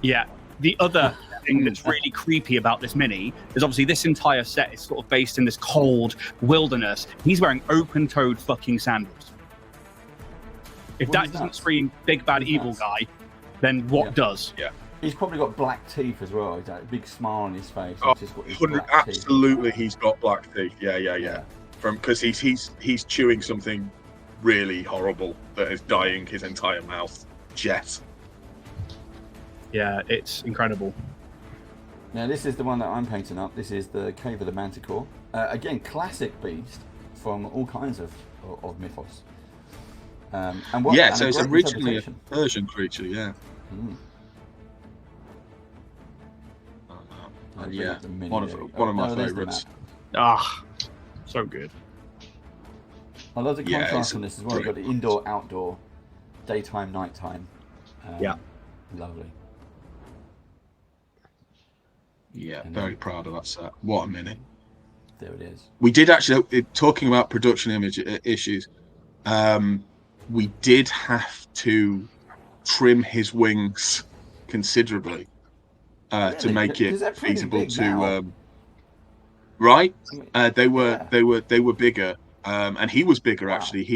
Yeah, the other thing that's really creepy about this mini is obviously this entire set is sort of based in this cold wilderness. He's wearing open-toed fucking sandals. If that doesn't scream big bad evil guy, then what does? Yeah. He's probably got black teeth as well. He's got a big smile on his face. Oh, He's just got his black absolutely, teeth. he's got black teeth. Yeah. Because he's chewing something really horrible that is dyeing his entire mouth jet. Yeah, it's incredible. Now this is the one that I'm painting up. This is the Cave of the Manticore. Again, classic beast from all kinds of mythos. So it's originally a Persian creature. Yeah. Mm. One of my favourites. So good. I love the contrast on this as well. You've got the indoor, outdoor, daytime, nighttime. Lovely. Yeah, very proud of that set. What a minute. There it is. We did actually, talking about production issues, we did have to trim his wings considerably to make it feasible to. Right? They were bigger, and he was bigger actually. And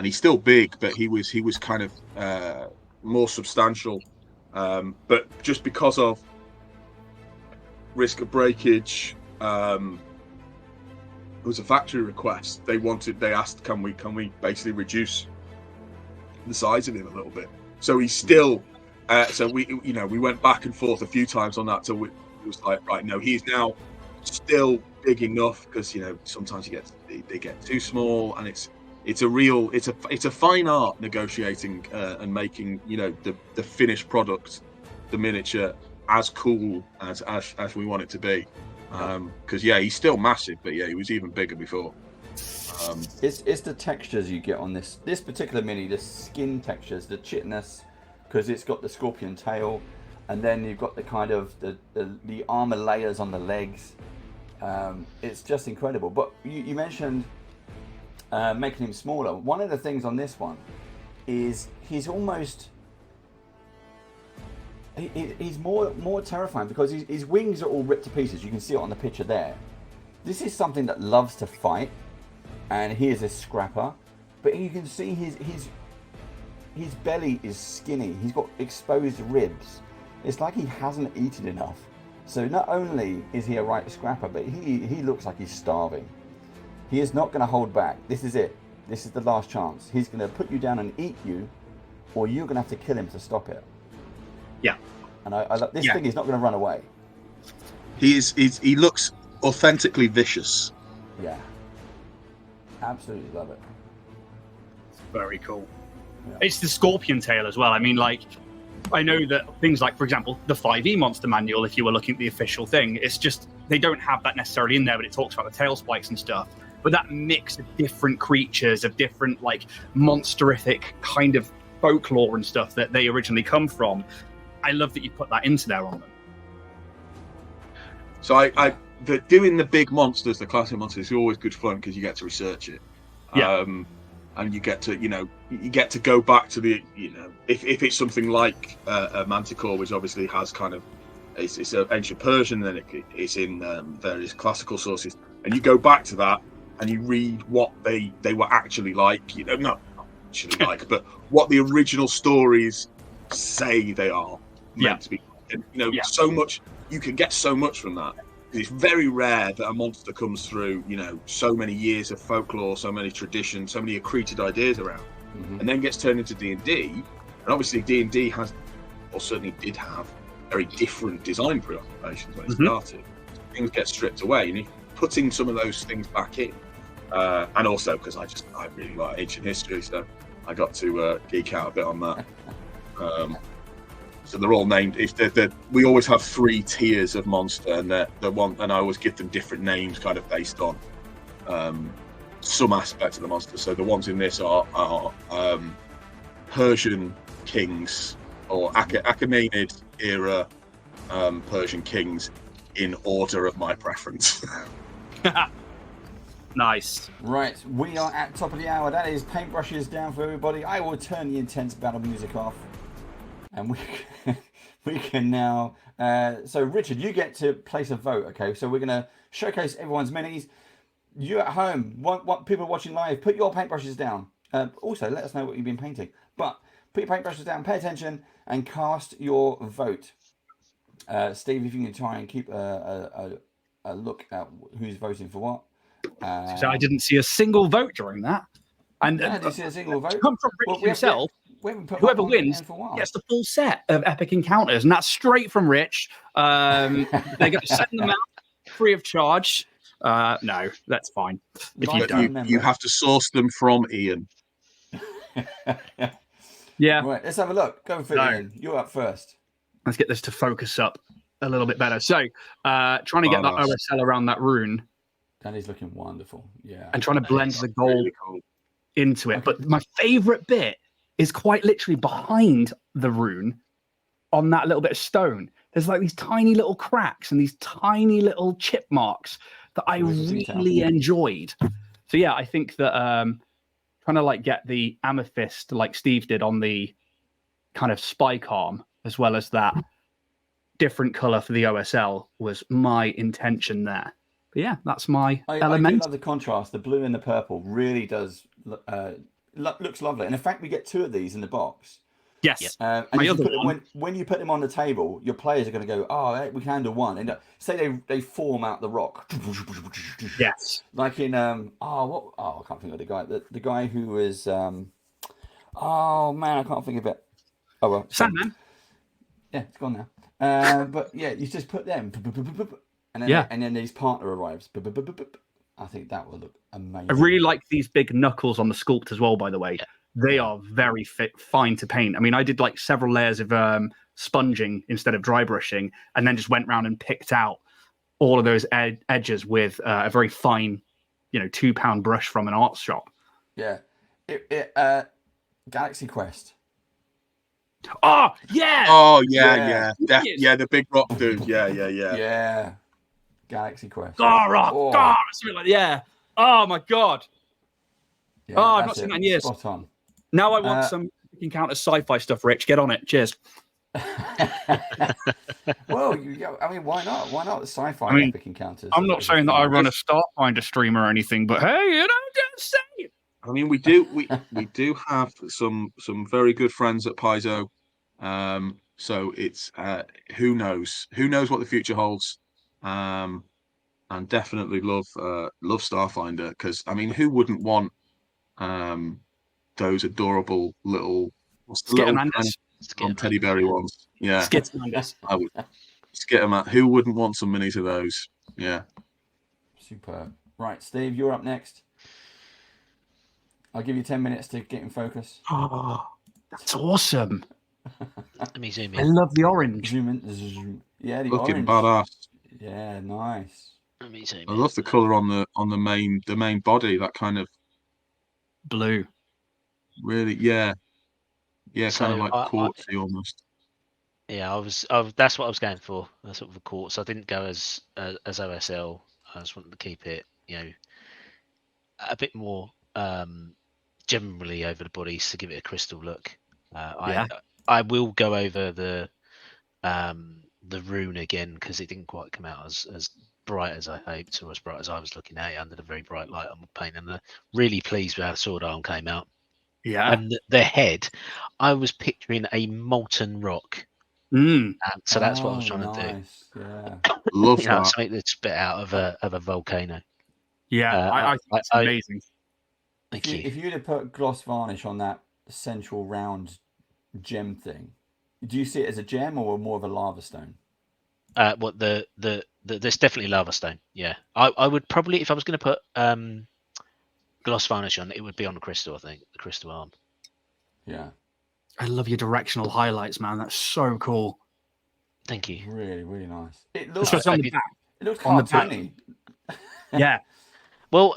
he's still big, but he was kind of more substantial. But just because of risk of breakage, it was a factory request. They asked, can we basically reduce the size of him a little bit? So he's still. So we went back and forth a few times on that. So it was like, right, no, he's now still big enough, because sometimes they get too small, and it's a fine art negotiating and making the finished product, the miniature, as cool as we want it to be. Because he's still massive, but he was even bigger before. It's the textures you get on this particular mini, the skin textures, the chitness, because it's got the scorpion tail, and then you've got the kind of the armor layers on the legs. It's just incredible. But you mentioned making him smaller. One of the things on this one is he's almost he's more terrifying, because his wings are all ripped to pieces. You can see it on the picture there. This is something that loves to fight, and he is a scrapper. But you can see his belly is skinny. He's got exposed ribs. It's like he hasn't eaten enough. So not only is he a right scrapper, but he looks like he's starving. He is not going to hold back. This is it. This is the last chance. He's going to put you down and eat you, or you're going to have to kill him to stop it. Yeah. And this thing is not going to run away. He looks authentically vicious. Yeah. Absolutely love it. It's very cool. Yeah. It's the scorpion tail as well. I mean, like, I know that things like, for example, the 5e monster manual, if you were looking at the official thing, it's just, they don't have that necessarily in there, but it talks about the tail spikes and stuff. But that mix of different creatures, of different, like, monsterific kind of folklore and stuff that they originally come from, I love that you put that into there on them. So doing the big monsters, the classic monsters, is always good fun, because you get to research it. Yeah. And you get to go back to the, if it's something like a Manticore, which obviously has kind of, it's ancient Persian, then it's in various classical sources, and you go back to that and you read what they were actually like, not actually like, but what the original stories say they are meant to be. And, so much, you can get so much from that. It's very rare that a monster comes through, so many years of folklore, so many traditions, so many accreted ideas around, and then gets turned into D&D. And obviously D&D has, or certainly did have, very different design preoccupations when it started. Things get stripped away, and putting some of those things back in. And also because I really like ancient history, so I got to geek out a bit on that. So they're all named. We always have 3 tiers of monster, and and I always give them different names, kind of based on some aspects of the monster. So the ones in this are Persian kings, or Achaemenid era Persian kings, in order of my preference. Nice. Right, we are at top of the hour. That is paintbrushes down for everybody. I will turn the intense battle music off. And we can now. So Richard, you get to place a vote. Okay, so we're gonna showcase everyone's minis. You at home, want people watching live, put your paintbrushes down. Also, let us know what you've been painting. But put your paintbrushes down, pay attention, and cast your vote. Steve, if you can try and keep a look at who's voting for what. So I didn't see a single vote during that. And I didn't see a single vote. Come from Rich himself. Whoever wins gets the full set of epic encounters, and that's straight from Rich. They're going to send them out free of charge. No, that's fine. If you don't, you have to source them from Ian. Yeah. Right, let's have a look. Go for it, Ian. You're up first. Let's get this to focus up a little bit better. So, trying to get that OSL around that rune. That is looking wonderful. Yeah. And trying to blend the gold into it. But my favorite bit is quite literally behind the rune on that little bit of stone. There's like these tiny little cracks and these tiny little chip marks that I really enjoyed. So yeah, I think that trying to like get the amethyst like Steve did on the kind of spike arm, as well as that different color for the OSL, was my intention there. But yeah, that's my element. I do love the contrast. The blue and the purple really does looks lovely. And in fact, we get 2 of these in the box. Yes. And when you put them on the table, your players are going to go, oh, we can handle one. And say they form out the rock. Yes. Like in I can't think of the guy. The guy who was oh man, I can't think of it. Oh well. Sandman. Yeah, it's gone now. But yeah, you just put them, and then his partner arrives. I think that will look amazing. I really like these big knuckles on the sculpt as well, by the way. They are very fine to paint. I mean, I did like several layers of sponging instead of dry brushing, and then just went around and picked out all of those edges with a very fine, £2 brush from an art shop. Yeah. Galaxy Quest. Oh, yeah. Oh, yeah. The big rock dude. Yeah. Yeah. Galaxy Quest. Yeah. Oh, my God. Yeah, I've not seen that in years. Spot on. Now I want some encounter sci-fi stuff, Rich. Get on it. Cheers. Well, I mean, why not? Why not sci-fi epic encounters? I'm not saying that I run a Starfinder stream or anything, but hey, just say it. I mean, we do have some very good friends at Paizo. So it's who knows what the future holds. And definitely love Starfinder, because I mean, who wouldn't want those adorable little teddy berry ones? Yeah, I would. Skitterman. Who wouldn't want some minis of those? Yeah. Superb. Right, Steve, you're up next. I'll give you 10 minutes to get in focus. Oh, that's awesome. Let me zoom in. I love the orange. Zoom in. Yeah, the looking orange. badass. Yeah, nice. Let me zoom in. I love the color on the main body. That kind of blue. Really, yeah, so kind of like quartzy almost. Yeah, that's what I was going for. Sort of a quartz. I didn't go as OSL. I just wanted to keep it, a bit more generally over the bodies to give it a crystal look. I will go over the rune again, because it didn't quite come out as bright as I hoped, or as bright as I was looking at it under the very bright light on the paint. And really pleased with how the sword arm came out. Yeah. And the head, I was picturing a molten rock. So that's what I was trying to do. Yeah. Love that. Something that's spit out of a volcano. Yeah, I think it's amazing. Thank you. If you'd have put gloss varnish on that central round gem thing, do you see it as a gem or more of a lava stone? There's definitely lava stone. Yeah, I would probably, if I was going to put gloss varnish on, it would be on the crystal. I think the crystal arm. Yeah. I love your directional highlights, man. That's so cool. Thank you. Really, really nice. It looks on the back. It looks cartoony. Yeah. Well,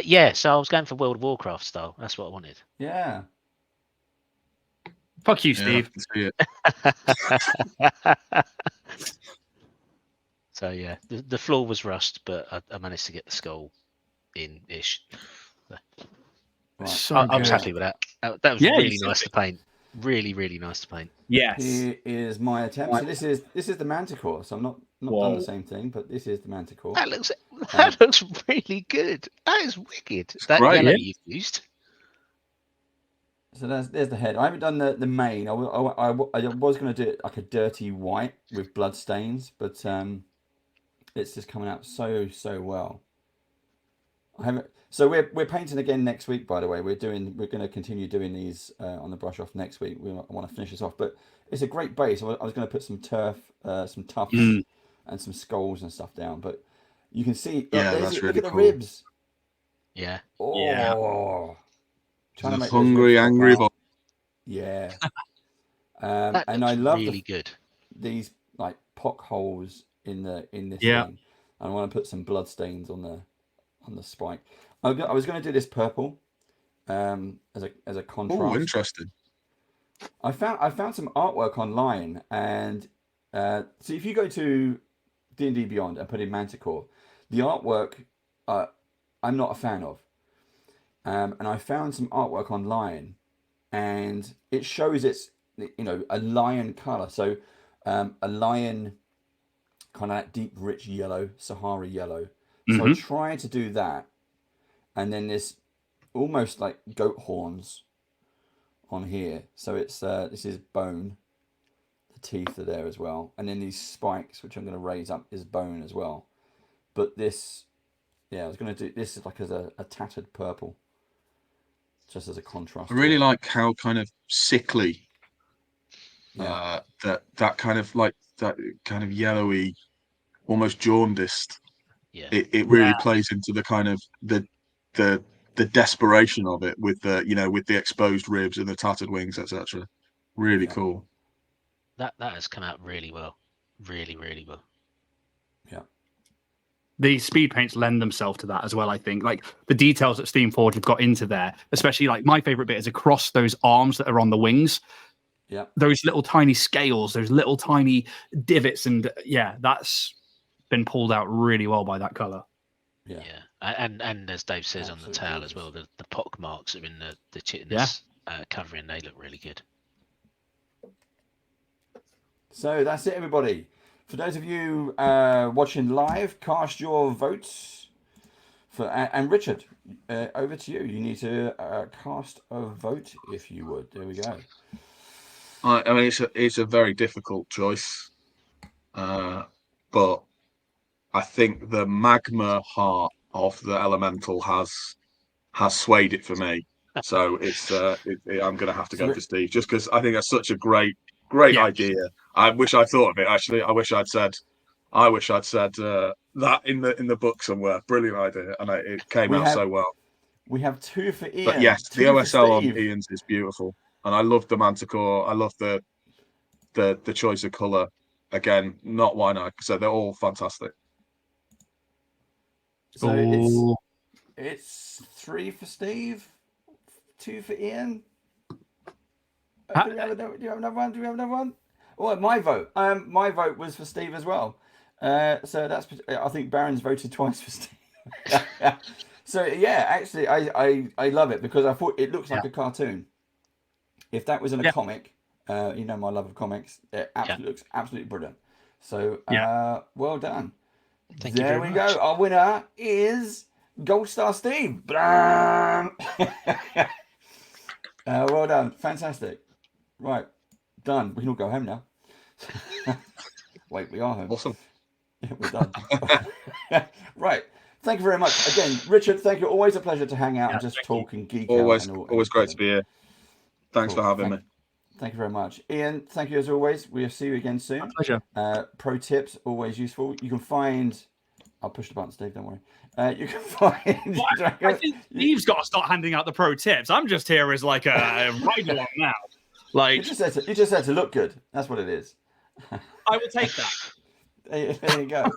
yeah. So I was going for World of Warcraft style. That's what I wanted. Yeah. Fuck you, Steve. Yeah, I can see it. So yeah, the floor was rust, but I managed to get the skull in-ish. So, right. I was happy with that. That was really nice to paint. Really, really nice to paint. Yes. Here is my attempt. So this is the Manticore. So I'm not done the same thing, but this is the Manticore. That looks really good. That is wicked. That great, yellow you've used. So there's the head. I haven't done the mane. I was going to do it like a dirty white with blood stains, but it's just coming out so well. I haven't. So we're painting again next week. By the way, we're going to continue doing these on the brush off next week. I want to finish this off, but it's a great base. I was going to put some turf, some tufts, and some skulls and stuff down. But you can see. That's really look at the cool. ribs. Yeah. Oh. Trying to make hungry, angry boy. Yeah. That and I love really good. These like pock holes in this Yeah. thing. I want to put some blood stains on the spike. I was going to do this purple as a contrast. Oh, interesting. I found some artwork online, and so if you go to D&D Beyond and put in Manticore, the artwork I'm not a fan of. And I found some artwork online, and it shows it's a lion color. So a lion, kind of that deep, rich yellow, Sahara yellow. So I tried to do that, and then this almost like goat horns on here. So it's this is bone. The teeth are there as well, and then these spikes, which I'm going to raise up, is bone as well. But this, I was going to do this like as a tattered purple. Just as a contrast. I really like how kind of sickly that kind of like that kind of yellowy, almost jaundiced. Yeah. It really plays into the kind of the desperation of it with the with the exposed ribs and the tattered wings, etc. Really cool. That has come out really well. Really, really well. Yeah. The speed paints lend themselves to that as well, I think. Like the details that Steamforge have got into there, especially like my favorite bit is across those arms that are on the wings. Yeah. Those little tiny scales, those little tiny divots, and that's been pulled out really well by that color. Yeah. And as Dave says on the tail as well, the pock marks are in the chitinous covering. They look really good. So that's it, everybody. For those of you watching live, cast your votes. And Richard, over to you. You need to cast a vote, if you would. There we go. I mean, it's a very difficult choice, but I think the magma heart of the elemental has swayed it for me. So I'm going to have to go for Steve, just because I think that's such a great idea. I wish I thought of it. Actually, I wish I'd said that in the book somewhere. Brilliant idea, and it came out so well. We have 2 for Ian. But yes, the OSL on Ian's is beautiful, and I love the Manticore. I love the choice of color. Again, not why not? So they're all fantastic. So it's 3 for Steve, 2 for Ian. Do you have another one? Well, my vote. My vote was for Steve as well. So that's. I think Baron's voted twice for Steve. So yeah, actually, I love it because I thought it looks like a cartoon. If that was in a comic, my love of comics, it looks absolutely brilliant. So well done. Thank you very much. There we go. Our winner is Gold Star Steve. Well done. Fantastic. Right. Done. We can all go home now. Wait, we are home. Awesome. We're done. Right. Thank you very much. Again, Richard, thank you. Always a pleasure to hang out and just talk and geek out. Always great to be here. Thanks for having me. Thank you very much. Ian, thank you as always. We'll see you again soon. My pleasure. Pro tips, always useful. You can find... I'll push the button, Steve, don't worry. You can find... I think Steve's got to start handing out the pro tips. I'm just here as like a rider on now. Like you just said to look good. That's what it is. I will take that. There you go.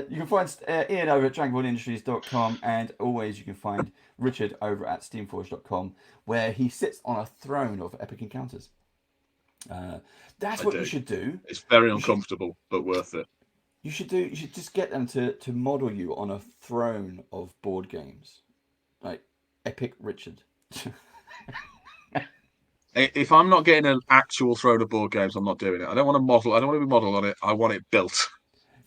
You can find Ian over at dragonbornindustries.com, and always you can find Richard over at steamforge.com, where he sits on a throne of epic encounters. That's what you should do. It's very uncomfortable, but worth it. You should just get them to model you on a throne of board games, like Epic Richard. If I'm not getting an actual throne of board games, I'm not doing it. I don't want to model. I don't want to be modeled on it. I want it built.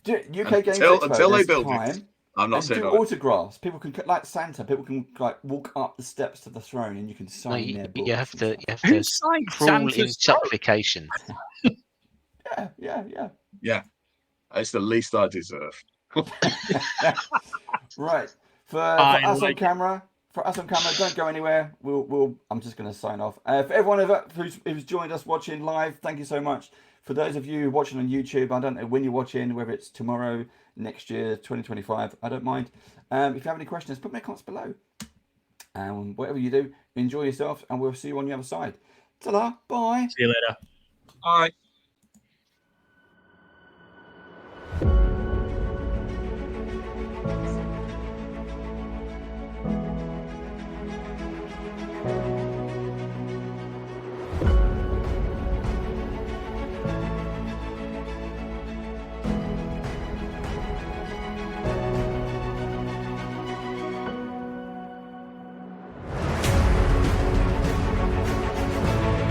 UK Games until Expo, they build it. I'm not and saying do autographs. People can, like Santa, people can like walk up the steps to the throne, and you can sign their books. You have to Who signed crawl in Santa's throne? supplication. Yeah, it's the least I deserve. Right. For us on camera, don't go anywhere. I'm just going to sign off. For everyone who's joined us watching live, thank you so much. For those of you watching on YouTube, I don't know when you're watching, whether it's tomorrow, next year, 2025, I don't mind. If you have any questions, put them in the comments below. Whatever you do, enjoy yourself, and we'll see you on the other side. Ta-da, bye. See you later. Bye.